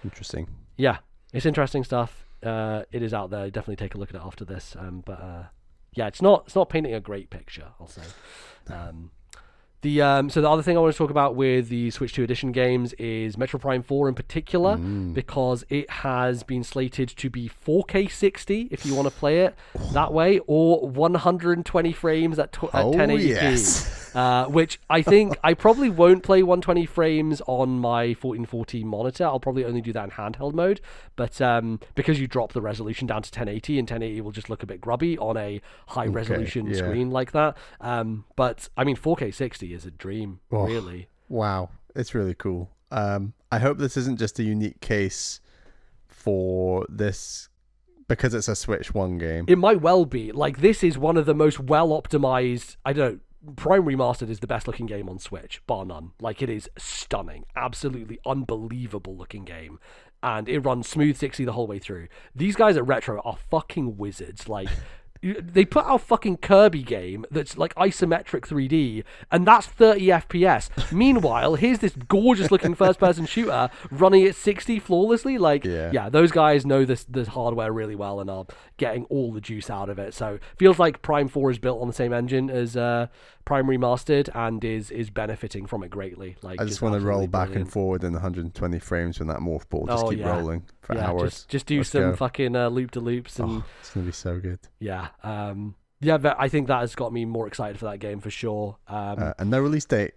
Speaker 2: interesting.
Speaker 1: Yeah, it's interesting stuff. It is out there. Definitely take a look at it after this. Yeah, it's not painting a great picture, I'll say. So the other thing I want to talk about with the Switch 2 Edition games is Metro Prime 4 in particular, because it has been slated to be 4K 60 if you want to play it that way, or 120 frames at 1080p.
Speaker 2: Yes.
Speaker 1: Which I think I probably won't play 120 frames on my 1440 monitor. I'll probably only do that in handheld mode, but because you drop the resolution down to 1080, and 1080 will just look a bit grubby on a high resolution screen like that. But I mean, 4K 60 is a dream, really.
Speaker 2: Wow, it's really cool. I hope this isn't just a unique case for this because it's a Switch 1 game.
Speaker 1: It might well be. Like, this is one of the most well optimized, I don't know, Prime Remastered is the best looking game on Switch, bar none. Like, it is stunning, absolutely unbelievable looking game, and it runs smooth 60 the whole way through. These guys at Retro are fucking wizards. Like, they put out a fucking Kirby game that's like isometric 3D, and that's 30 FPS. Meanwhile, here's this gorgeous looking first person shooter running at 60 flawlessly. Like, yeah, those guys know this hardware really well and are getting all the juice out of it. So feels like Prime 4 is built on the same engine as Prime Remastered and is benefiting from it greatly. Like,
Speaker 2: I just want to roll back and forward in 120 frames when that morph ball just keep rolling for hours.
Speaker 1: Just do some fucking loop-to-loops. And
Speaker 2: it's going to be so good.
Speaker 1: Yeah. But I think that has got me more excited for that game for sure.
Speaker 2: And no release date.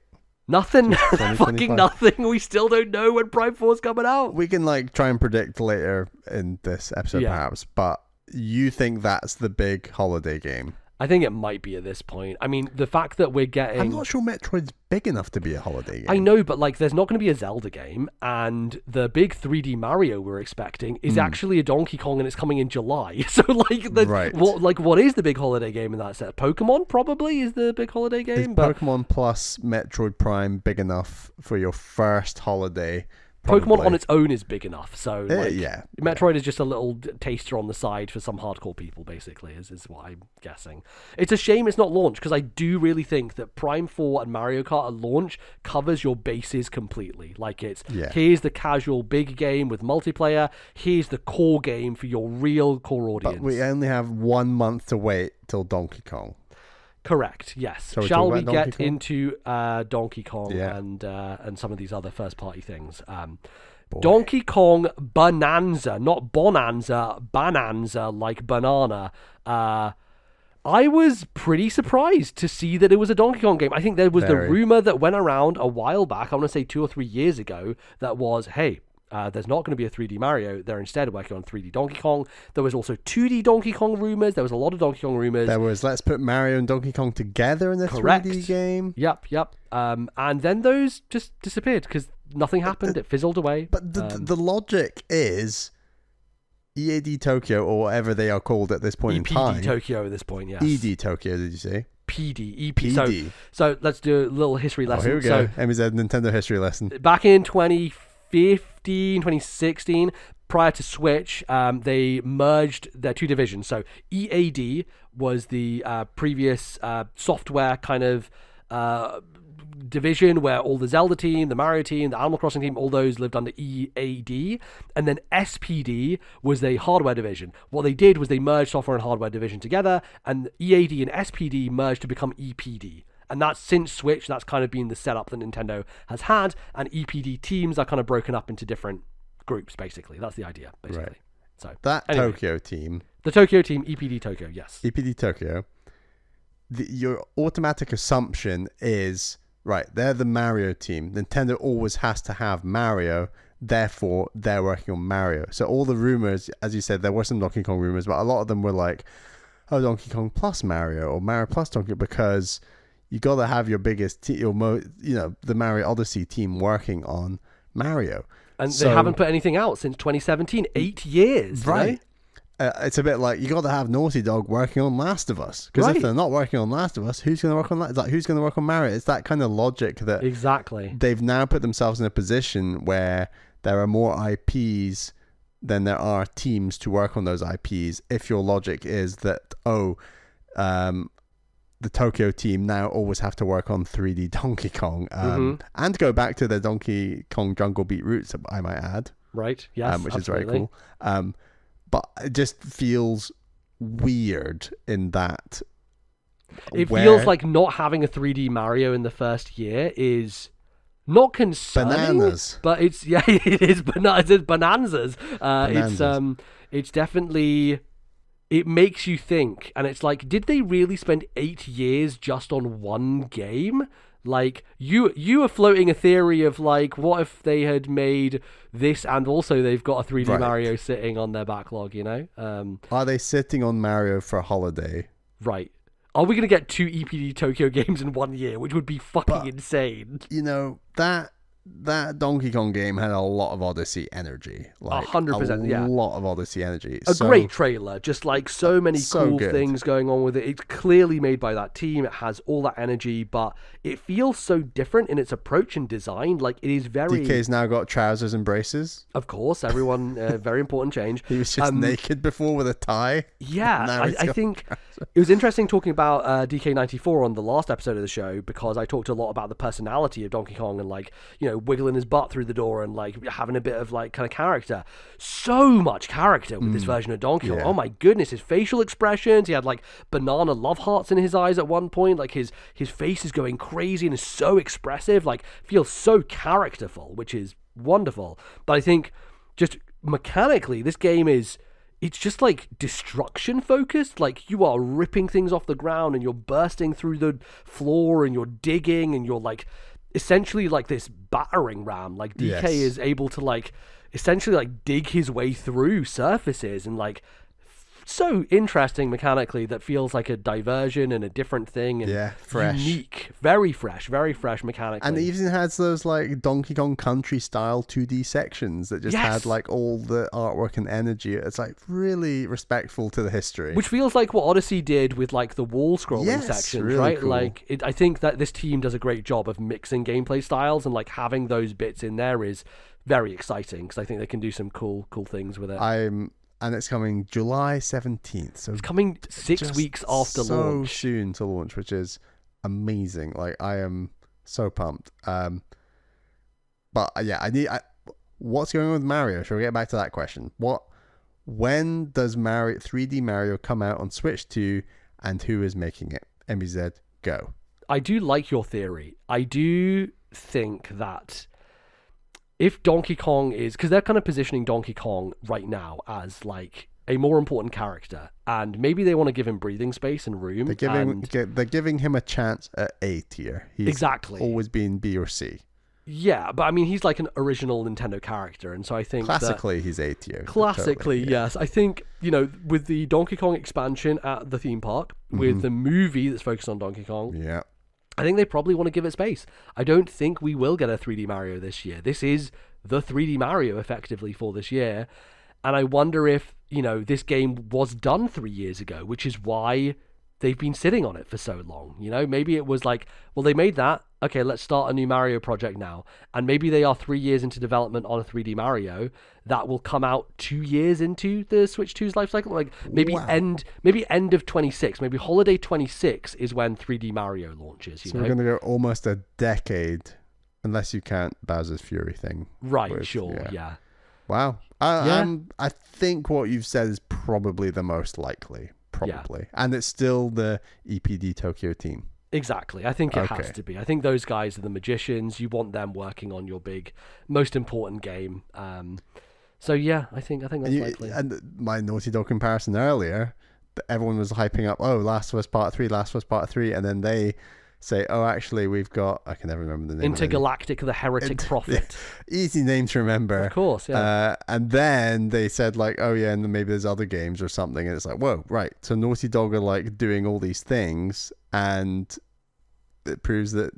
Speaker 1: Nothing. Fucking nothing. We still don't know when Prime 4 is coming out.
Speaker 2: We can try and predict later in this episode perhaps, but you think that's the big holiday game?
Speaker 1: I think it might be at this point. I mean, the fact that we're getting...
Speaker 2: I'm not sure Metroid's big enough to be a holiday game.
Speaker 1: I know, but there's not going to be a Zelda game, and the big 3D Mario we're expecting is actually a Donkey Kong, and it's coming in July. So, what is the big holiday game in that set? Pokemon probably is the big holiday game.
Speaker 2: Pokemon plus Metroid Prime big enough for your first holiday?
Speaker 1: Pokemon on its own is big enough, so Metroid is just a little taster on the side for some hardcore people, basically, is what I'm guessing. It's a shame it's not launched, because I do really think that Prime 4 and Mario Kart at launch covers your bases completely. Like, here's the casual big game with multiplayer, here's the core game for your real core audience.
Speaker 2: But we only have 1 month to wait till Donkey Kong.
Speaker 1: Correct. Yes. Shall we get into Donkey Kong and some of these other first-party things? Donkey Kong Bonanza, not Bonanza, Bonanza like banana. I was pretty surprised to see that it was a Donkey Kong game. I think there was the rumor that went around a while back, I want to say 2 or 3 years ago, that was, hey, there's not going to be a 3D Mario. They're instead working on 3D Donkey Kong. There was also 2D Donkey Kong rumors. There was a lot of Donkey Kong rumors.
Speaker 2: There was, let's put Mario and Donkey Kong together in a 3D game.
Speaker 1: Yep. And then those just disappeared because nothing happened. It fizzled away.
Speaker 2: But the logic is EAD Tokyo, or whatever they are called at this point in time.
Speaker 1: EPD Tokyo at this point, yes.
Speaker 2: ED Tokyo, did you say?
Speaker 1: PD. So let's do a little history lesson.
Speaker 2: Here we go. Emmy's Nintendo history lesson.
Speaker 1: Back in 2016, prior to Switch, they merged their two divisions. So EAD was the previous software kind of division where all the Zelda team, the Mario team, the Animal Crossing team, all those lived under EAD. And then SPD was the hardware division. What they did was they merged software and hardware division together, and EAD and SPD merged to become EPD. And that's since Switch, that's kind of been the setup that Nintendo has had, and EPD teams are kind of broken up into different groups, basically. That's the idea, basically.
Speaker 2: Right.
Speaker 1: So
Speaker 2: That
Speaker 1: anyway,
Speaker 2: Tokyo team,
Speaker 1: the Tokyo team, EPD Tokyo, yes.
Speaker 2: EPD Tokyo, your automatic assumption is, right, they're the Mario team. Nintendo always has to have Mario, therefore they're working on Mario. So all the rumors, as you said, there were some Donkey Kong rumors, but a lot of them were like, oh, Donkey Kong plus Mario or Mario plus Donkey, because you got to have your biggest the Mario Odyssey team working on Mario.
Speaker 1: And they haven't put anything out since 2017, 8 years.
Speaker 2: Right. It's a bit like you got to have Naughty Dog working on Last of Us, because if they're not working on Last of Us, who's going to work on that? Like, who's going to work on Mario? It's that kind of logic that
Speaker 1: exactly
Speaker 2: they've now put themselves in a position where there are more IPs than there are teams to work on those IPs. If your logic is that the Tokyo team now always have to work on 3D Donkey Kong and go back to their Donkey Kong Jungle Beat roots, I might add.
Speaker 1: Right. Yes.
Speaker 2: Which
Speaker 1: absolutely.
Speaker 2: is very cool. But it just feels weird in that.
Speaker 1: It feels like not having a 3D Mario in the first year is not concerning.
Speaker 2: Bananas.
Speaker 1: But it is bananas. It's bonanzas. It's definitely. It makes you think, and it's like, did they really spend 8 years just on one game? Like, you are floating a theory of, like, what if they had made this and also they've got a 3D Mario sitting on their backlog, you know?
Speaker 2: Are they sitting on Mario for a holiday?
Speaker 1: Right. Are we going to get 2 EPD Tokyo games in 1 year, which would be fucking insane?
Speaker 2: You know, that Donkey Kong game had a lot of Odyssey energy. Like
Speaker 1: 100%, yeah.
Speaker 2: A lot of Odyssey energy.
Speaker 1: A great trailer, just like so many cool
Speaker 2: good.
Speaker 1: things going on with it. It's clearly made by that team. It has all that energy, but it feels so different in its approach and design. Like, it is very...
Speaker 2: DK's now got trousers and braces.
Speaker 1: Of course, everyone, very important change.
Speaker 2: He was just naked before with a tie.
Speaker 1: Yeah, I think it was interesting talking about DK94 on the last episode of the show, because I talked a lot about the personality of Donkey Kong and, like, you know, wiggling his butt through the door and, like, having a bit of, like, kind of character. So much character with this version of Donkey Kong. Oh my goodness, his facial expressions. He had, like, banana love hearts in his eyes at one point. Like, his face is going crazy and is so expressive. Like, feels so characterful, which is wonderful. But I think just mechanically, this game is... It's just like destruction focused. Like, you are ripping things off the ground and you're bursting through the floor and you're digging and you're like essentially like this battering ram. Like, DK is able to like essentially like dig his way through surfaces and like so interesting mechanically that feels like a diversion and a different thing and
Speaker 2: fresh.
Speaker 1: Unique, very fresh mechanically.
Speaker 2: And it even has those like Donkey Kong Country style 2D sections that just had like all the artwork and energy. It's like really respectful to the history,
Speaker 1: which feels like what Odyssey did with like the wall scrolling sections,
Speaker 2: really
Speaker 1: right?
Speaker 2: Cool.
Speaker 1: Like, I think that this team does a great job of mixing gameplay styles, and like having those bits in there is very exciting because I think they can do some cool things with it.
Speaker 2: And it's coming July 17th. So
Speaker 1: it's coming 6 weeks after launch.
Speaker 2: So soon to launch, which is amazing. Like, I am so pumped. But yeah, what's going on with Mario? Shall we get back to that question? When does 3D Mario come out on Switch 2, and who is making it? MBZ, go.
Speaker 1: I do like your theory. I do think that if Donkey Kong is... Because they're kind of positioning Donkey Kong right now as, like, a more important character. And maybe they want to give him breathing space and room.
Speaker 2: They're giving him a chance at A tier. He's always been B or C.
Speaker 1: Yeah, but I mean, he's like an original Nintendo character. And so I think
Speaker 2: classically, he's A tier.
Speaker 1: Classically, totally, yes. I think, you know, with the Donkey Kong expansion at the theme park, with the movie that's focused on Donkey Kong...
Speaker 2: Yeah.
Speaker 1: I think they probably want to give it space. I don't think we will get a 3D Mario this year. This is the 3D Mario, effectively, for this year. And I wonder if, you know, this game was done 3 years ago, which is why they've been sitting on it for so long. You know, maybe it was like, well, they made that. Okay, let's start a new Mario project now. And maybe they are 3 years into development on a 3D Mario that will come out 2 years into the Switch 2's life cycle. Like maybe end of 26, maybe holiday 26 is when 3D Mario launches.
Speaker 2: So we're going to go almost a decade, unless you count Bowser's Fury thing.
Speaker 1: Right, yeah.
Speaker 2: Wow. I think what you've said is probably the most likely. Probably. Yeah. And it's still the EPD Tokyo team.
Speaker 1: Exactly. I think it has to be. I think those guys are the magicians. You want them working on your big, most important game. So yeah, I think that's likely.
Speaker 2: And my Naughty Dog comparison earlier, everyone was hyping up, oh, Last of Us Part 3, and then they say, oh, actually, we've got, I can never remember the name.
Speaker 1: Intergalactic, the Heretic Prophet.
Speaker 2: Easy name to remember.
Speaker 1: Of course, yeah.
Speaker 2: And then they said, like, oh, yeah, and then maybe there's other games or something. And it's like, whoa, right. So Naughty Dog are, like, doing all these things, and it proves that,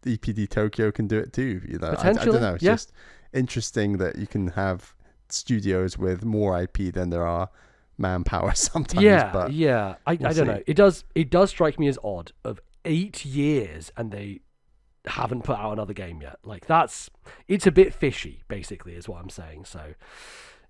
Speaker 2: EPD Tokyo can do it too.
Speaker 1: Potentially,
Speaker 2: I don't know. It's just interesting that you can have studios with more IP than there are manpower sometimes.
Speaker 1: I don't know. It does strike me as odd of 8 years and they haven't put out another game yet. Like it's a bit fishy, basically, is what I'm saying. So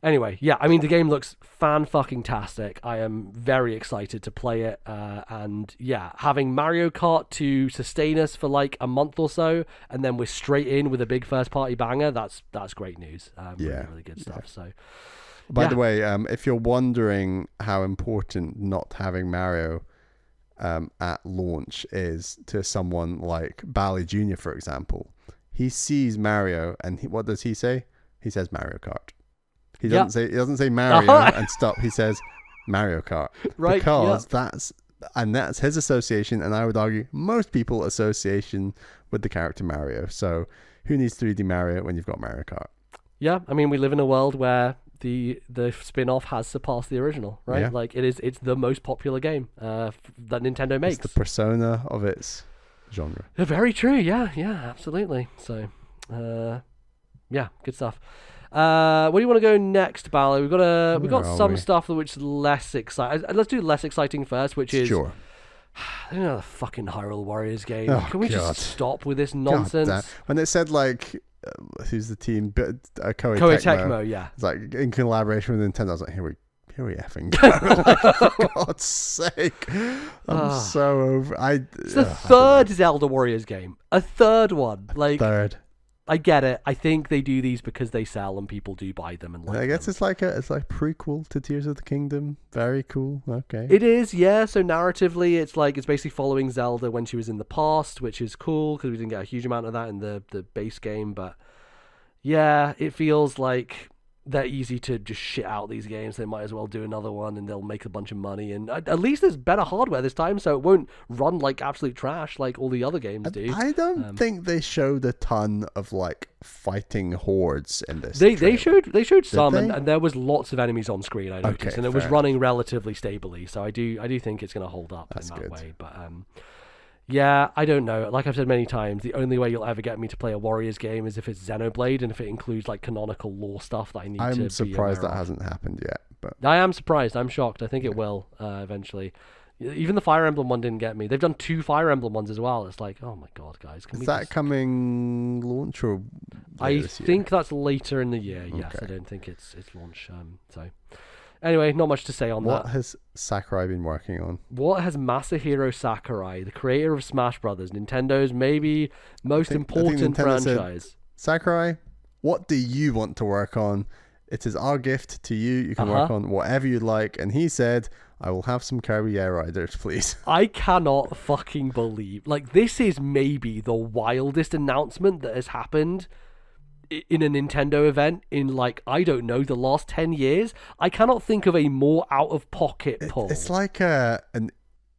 Speaker 1: anyway, yeah, I mean, the game looks fan-fucking-tastic. I am very excited to play it. And yeah, having Mario Kart to sustain us for like a month or so, and then we're straight in with a big first-party banger, that's great news. Really good stuff. So,
Speaker 2: by the way, if you're wondering how important not having Mario at launch is to someone like Bally Jr., for example, he sees Mario, and what does he say? He says Mario Kart. He doesn't say Mario and stop. He says Mario Kart,
Speaker 1: right?
Speaker 2: Because that's his association, and I would argue most people's association with the character Mario. So who needs 3D Mario when you've got Mario Kart? Yeah,
Speaker 1: I mean, we live in a world where the spin-off has surpassed the original, right?
Speaker 2: Yeah.
Speaker 1: Like it's the most popular game that Nintendo makes.
Speaker 2: It's the persona of its genre.
Speaker 1: Very true. Yeah, absolutely. So, yeah, good stuff. Where do you want to go next, Bally? We've got some stuff which is less exciting. Let's do less exciting first, which is I don't know, the fucking Hyrule Warriors game. Can we just stop with this nonsense?
Speaker 2: When it said like, who's the team? Koei
Speaker 1: Tecmo, yeah.
Speaker 2: It's like in collaboration with Nintendo. I was like, here we effing go. Like, for God's sake, I'm so over.
Speaker 1: It's the third Zelda Warriors game. A third one.
Speaker 2: Third.
Speaker 1: I get it. I think they do these because they sell and people do buy them. And
Speaker 2: I guess it's like prequel to Tears of the Kingdom. Very cool. Okay.
Speaker 1: It is, yeah. So narratively, it's basically following Zelda when she was in the past, which is cool because we didn't get a huge amount of that in the base game. But yeah, it feels like they're easy to just shit out these games. They might as well do another one and they'll make a bunch of money. And at least there's better hardware this time, so it won't run like absolute trash like all the other games do.
Speaker 2: I don't think they showed a ton of like fighting hordes in this.
Speaker 1: They showed some, and there was lots of enemies on screen. I noticed, and it was running relatively stably. So I do think it's going to hold up in that way. But yeah, I don't know. Like I've said many times, the only way you'll ever get me to play a Warriors game is if it's Xenoblade and if it includes like canonical lore stuff that I need to be aware of.
Speaker 2: I'm surprised that hasn't happened yet. But
Speaker 1: I am surprised. I'm shocked. I think it will eventually. Even the Fire Emblem one didn't get me. They've done 2 Fire Emblem ones as well. It's like, oh my god, guys.
Speaker 2: Is that coming launch or
Speaker 1: I think that's later in the year. Yes, I don't think it's launch. So anyway, not much to say on that.
Speaker 2: What has Sakurai been working on?
Speaker 1: What has Masahiro Sakurai, the creator of Smash Brothers, Nintendo's maybe most important franchise?
Speaker 2: Sakurai, what do you want to work on? It is our gift to you. You can work on whatever you'd like. And he said, I will have some Kirby Air Riders, please.
Speaker 1: I cannot fucking believe. Like, this is maybe the wildest announcement that has happened in a Nintendo event in, like, I don't know, the last 10 years. I cannot think of a more out-of-pocket pull.
Speaker 2: It's like an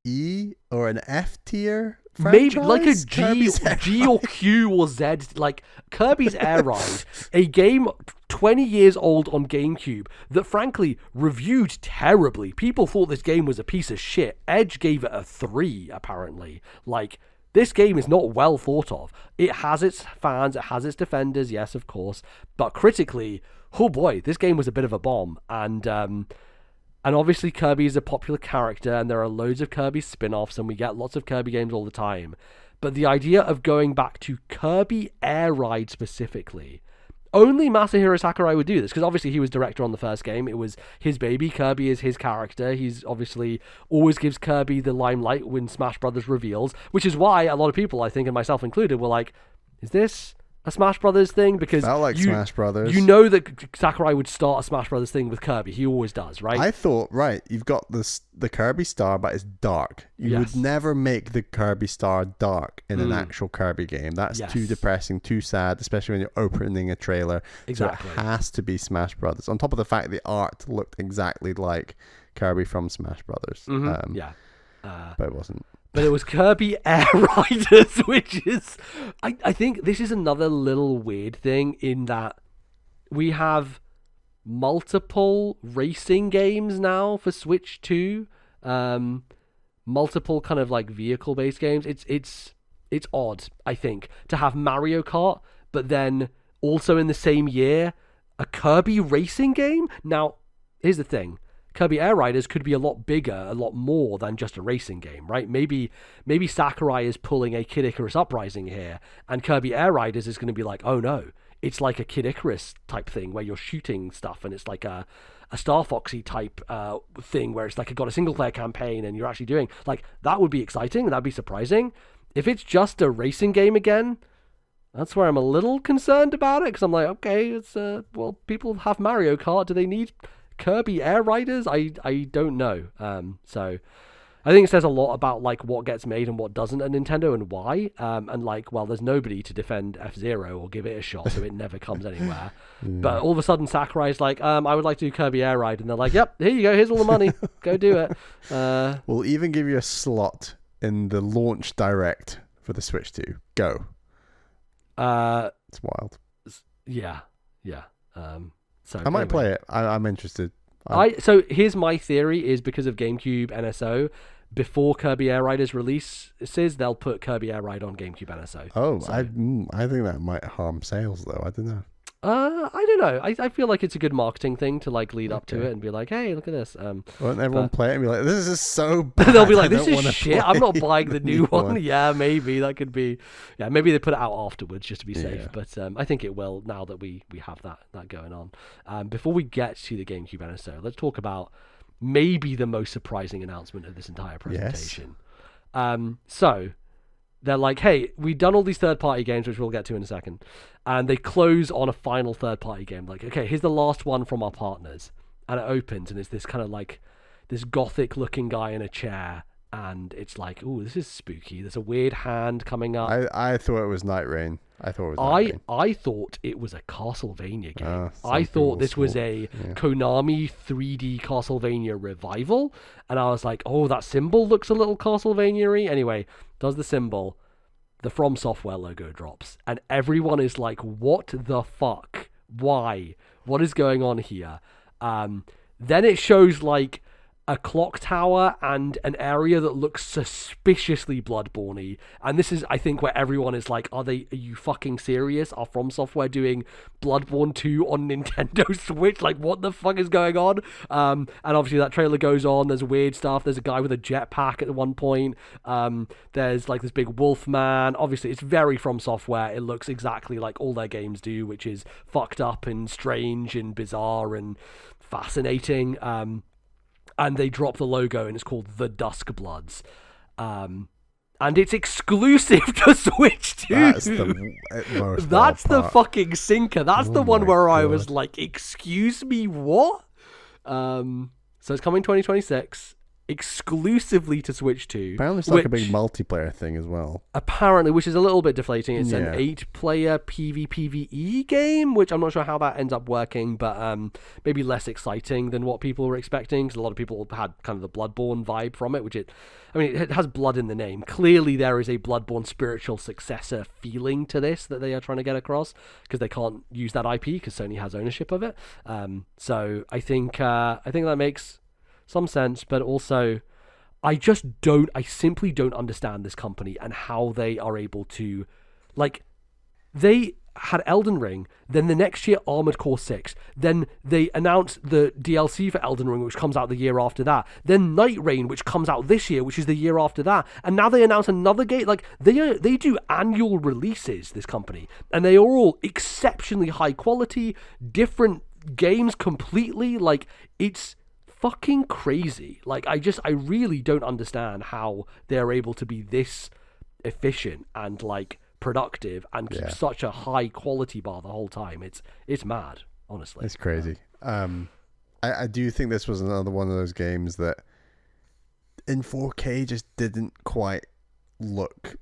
Speaker 2: E or an F tier
Speaker 1: franchise? Maybe like a G or Q or Z, like Kirby's Air Ride, a game 20 years old on GameCube that frankly reviewed terribly. People thought this game was a piece of shit. Edge gave it a 3, apparently. Like, this game is not well thought of. It has its fans, it has its defenders, yes, of course, but critically, oh boy, this game was a bit of a bomb. And obviously Kirby is a popular character and there are loads of Kirby spin-offs and we get lots of Kirby games all the time. But the idea of going back to Kirby Air Ride specifically, only Masahiro Sakurai would do this because obviously he was director on the first game. It was his baby. Kirby is his character. He's obviously always gives Kirby the limelight when Smash Brothers reveals, which is why a lot of people, I think, and myself included, were like, is this a Smash Brothers thing, because
Speaker 2: Felt like Smash Brothers.
Speaker 1: You know that Sakurai would start a Smash Brothers thing with Kirby. He always does, right?
Speaker 2: I thought, right, you've got the Kirby star, but it's dark. You would never make the Kirby star dark in an actual Kirby game. That's too depressing, too sad, especially when you're opening a trailer.
Speaker 1: Exactly.
Speaker 2: So it has to be Smash Brothers. On top of the fact the art looked exactly like Kirby from Smash Brothers. But it wasn't.
Speaker 1: But it was Kirby Air Riders, which is... I think this is another little weird thing in that we have multiple racing games now for Switch 2. Multiple kind of like vehicle-based games. It's odd, I think, to have Mario Kart, but then also in the same year, a Kirby racing game? Now, here's the thing. Kirby Air Riders could be a lot bigger, a lot more than just a racing game, right? Maybe Sakurai is pulling a Kid Icarus Uprising here, and Kirby Air Riders is going to be like, oh no, it's like a Kid Icarus type thing where you're shooting stuff, and it's like a Star Foxy type thing where it's like got a single player campaign and you're actually doing, like, that would be exciting, and that'd be surprising. If it's just a racing game again, that's where I'm a little concerned about it, because I'm like, okay, it's well, people have Mario Kart, do they need Kirby Air Riders? I don't know. So I think it says a lot about like what gets made and what doesn't at Nintendo and why. And like, well, there's nobody to defend F-Zero or give it a shot, so it never comes anywhere. But all of a sudden Sakurai's like, I would like to do Kirby Air Ride, and they're like, yep, here you go, here's all the money, go do it.
Speaker 2: We'll even give you a slot in the launch direct for the Switch 2. Go. It's wild.
Speaker 1: Yeah. So
Speaker 2: I might play it. I'm interested.
Speaker 1: So here's my theory: is because of GameCube NSO, before Kirby Air Riders releases, they'll put Kirby Air Ride on GameCube NSO.
Speaker 2: Oh, so, I think that might harm sales, though. I don't know.
Speaker 1: I don't know. I feel like it's a good marketing thing to like lead up to it and be like, hey, look at this.
Speaker 2: Won't everyone play it and be like, this is so bad?
Speaker 1: They'll be like, this is shit. I'm not buying the new one. Yeah, maybe that could be. Yeah, maybe they put it out afterwards just to be safe. Yeah. But I think it will now that we have that going on. Before we get to the GameCube NSO, let's talk about maybe the most surprising announcement of this entire presentation. Yes. So they're like, hey, we've done all these third-party games, which we'll get to in a second. And they close on a final third-party game. Like, okay, here's the last one from our partners. And it opens, and it's this kind of like, this gothic-looking guy in a chair. And it's like, ooh, this is spooky. There's a weird hand coming up.
Speaker 2: I thought it was Night Rain. I thought it was a Castlevania game. I thought this was a
Speaker 1: Konami 3D Castlevania revival. And I was like, oh, that symbol looks a little Castlevania-y. Anyway, does the symbol, the From Software logo drops. And everyone is like, what the fuck? Why? What is going on here? Then it shows like a clock tower and an area that looks suspiciously Bloodborne-y. And this is, I think, where everyone is like, are you fucking serious? Are From Software doing Bloodborne 2 on Nintendo Switch? Like, what the fuck is going on? And obviously that trailer goes on. There's weird stuff. There's a guy with a jetpack at one point. There's like this big wolf man. Obviously, it's very From Software. It looks exactly like all their games do, which is fucked up and strange and bizarre and fascinating. And they drop the logo, and it's called The Dusk Bloods. And it's exclusive to Switch 2.
Speaker 2: That's the most
Speaker 1: That's the fucking sinker. That's the one where I was like, excuse me, what? So it's coming 2026. Exclusively to Switch 2.
Speaker 2: Apparently it's like a big multiplayer thing as well.
Speaker 1: Apparently, which is a little bit deflating. It's an 8-player PvPvE game, which I'm not sure how that ends up working, but maybe less exciting than what people were expecting, because a lot of people had kind of the Bloodborne vibe from it, it has blood in the name. Clearly there is a Bloodborne spiritual successor feeling to this that they are trying to get across, because they can't use that IP because Sony has ownership of it. So I think that makes some sense, but also I simply don't understand this company and how they are able to, like, they had Elden Ring, then the next year Armored Core 6, then they announced the DLC for Elden Ring, which comes out the year after that, then Night Rain, which comes out this year, which is the year after that, and now they announce another game. Like, they do annual releases, this company, and they are all exceptionally high quality, different games completely. Like, it's fucking crazy. Like, I really don't understand how they're able to be this efficient and like productive and keep
Speaker 2: Yeah.
Speaker 1: such a high quality bar the whole time. It's mad, honestly.
Speaker 2: It's crazy. I do think this was another one of those games that in 4K just didn't quite look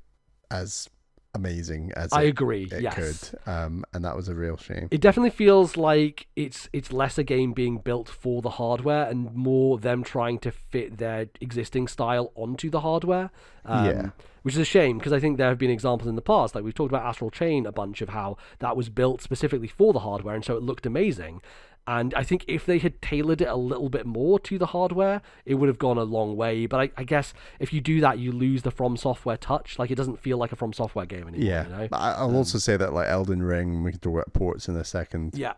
Speaker 2: as amazing as
Speaker 1: I agree.
Speaker 2: it
Speaker 1: Yes.
Speaker 2: could. And that was a real shame.
Speaker 1: It definitely feels like it's less a game being built for the hardware and more them trying to fit their existing style onto the hardware.
Speaker 2: Yeah.
Speaker 1: Which is a shame, because I think there have been examples in the past, like we've talked about Astral Chain a bunch, of how that was built specifically for the hardware, and so it looked amazing. And I think if they had tailored it a little bit more to the hardware, it would have gone a long way. But I guess if you do that, you lose the From Software touch. Like, it doesn't feel like a From Software game anymore.
Speaker 2: Yeah.
Speaker 1: You know?
Speaker 2: I'll also say that like Elden Ring, we can talk about ports in a second,
Speaker 1: Yeah.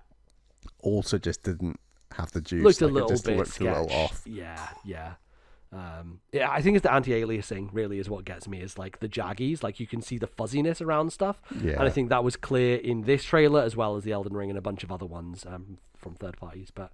Speaker 2: also just didn't have the juice.
Speaker 1: Looked a
Speaker 2: Like,
Speaker 1: little
Speaker 2: it just
Speaker 1: bit
Speaker 2: looked
Speaker 1: sketch.
Speaker 2: a little off.
Speaker 1: Yeah. Yeah, I think it's the anti-aliasing really is what gets me, is like the jaggies, like you can see the fuzziness around stuff.
Speaker 2: Yeah.
Speaker 1: And I think that was clear in this trailer as well as the Elden Ring and a bunch of other ones from third parties. But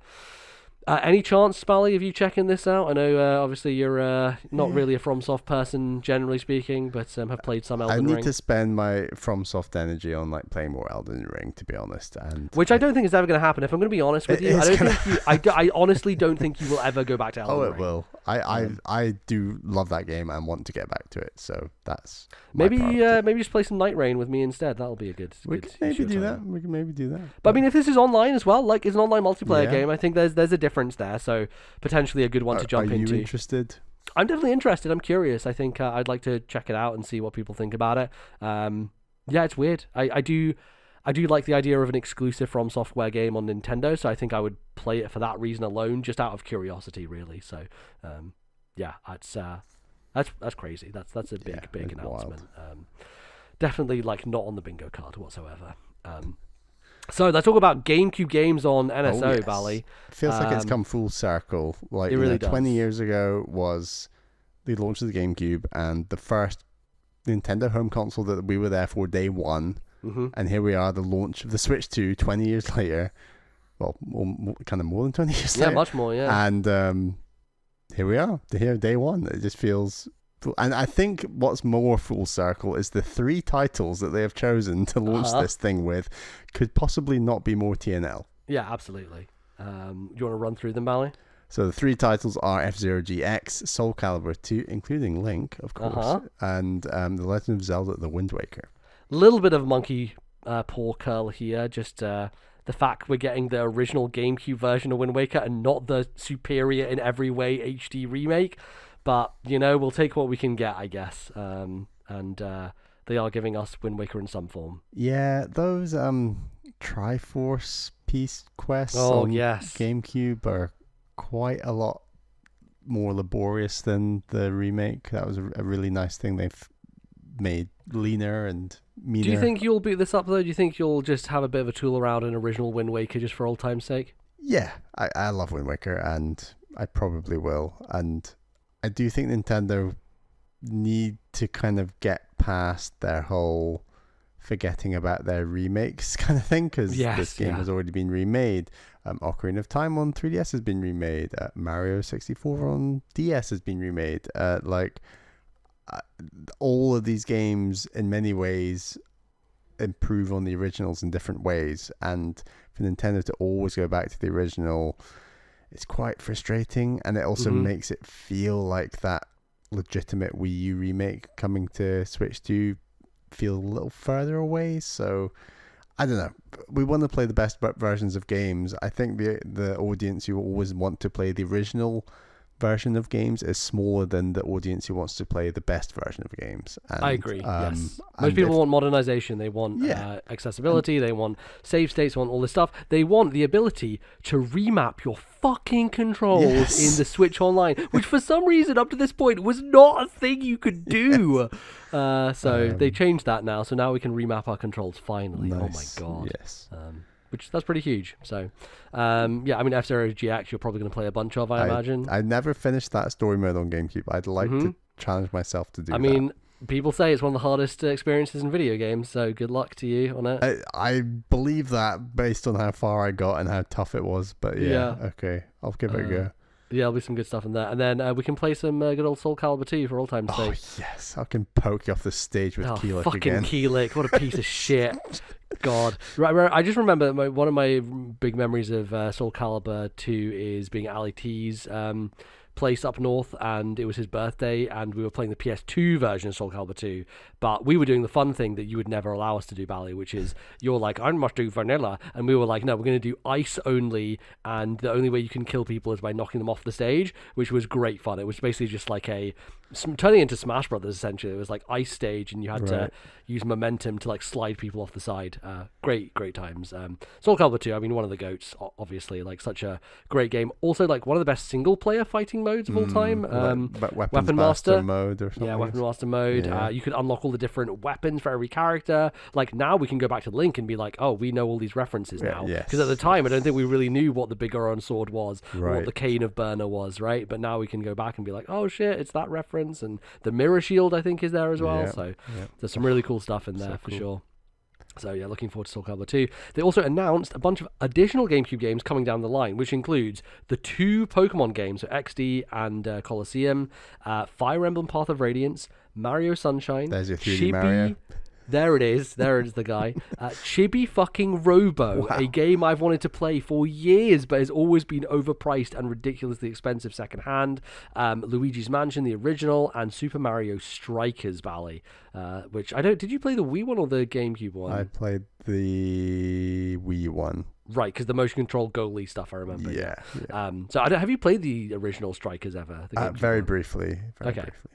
Speaker 1: any chance, Spally, of you checking this out? I know obviously you're not really a FromSoft person generally speaking, but have played some Elden Ring.
Speaker 2: I need to spend my FromSoft energy on like playing more Elden Ring, to be honest. And
Speaker 1: which I don't think is ever going to happen. If I'm going to be honest with you, I honestly don't think you will ever go back to Elden Ring.
Speaker 2: Oh, it will. I do love that game and want to get back to it. So that's
Speaker 1: maybe just play some Night Rain with me instead. That'll be a good.
Speaker 2: We can maybe do that. We can maybe do that.
Speaker 1: But I mean, if this is online as well, like it's an online multiplayer
Speaker 2: Yeah.
Speaker 1: game, I think there's a difference there. So potentially a good one to jump into.
Speaker 2: Are you interested?
Speaker 1: I'm definitely interested. I'm curious. I think I'd like to check it out and see what people think about it. Yeah, it's weird. I do like the idea of an exclusive From Software game on Nintendo, so I think I would play it for that reason alone, just out of curiosity, really. So, yeah, that's crazy. That's a big announcement. Definitely like not on the bingo card whatsoever. So let's talk about GameCube games on NSO,
Speaker 2: yes.
Speaker 1: Bally.
Speaker 2: It feels like it's come full circle. Like
Speaker 1: it really
Speaker 2: 20
Speaker 1: does.
Speaker 2: years ago was the launch of the GameCube and the first Nintendo home console that we were there for day one.
Speaker 1: Mm-hmm.
Speaker 2: And here we are, the launch of the Switch 2 20 years later. Well, kind of more than 20 years later.
Speaker 1: Yeah, much more, yeah.
Speaker 2: And here we are, here day one. It just feels... And I think what's more full circle is the 3 titles that they have chosen to launch this thing with could possibly not be more TNL.
Speaker 1: Yeah, absolutely. Do you want to run through them, Bally?
Speaker 2: So the 3 titles are F-Zero GX, Soul Calibur 2, including Link, of course, and The Legend of Zelda: The Wind Waker.
Speaker 1: Little bit of monkey paw curl here, just the fact we're getting the original GameCube version of Wind Waker and not the superior in every way HD remake. But, you know, we'll take what we can get, I guess. And they are giving us Wind Waker in some form.
Speaker 2: Yeah, those Triforce Peace quests on GameCube are quite a lot more laborious than the remake. That was a really nice thing they've made leaner and meaner.
Speaker 1: Do you think you'll boot this up, though? Do you think you'll just have a bit of a tool around an original Wind Waker just for old time's sake?
Speaker 2: Yeah, I love Wind Waker, and I probably will. And I do think Nintendo need to kind of get past their whole forgetting about their remakes kind of thing, because this game has already been remade. Ocarina of Time on 3DS has been remade. Mario 64 on DS has been remade. All of these games, in many ways, improve on the originals in different ways. And for Nintendo to always go back to the original, it's quite frustrating, and it also makes it feel like that legitimate Wii U remake coming to Switch 2 feel a little further away. So I don't know. We want to play the best versions of games. I think the audience who always want to play the original version of games is smaller than the audience who wants to play the best version of games. And,
Speaker 1: I agree. Yes, most people want modernization. They want accessibility. They want save states. They want all this stuff. They want the ability to remap your fucking controls in the Switch Online, which for some reason up to this point was not a thing you could do. So they changed that now. So now we can remap our controls finally.
Speaker 2: Nice.
Speaker 1: Oh my god.
Speaker 2: Yes.
Speaker 1: That's pretty huge. So, I mean, F-Zero GX, you're probably going to play a bunch of, I imagine.
Speaker 2: I never finished that story mode on GameCube. I'd like to challenge myself to do that.
Speaker 1: I mean, people say it's one of the hardest experiences in video games, so good luck to you on it.
Speaker 2: I believe that based on how far I got and how tough it was, but okay, I'll give it a go.
Speaker 1: Yeah, there'll be some good stuff in there. And then we can play some good old Soul Calibur 2 for all time's sake.
Speaker 2: Oh, yes. I can poke you off the stage with Keelik
Speaker 1: fucking
Speaker 2: again.
Speaker 1: Keelik. What a piece of shit. God. Right, I just remember one of my big memories of Soul Calibur 2 is being at Ali T's place up north, and it was his birthday, and we were playing the PS2 version of Soul Calibur 2, but we were doing the fun thing that you would never allow us to do, Bally, which is you're like, I must do vanilla, and we were like, no, we're going to do ice only, and the only way you can kill people is by knocking them off the stage, which was great fun. It was basically just like turning into Smash Brothers, essentially. It was like ice stage, and you had to use momentum to like slide people off the side. Great times. Soul Calibur 2, I mean, one of the GOATs, obviously, like such a great game. Also, like one of the best single player fighting modes of all time.
Speaker 2: Weapon Master mode or something.
Speaker 1: Yeah, Weapon Master mode. Yeah. You could unlock all the different weapons for every character. Like now we can go back to Link and be like, oh, we know all these references now. Because at the time, I don't think we really knew what the Big Oron sword was, or what the Cane of Burner was, right? But now we can go back and be like, oh shit, it's that reference. And the Mirror Shield, I think, is there as well. So there's some really cool stuff in there for sure. So yeah, looking forward to Soul Calibur 2. They also announced a bunch of additional GameCube games coming down the line, which includes the 2 Pokemon games, so XD and Colosseum, Fire Emblem Path of Radiance, Mario Sunshine.
Speaker 2: There's your 3D Mario.
Speaker 1: There it is, the guy. Chibi fucking Robo, a game I've wanted to play for years, but has always been overpriced and ridiculously expensive secondhand. Luigi's Mansion, the original, and Super Mario Strikers Bally, which I don't. Did you play the Wii one or the GameCube one?
Speaker 2: I played the Wii one.
Speaker 1: Right, because the motion control goalie stuff I remember.
Speaker 2: Yeah.
Speaker 1: So have you played the original Strikers ever?
Speaker 2: Very briefly.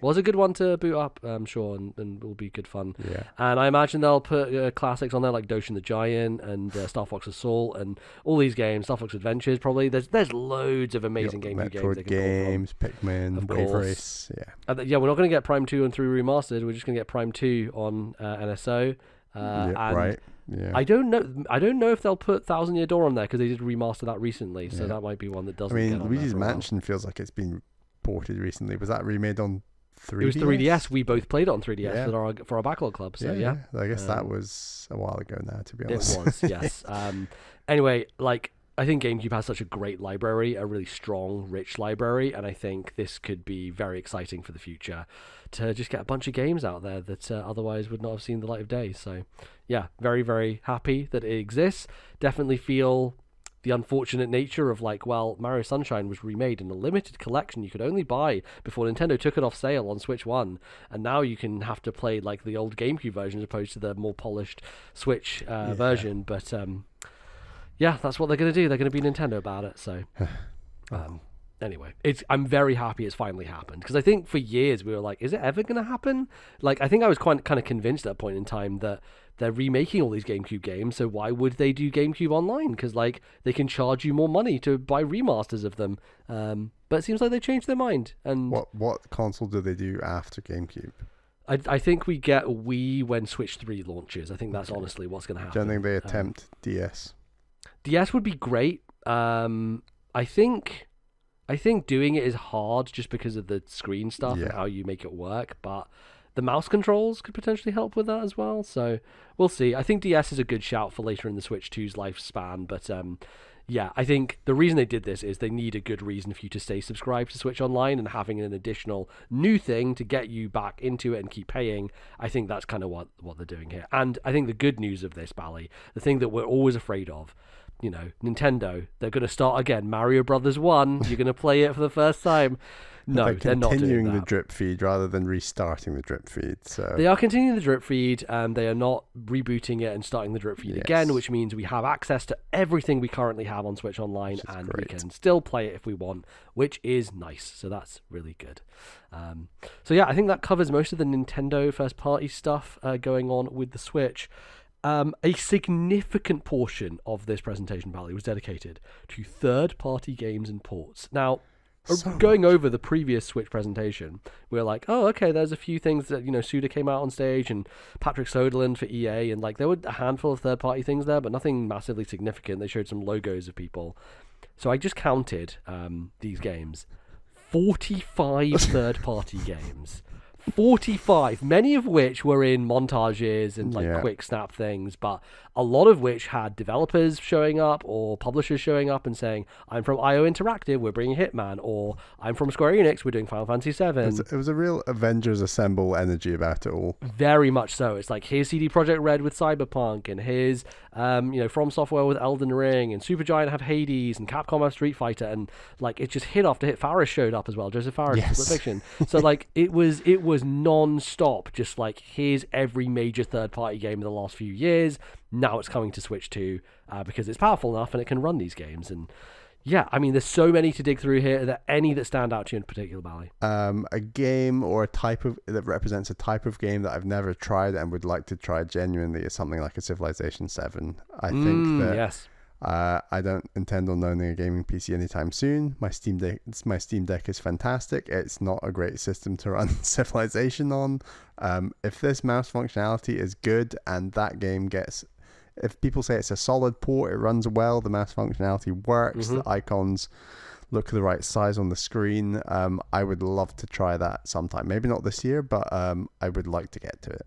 Speaker 1: Well, it's a good one to boot up, I'm sure, and will be good fun.
Speaker 2: Yeah.
Speaker 1: And I imagine they'll put classics on there like Doshin the Giant and Star Fox Assault and all these games, Star Fox Adventures probably. There's loads of amazing GameCube games.
Speaker 2: Metroid games, Pikmin, Wave Race.
Speaker 1: Yeah. We're not going to get Prime 2 and 3 remastered. We're just going to get Prime 2 on NSO.
Speaker 2: Right. Yeah.
Speaker 1: I don't know if they'll put Thousand Year Door on there because they did remaster that recently, so that might be one that doesn't.
Speaker 2: I mean, Luigi's Mansion feels like it's been ported recently. Was that remade on 3DS?
Speaker 1: It was 3DS. We both played it on 3DS for our backlog club. So yeah.
Speaker 2: I guess that was a while ago now, to be honest.
Speaker 1: It was, yes. Anyway, like I think GameCube has such a great library, a really strong, rich library, and I think this could be very exciting for the future to just get a bunch of games out there that otherwise would not have seen the light of day. So yeah, very, very happy that it exists. Definitely feel the unfortunate nature of like, well, Mario Sunshine was remade in a limited collection you could only buy before Nintendo took it off sale on Switch 1, and now you can have to play like the old GameCube version as opposed to the more polished Switch version. But yeah, that's what they're going to do. They're going to be Nintendo about it. So anyway, I'm very happy it's finally happened, because I think for years we were like, is it ever going to happen? Like, I think I was kind of convinced at a point in time that they're remaking all these GameCube games, so why would they do GameCube Online? Because like they can charge you more money to buy remasters of them. But it seems like they changed their mind. And
Speaker 2: what console do they do after GameCube?
Speaker 1: I think we get Wii when Switch 3 launches. I think that's honestly what's going to happen.
Speaker 2: Do you think they attempt DS?
Speaker 1: DS would be great. I think doing it is hard just because of the screen stuff and how you make it work, but the mouse controls could potentially help with that as well. So we'll see. I think DS is a good shout for later in the Switch 2's lifespan, but yeah, I think the reason they did this is they need a good reason for you to stay subscribed to Switch Online, and having an additional new thing to get you back into it and keep paying. I think that's kind of what they're doing here. And I think the good news of this, Bally, the thing that we're always afraid of, you know, Nintendo, they're going to start again. Mario Brothers 1, you're going to play it for the first time. No, they're not doing that.
Speaker 2: Continuing the drip feed rather than restarting the drip feed. So
Speaker 1: they are continuing the drip feed, and they are not rebooting it and starting the drip feed again, which means we have access to everything we currently have on Switch Online, and we can still play it if we want, which is nice. So that's really good. So yeah, I think that covers most of the Nintendo first-party stuff going on with the Switch. A significant portion of this presentation, Valley, was dedicated to third-party games and ports. Now, going over the previous Switch presentation, we were like, oh, okay, there's a few things that, you know, Suda came out on stage and Patrick Soderlund for EA, and like there were a handful of third-party things there, but nothing massively significant. They showed some logos of people. So I just counted these games. 45 third-party games. 45, many of which were in montages and like quick snap things, but a lot of which had developers showing up or publishers showing up and saying, I'm from IO Interactive, we're bringing Hitman, or I'm from Square Enix, we're doing Final Fantasy VII.
Speaker 2: It was a real Avengers Assemble energy about it all.
Speaker 1: Very much so. It's like, here's CD Projekt Red with Cyberpunk, and here's From Software with Elden Ring, and Supergiant have Hades, and Capcom have Street Fighter, and like it just hit after hit. Faris showed up as well, Joseph Faris, Split Fiction. So like it was non-stop, just like, here's every major third-party game in the last few years. Now it's coming to Switch 2 because it's powerful enough and it can run these games. And yeah, I mean, there's so many to dig through here. Are there any that stand out to you in particular, Bally?
Speaker 2: A game or a type of that represents a type of game that I've never tried and would like to try genuinely is something like a Civilization 7. I think that
Speaker 1: yes.
Speaker 2: I don't intend on owning a gaming PC anytime soon. My Steam Deck is fantastic. It's not a great system to run Civilization on. If this mouse functionality is good and that game gets... If people say it's a solid port, it runs well, the mouse functionality works, the icons look the right size on the screen, I would love to try that sometime. Maybe not this year, but I would like to get to it.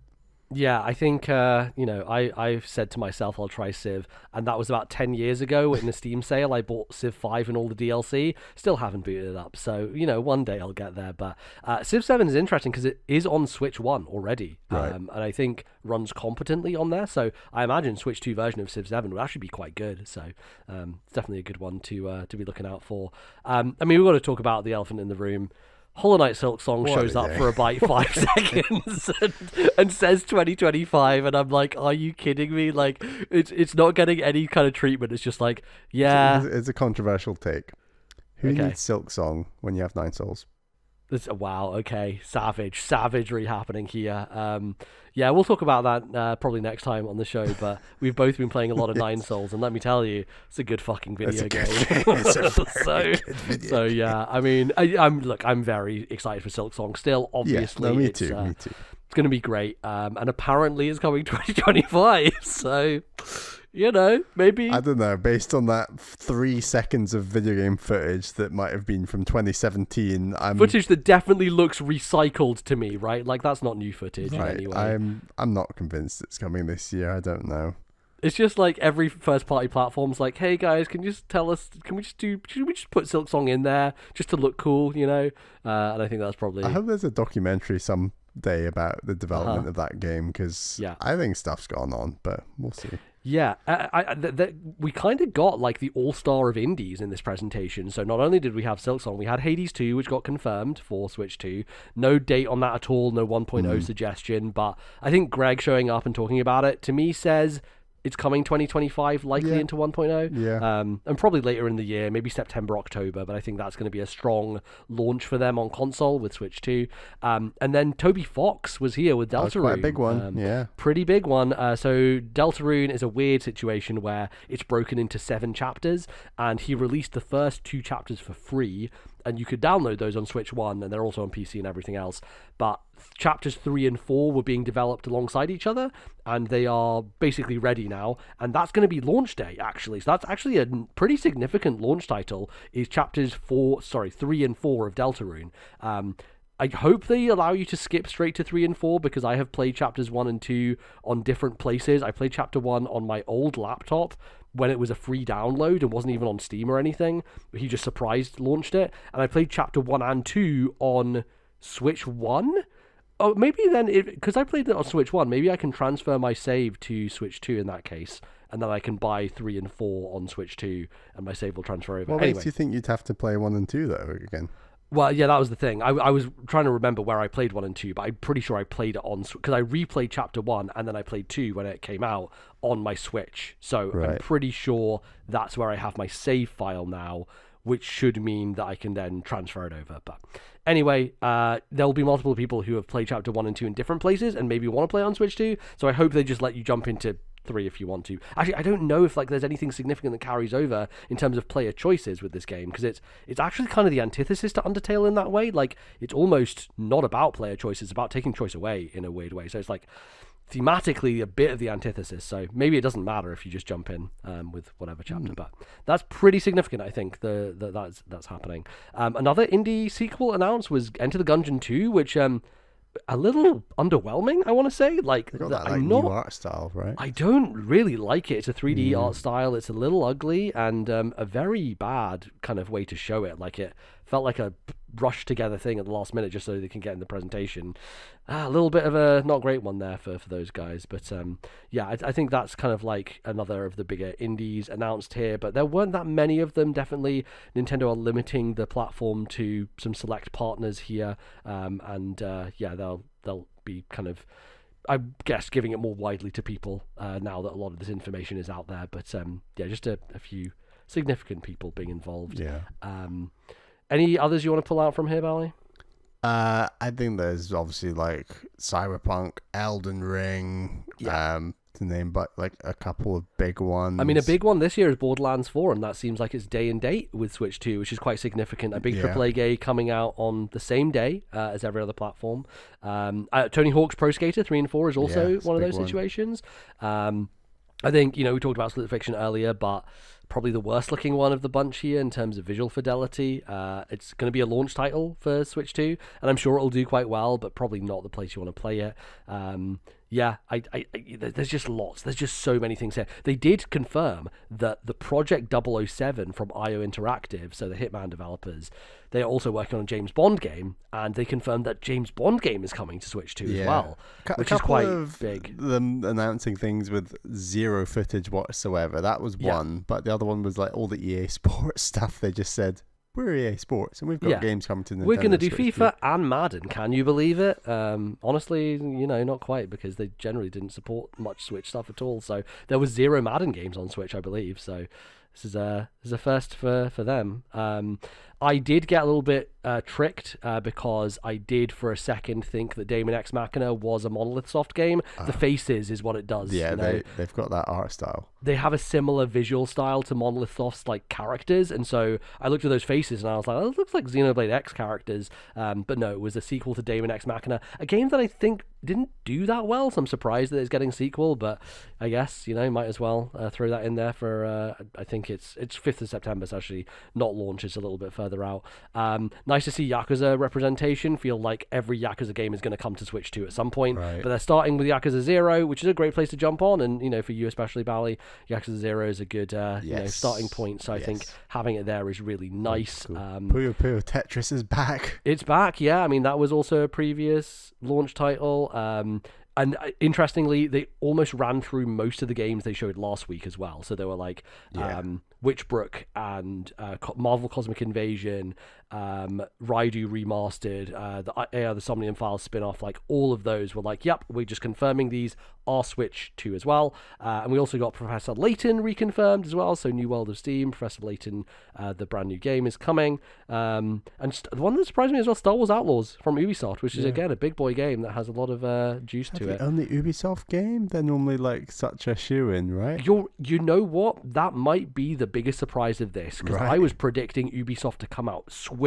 Speaker 1: Yeah, I think, I've said to myself I'll try Civ, and that was about 10 years ago in a Steam sale. I bought Civ 5 and all the DLC, still haven't booted it up, so, one day I'll get there. But Civ 7 is interesting because it is on Switch 1 already,
Speaker 2: right.
Speaker 1: And I think runs competently on there, so I imagine Switch 2 version of Civ 7 would actually be quite good, so it's definitely a good one to be looking out for. We've got to talk about the elephant in the room. Hollow Knight Silk Song shows up for about 5 seconds and says 2025, and I'm like, are you kidding me? Like, it's not getting any kind of treatment. It's just like, yeah.
Speaker 2: It's a controversial take. Who needs Silk Song when you have 9 souls?
Speaker 1: Wow, okay. Savagery happening here. Yeah, we'll talk about that probably next time on the show, but we've both been playing a lot of Nine Souls, and let me tell you, it's a good fucking video game.
Speaker 2: It's a very good video
Speaker 1: so yeah, I mean, I'm very excited for Silk Song still, obviously.
Speaker 2: Yeah, me too.
Speaker 1: It's going to be great, and apparently it's coming 2025, so... maybe...
Speaker 2: I don't know, based on that 3 seconds of video game footage that might have been from 2017...
Speaker 1: Footage that definitely looks recycled to me, right? Like, that's not new footage in any way.
Speaker 2: I'm not convinced it's coming this year, I don't know.
Speaker 1: It's just like every first-party platform's like, hey guys, can you just tell us, should we just put Silk Song in there just to look cool, And I think that's probably...
Speaker 2: I hope there's a documentary someday about the development of that game, because I think stuff's gone on, but we'll see.
Speaker 1: Yeah, we kind of got like the all-star of indies in this presentation. So not only did we have Silk Song, we had Hades 2, which got confirmed for Switch 2. No date on that at all, no 1.0 suggestion, but I think Greg showing up and talking about it, to me, says it's coming 2025, likely into 1.0.
Speaker 2: Yeah.
Speaker 1: And probably later in the year, maybe September, October, but I think that's going to be a strong launch for them on console with Switch 2. And then Toby Fox was here with Deltarune.
Speaker 2: Quite a big one, yeah.
Speaker 1: Pretty big one. So Deltarune is a weird situation where it's broken into 7 chapters, and he released the first 2 chapters for free, and you could download those on Switch 1, and they're also on PC and everything else. But chapters 3 and 4 were being developed alongside each other, and they are basically ready now, and that's going to be launch day, actually. So that's actually a pretty significant launch title, is chapters 3 and 4 of Deltarune. I hope they allow you to skip straight to 3 and 4, because I have played chapters 1 and 2 on different places. I played chapter 1 on my old laptop when it was a free download and wasn't even on Steam or anything. He just surprised launched it. And I played chapter 1 and 2 on Switch 1. Oh, maybe then, because I played it on Switch 1, maybe I can transfer my save to Switch 2 in that case, and then I can buy 3 and 4 on Switch 2, and my save will transfer over.
Speaker 2: What makes you think you'd have to play 1 and 2, though, again?
Speaker 1: Well, yeah, that was the thing. I was trying to remember where I played 1 and 2, but I'm pretty sure I played it on... Because I replayed chapter 1, and then I played 2 when it came out on my Switch. So I'm pretty sure that's where I have my save file now, which should mean that I can then transfer it over. But anyway, there will be multiple people who have played chapter 1 and 2 in different places and maybe want to play on Switch 2. So I hope they just let you jump into 3 if you want to. Actually, I don't know if there's anything significant that carries over in terms of player choices with this game, because it's actually kind of the antithesis to Undertale in that way. Like, it's almost not about player choice, it's about taking choice away in a weird way. So it's like thematically a bit of the antithesis. So maybe it doesn't matter if you just jump in with whatever chapter, but that's pretty significant, I think, that's happening. Another indie sequel announced was Enter the Gungeon 2, which a little underwhelming, I want to say. Like,
Speaker 2: They got that
Speaker 1: I'm
Speaker 2: new
Speaker 1: not.
Speaker 2: art style, right?
Speaker 1: I don't really like it. It's a 3D art style. It's a little ugly and a very bad kind of way to show it. Like, it felt like a rushed together thing at the last minute just so they can get in the presentation. A little bit of a not great one there for those guys. But yeah, I think that's kind of like another of the bigger indies announced here. But there weren't that many of them. Definitely, Nintendo are limiting the platform to some select partners here. And yeah, they'll be kind of, I guess, giving it more widely to people now that a lot of this information is out there. But yeah, just a few significant people being involved.
Speaker 2: Yeah.
Speaker 1: Any others you want to pull out from here, Bally?
Speaker 2: I think there's obviously like Cyberpunk, Elden Ring, to name but like a couple of big ones.
Speaker 1: I mean, a big one this year is Borderlands 4, and that seems like it's day and date with Switch 2, which is quite significant. A big AAA game coming out on the same day as every other platform. Tony Hawk's Pro Skater 3 and 4 is also one of those situations. I think, we talked about Split Fiction earlier, but probably the worst looking one of the bunch here in terms of visual fidelity. It's going to be a launch title for Switch 2, and I'm sure it'll do quite well, but probably not the place you want to play it. Yeah, there's just lots. There's just so many things here. They did confirm that the Project 007 from IO Interactive, so the Hitman developers, they are also working on a James Bond game, and they confirmed that James Bond game is coming to Switch 2 as well, which is quite big.
Speaker 2: Them announcing things with zero footage whatsoever. That was one, but the other one was like all the EA Sports stuff. They just said, we're EA Sports, and we've got games coming to Nintendo.
Speaker 1: We're going to do
Speaker 2: Switch
Speaker 1: FIFA
Speaker 2: 2.
Speaker 1: and Madden. Can you believe it? Honestly, not quite, because they generally didn't support much Switch stuff at all. So there was 0 Madden games on Switch, I believe. So this is a first for them. I did get a little bit tricked because I did for a second think that Daemon X Machina was a Monolith Soft game. The faces is what it does.
Speaker 2: Yeah, they've got that art style.
Speaker 1: They have a similar visual style to Monolith Soft's like characters, and so I looked at those faces and I was like, oh, it looks like Xenoblade X characters. But no, it was a sequel to Daemon X Machina, a game that I think didn't do that well, so I'm surprised that it's getting a sequel, but I guess, might as well throw that in there for, I think it's 5th of September, so actually not launch, it's a little bit further out. Nice to see Yakuza representation. Feel like every Yakuza game is going to come to Switch 2 at some point, but they're starting with Yakuza 0, which is a great place to jump on, and for you especially, Bally, Yakuza 0 is a good starting point, so I think having it there is really nice.
Speaker 2: Cool. Puyo Puyo Tetris is back.
Speaker 1: It's back, yeah. I mean, that was also a previous launch title. And interestingly, they almost ran through most of the games they showed last week as well. So they were like Witchbrook and Marvel Cosmic Invasion, Raidu Remastered, the Somnium Files spin-off, like all of those were like, yep, we're just confirming these are Switch 2 as well. And we also got Professor Layton reconfirmed as well, so New World of Steam, Professor Layton, the brand new game is coming. And the one that surprised me as well, Star Wars Outlaws from Ubisoft, which is again a big boy game that has a lot of juice to it.
Speaker 2: Only Ubisoft game? They're normally like such a shoe-in, right?
Speaker 1: You know what? That might be the biggest surprise of this, because I was predicting Ubisoft to come out swinging.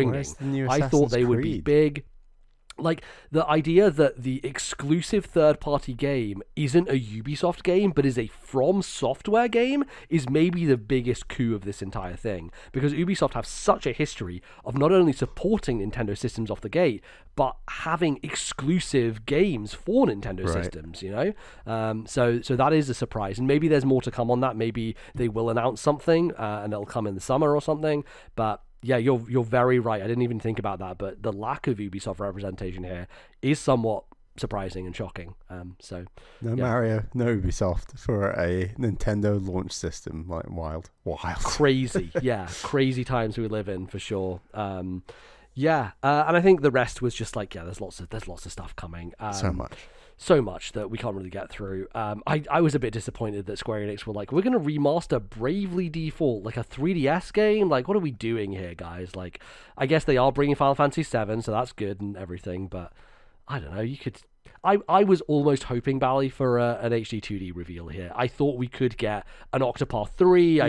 Speaker 1: I thought they would be big. Like, the idea that the exclusive third-party game isn't a Ubisoft game, but is a From Software game, is maybe the biggest coup of this entire thing. Because Ubisoft have such a history of not only supporting Nintendo systems off the gate, but having exclusive games for Nintendo systems, So that is a surprise. And maybe there's more to come on that. Maybe they will announce something, and it'll come in the summer or something. But yeah, you're very right. I didn't even think about that, but the lack of Ubisoft representation here is somewhat surprising and shocking.
Speaker 2: Mario, no Ubisoft for a Nintendo launch system. Like wild,
Speaker 1: crazy. Yeah, crazy times we live in for sure. And I think the rest was just like, there's lots of stuff coming. So much that we can't really get through. I was a bit disappointed that Square Enix were like, we're going to remaster Bravely Default, like a 3DS game? Like, what are we doing here, guys? Like, I guess they are bringing Final Fantasy VII, so that's good and everything, but I don't know, I was almost hoping, Bally, for an HD 2D reveal here. I thought we could get an Octopath 3,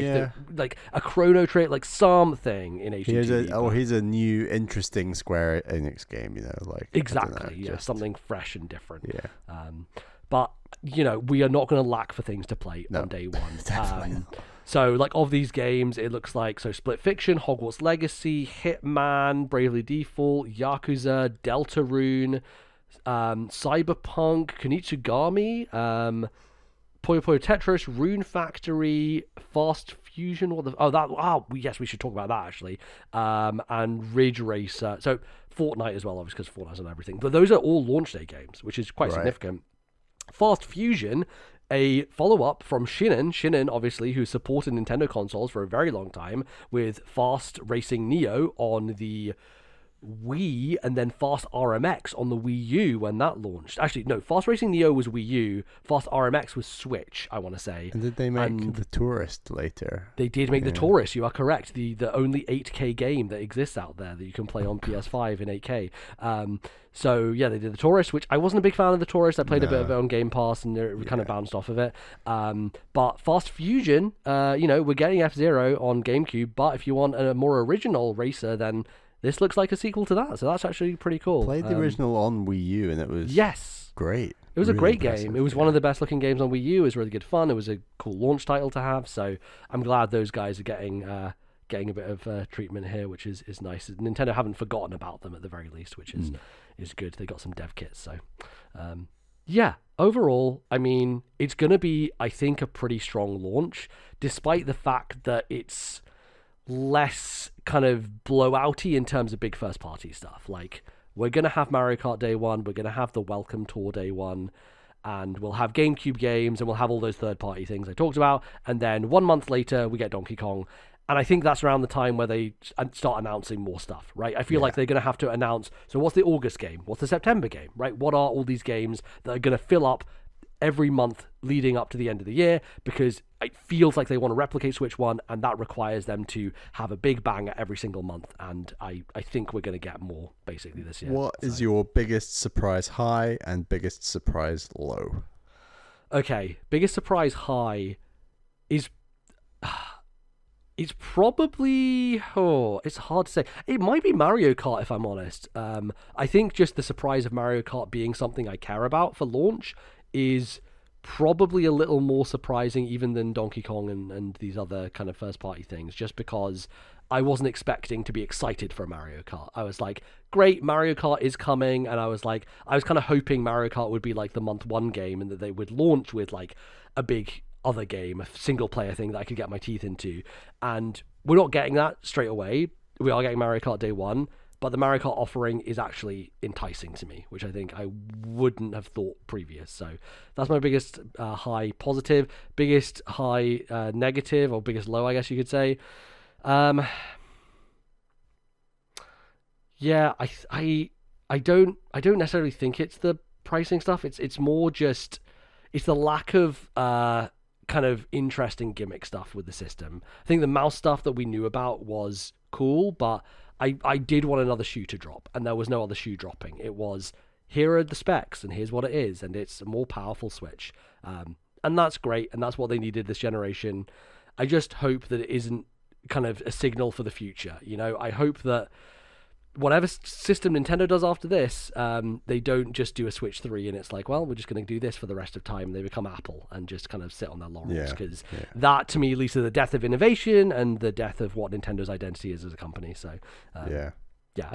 Speaker 1: like a Chrono Trigger, like something in HD 2D.
Speaker 2: Here's a new, interesting Square Enix game,
Speaker 1: Exactly, something fresh and different. Yeah. But, we are not going to lack for things to play on day one.
Speaker 2: Definitely not.
Speaker 1: So, like, of these games, it looks like Split Fiction, Hogwarts Legacy, Hitman, Bravely Default, Yakuza, Deltarune, Cyberpunk, Konitsugami, Puyo Puyo Tetris, Rune Factory, Fast Fusion. Yes, we should talk about that actually. And Ridge Racer. So Fortnite as well, obviously, because Fortnite's on everything. But those are all launch day games, which is quite significant. Fast Fusion, a follow-up from Shinin, obviously, who supported Nintendo consoles for a very long time with Fast Racing Neo on the Wii, and then Fast RMX on the Wii U when that launched. Actually, no, Fast Racing Neo was Wii U, Fast RMX was Switch, I want to say.
Speaker 2: And did they make The Tourist later?
Speaker 1: They did make The Tourist, you are correct. The only 8K game that exists out there that you can play on PS5 in 8K. So, yeah, they did The Tourist, which I wasn't a big fan of The Tourist. I played a bit of it on Game Pass, and it kind of bounced off of it. But Fast Fusion, we're getting F-Zero on GameCube, but if you want a more original racer, then this looks like a sequel to that, so that's actually pretty cool.
Speaker 2: Played the original on Wii U, and it was great.
Speaker 1: It was really a great game. It was one of the best looking games on Wii U. It was really good fun. It was a cool launch title to have, so I'm glad those guys are getting a bit of treatment here, which is nice. Nintendo haven't forgotten about them at the very least, which is good. They got some dev kits, so overall, I mean, it's going to be, I think, a pretty strong launch, despite the fact that it's less kind of blowouty in terms of big first party stuff. Like, we're going to have Mario Kart Day 1, we're going to have the Welcome Tour Day 1, and we'll have GameCube games, and we'll have all those third party things I talked about, and then 1 month later we get Donkey Kong. And I think that's around the time where they start announcing more stuff, right? I feel like they're going to have to announce, so what's the August game? What's the September game, right? What are all these games that are going to fill up every month leading up to the end of the year, because it feels like they want to replicate Switch 1, and that requires them to have a big bang at every single month, and I think we're going to get more basically this year.
Speaker 2: What is your biggest surprise high and biggest surprise low?
Speaker 1: Okay, biggest surprise high is... It's probably... it's hard to say. It might be Mario Kart, if I'm honest. I think just the surprise of Mario Kart being something I care about for launch is probably a little more surprising even than Donkey Kong and these other kind of first-party things, just because I wasn't expecting to be excited for Mario Kart. I was like, great, Mario Kart is coming, and I was kind of hoping Mario Kart would be like the month one game, and that they would launch with like a big other game, a single-player thing that I could get my teeth into, and we're not getting that straight away. We are getting Mario Kart Day 1, but the Mario Kart offering is actually enticing to me, which I think I wouldn't have thought previous. So that's my biggest high positive, biggest high negative, or biggest low, I guess you could say. I don't necessarily think it's the pricing stuff. It's more just it's the lack of kind of interesting gimmick stuff with the system. I think the mouse stuff that we knew about was cool, but I did want another shoe to drop, and there was no other shoe dropping. It was, here are the specs, and here's what it is, and it's a more powerful Switch. And that's great, and that's what they needed this generation. I just hope that it isn't kind of a signal for the future. I hope that whatever system Nintendo does after this, they don't just do a Switch 3 and it's like, well, we're just going to do this for the rest of time. They become Apple and just kind of sit on their laurels, because that to me leads to the death of innovation and the death of what Nintendo's identity is as a company. So I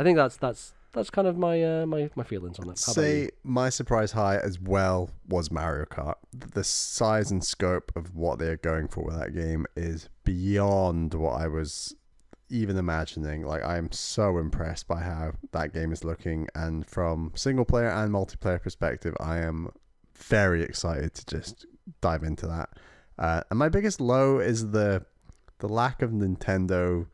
Speaker 1: think that's kind of my my feelings on it. How about you?
Speaker 2: My surprise high as well was Mario Kart. The size and scope of what they're going for with that game is beyond what I was even imagining. Like, I'm so impressed by how that game is looking, and from single player and multiplayer perspective, I am very excited to just dive into that. And my biggest low is the lack of Nintendo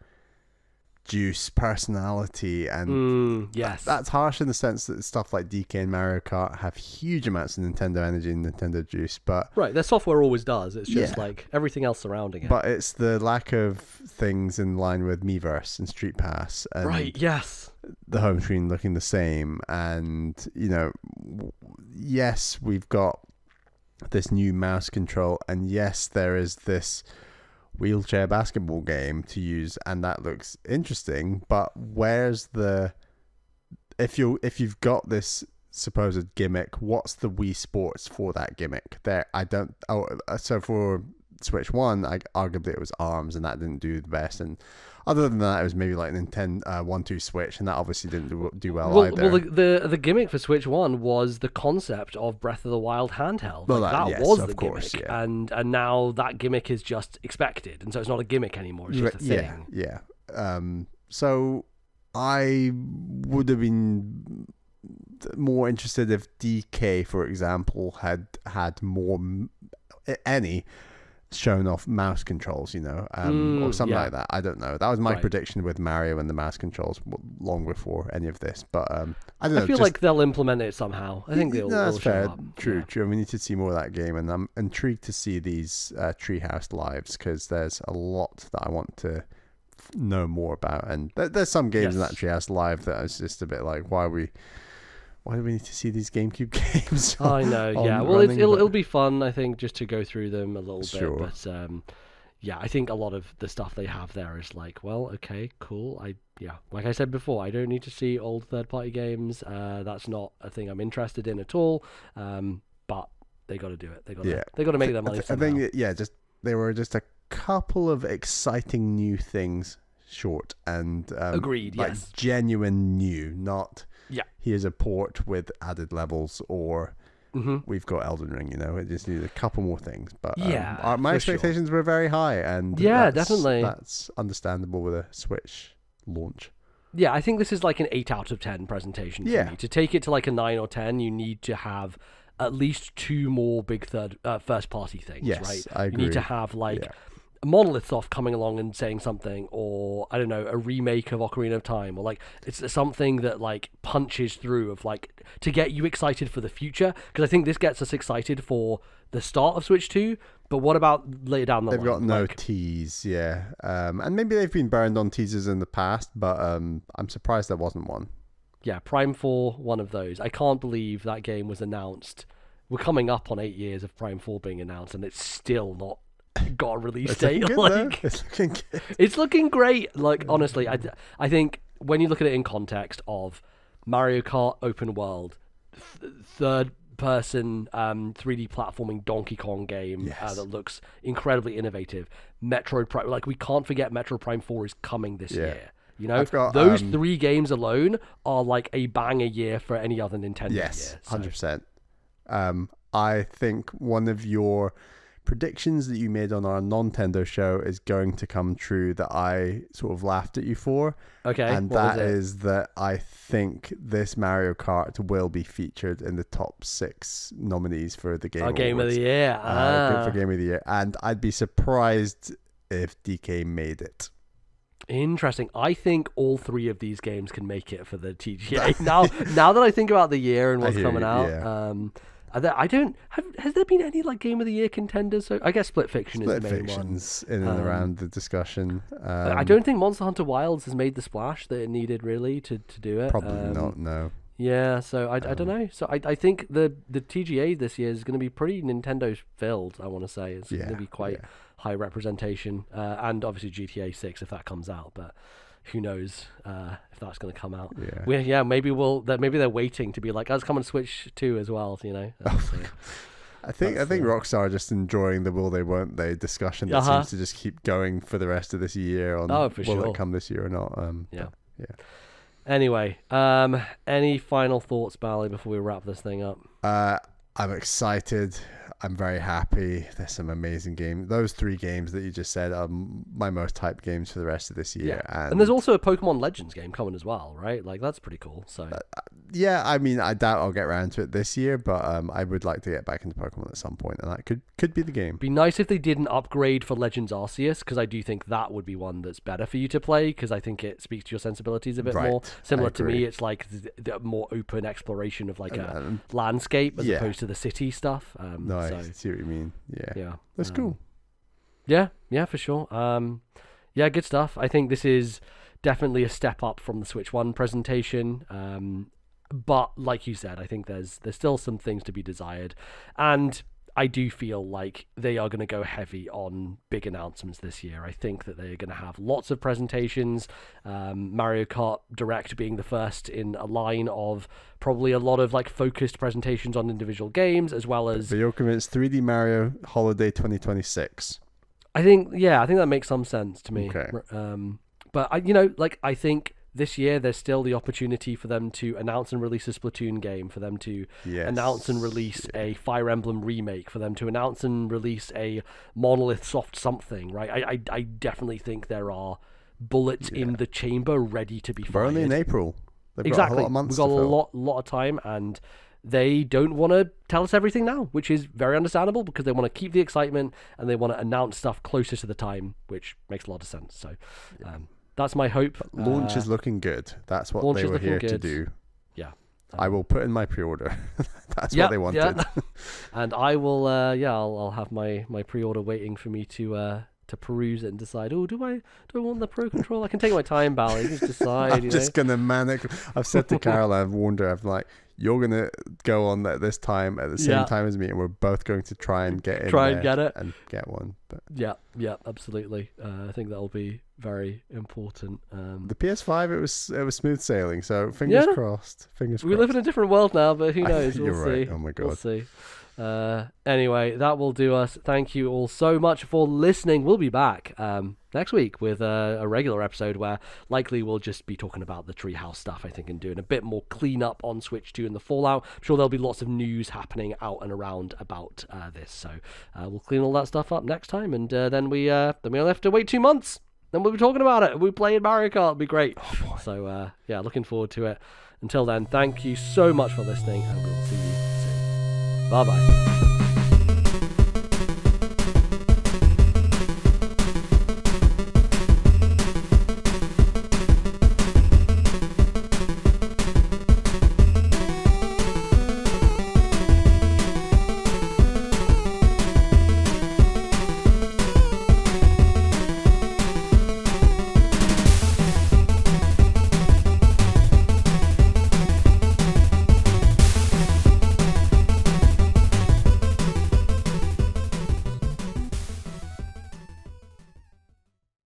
Speaker 2: juice, personality, and that's harsh in the sense that stuff like DK and Mario Kart have huge amounts of Nintendo energy and Nintendo juice, but
Speaker 1: their software always does. It's just like everything else surrounding it.
Speaker 2: But it's the lack of things in line with Miiverse and Street Pass, and the home screen looking the same, and yes, we've got this new mouse control, and yes, there is this wheelchair basketball game to use, and that looks interesting, but where's if you've got this supposed gimmick, what's the Wii Sports for that gimmick? So for Switch 1, arguably it was ARMS, and that didn't do the best. And other than that, it was maybe like Nintendo 1-2 Switch, and that obviously didn't do well either.
Speaker 1: Well, the gimmick for Switch 1 was the concept of Breath of the Wild handheld.
Speaker 2: Well,
Speaker 1: that
Speaker 2: yes,
Speaker 1: was
Speaker 2: of
Speaker 1: the
Speaker 2: course,
Speaker 1: gimmick,
Speaker 2: yeah.
Speaker 1: and now that gimmick is just expected, and so it's not a gimmick anymore. It's just a thing.
Speaker 2: Yeah. So I would have been more interested if DK, for example, had more any shown off mouse controls, or something like that. I don't know. That was my prediction with Mario and the mouse controls long before any of this. But I don't know.
Speaker 1: I feel like they'll implement it somehow. I think they'll.
Speaker 2: That's fair.
Speaker 1: Show up.
Speaker 2: True. We need to see more of that game, and I'm intrigued to see these Treehouse lives, because there's a lot that I want to know more about. And there's some games in that Treehouse live that is just a bit like, why do we need to see these GameCube games?
Speaker 1: I know, yeah. Well, it'll be fun, I think, just to go through them a little bit. But yeah, I think a lot of the stuff they have there is like, well, okay, cool. Like I said before, I don't need to see old third-party games. That's not a thing I'm interested in at all. But they got to do it. They got to make their money somehow.
Speaker 2: I think, they were just a couple of exciting new things short, and
Speaker 1: agreed.
Speaker 2: Like
Speaker 1: yes,
Speaker 2: genuine new, not.
Speaker 1: Yeah.
Speaker 2: Here's a port with added levels, or we've got Elden Ring, It just needed a couple more things. But my expectations were very high, and
Speaker 1: definitely.
Speaker 2: That's understandable with a Switch launch.
Speaker 1: Yeah, I think this is like an 8 out of 10 presentation for me. To take it to like a 9 or 10, you need to have at least 2 more big first-party things, right?
Speaker 2: I agree.
Speaker 1: You need to have Monolith Soft coming along and saying something, or I don't know, a remake of Ocarina of Time, or like it's something that like punches through of like to get you excited for the future, because I think this gets us excited for the start of Switch 2. But what about later down the line?
Speaker 2: They've got no tease, and maybe they've been burned on teasers in the past, but I'm surprised there wasn't one.
Speaker 1: Yeah, Prime 4, one of those. I can't believe that game was announced. We're coming up on 8 years of Prime 4 being announced, and it's still not got a release date. It's looking great. Like, honestly, I think when you look at it in context of Mario Kart open world, third person 3D platforming Donkey Kong game that looks incredibly innovative, Metroid Prime, like we can't forget Metroid Prime 4 is coming this year. Those 3 games alone are like a bang a year for any other Nintendo year.
Speaker 2: 100%. I think one of your predictions that you made on our Nintendo show is going to come true, that I sort of laughed at you for.
Speaker 1: Okay.
Speaker 2: And that is that I think this Mario Kart will be featured in the top 6 nominees for the Game Awards.
Speaker 1: Game of the Year.
Speaker 2: For Game of the Year. And I'd be surprised if DK made it.
Speaker 1: Interesting. I think all 3 of these games can make it for the TGA. now that I think about the year and what's coming out, has there been any like Game of the Year contenders? So I guess Split Fiction is the main one.
Speaker 2: In and around the discussion.
Speaker 1: I don't think Monster Hunter Wilds has made the splash that it needed really to do it.
Speaker 2: Probably not. No.
Speaker 1: Yeah, so I don't know. So I think the TGA this year is going to be pretty Nintendo filled. I want to say it's going to be quite high representation, and obviously GTA 6 if that comes out, but. Who knows if that's going to come out? Maybe they're waiting to be like, "Oh, it's coming to Switch 2 as well."
Speaker 2: I think Rockstar are just enjoying the will they won't they discussion that seems to just keep going for the rest of this year on will it come this year or not.
Speaker 1: Anyway, any final thoughts, Bally, before we wrap this thing up?
Speaker 2: I'm excited. I'm very happy. There's some amazing games. Those 3 games that you just said are my most hyped games for the rest of this year.
Speaker 1: Yeah. And there's also a Pokemon Legends game coming as well, right? Like, that's pretty cool. So
Speaker 2: I mean, I doubt I'll get around to it this year, but I would like to get back into Pokemon at some point, and that could be the game.
Speaker 1: Be nice if they did an upgrade for Legends Arceus, because I do think that would be one that's better for you to play, because I think it speaks to your sensibilities a bit more. Similar to me, it's like the more open exploration of like a landscape as opposed to the city stuff.
Speaker 2: I see what you mean. Yeah. That's cool.
Speaker 1: Yeah, for sure. Good stuff. I think this is definitely a step up from the Switch 1 presentation. But like you said, I think there's still some things to be desired. And I do feel like they are going to go heavy on big announcements this year. I think that they're going to have lots of presentations. Mario Kart Direct being the first in a line of probably a lot of like focused presentations on individual games, as well as...
Speaker 2: But you're convinced 3D Mario Holiday 2026.
Speaker 1: I think that makes some sense to me.
Speaker 2: Okay.
Speaker 1: But I think this year there's still the opportunity for them to announce and release a Splatoon game, for them to announce and release a Fire Emblem remake, for them to announce and release a Monolith Soft something, right? I definitely think there are bullets in the chamber ready to be fired.
Speaker 2: We're only in April. They've
Speaker 1: Exactly.
Speaker 2: got a lot of months
Speaker 1: We've got
Speaker 2: to fill.
Speaker 1: a lot of time, and they don't want to tell us everything now, which is very understandable because they want to keep the excitement and they want to announce stuff closer to the time, which makes a lot of sense. So that's my hope.
Speaker 2: Launch is looking good. That's what they were here to do.
Speaker 1: Yeah.
Speaker 2: I will put in my pre-order. That's what they wanted.
Speaker 1: Yeah. And I will, I'll have my pre-order waiting for me to peruse it and decide, do I want the Pro Controller? I can take my time, Bally. Just decide.
Speaker 2: I'm just gonna I've said to Carol, I've warned her, I'm like, you're gonna go on at this time at the same time as me, and we're both going to try and get in
Speaker 1: and get it
Speaker 2: and get one. But
Speaker 1: yeah, absolutely. I think that'll be very important.
Speaker 2: The PS5, it was smooth sailing, so fingers crossed.
Speaker 1: We live in a different world now, but who knows?
Speaker 2: You're
Speaker 1: We'll
Speaker 2: right.
Speaker 1: see.
Speaker 2: Oh my god.
Speaker 1: We'll see. Anyway, that will do us. Thank you all so much for listening. We'll be back next week with a regular episode where likely we'll just be talking about the Treehouse stuff, I think, and doing a bit more cleanup on Switch 2 and the Fallout. I'm sure there'll be lots of news happening out and around about this, so we'll clean all that stuff up next time, and then we only have to wait 2 months. Then we'll be talking about it. We'll be playing Mario Kart. It'll be great. So looking forward to it. Until then, thank you so much for listening, and we'll see you soon. Bye-bye.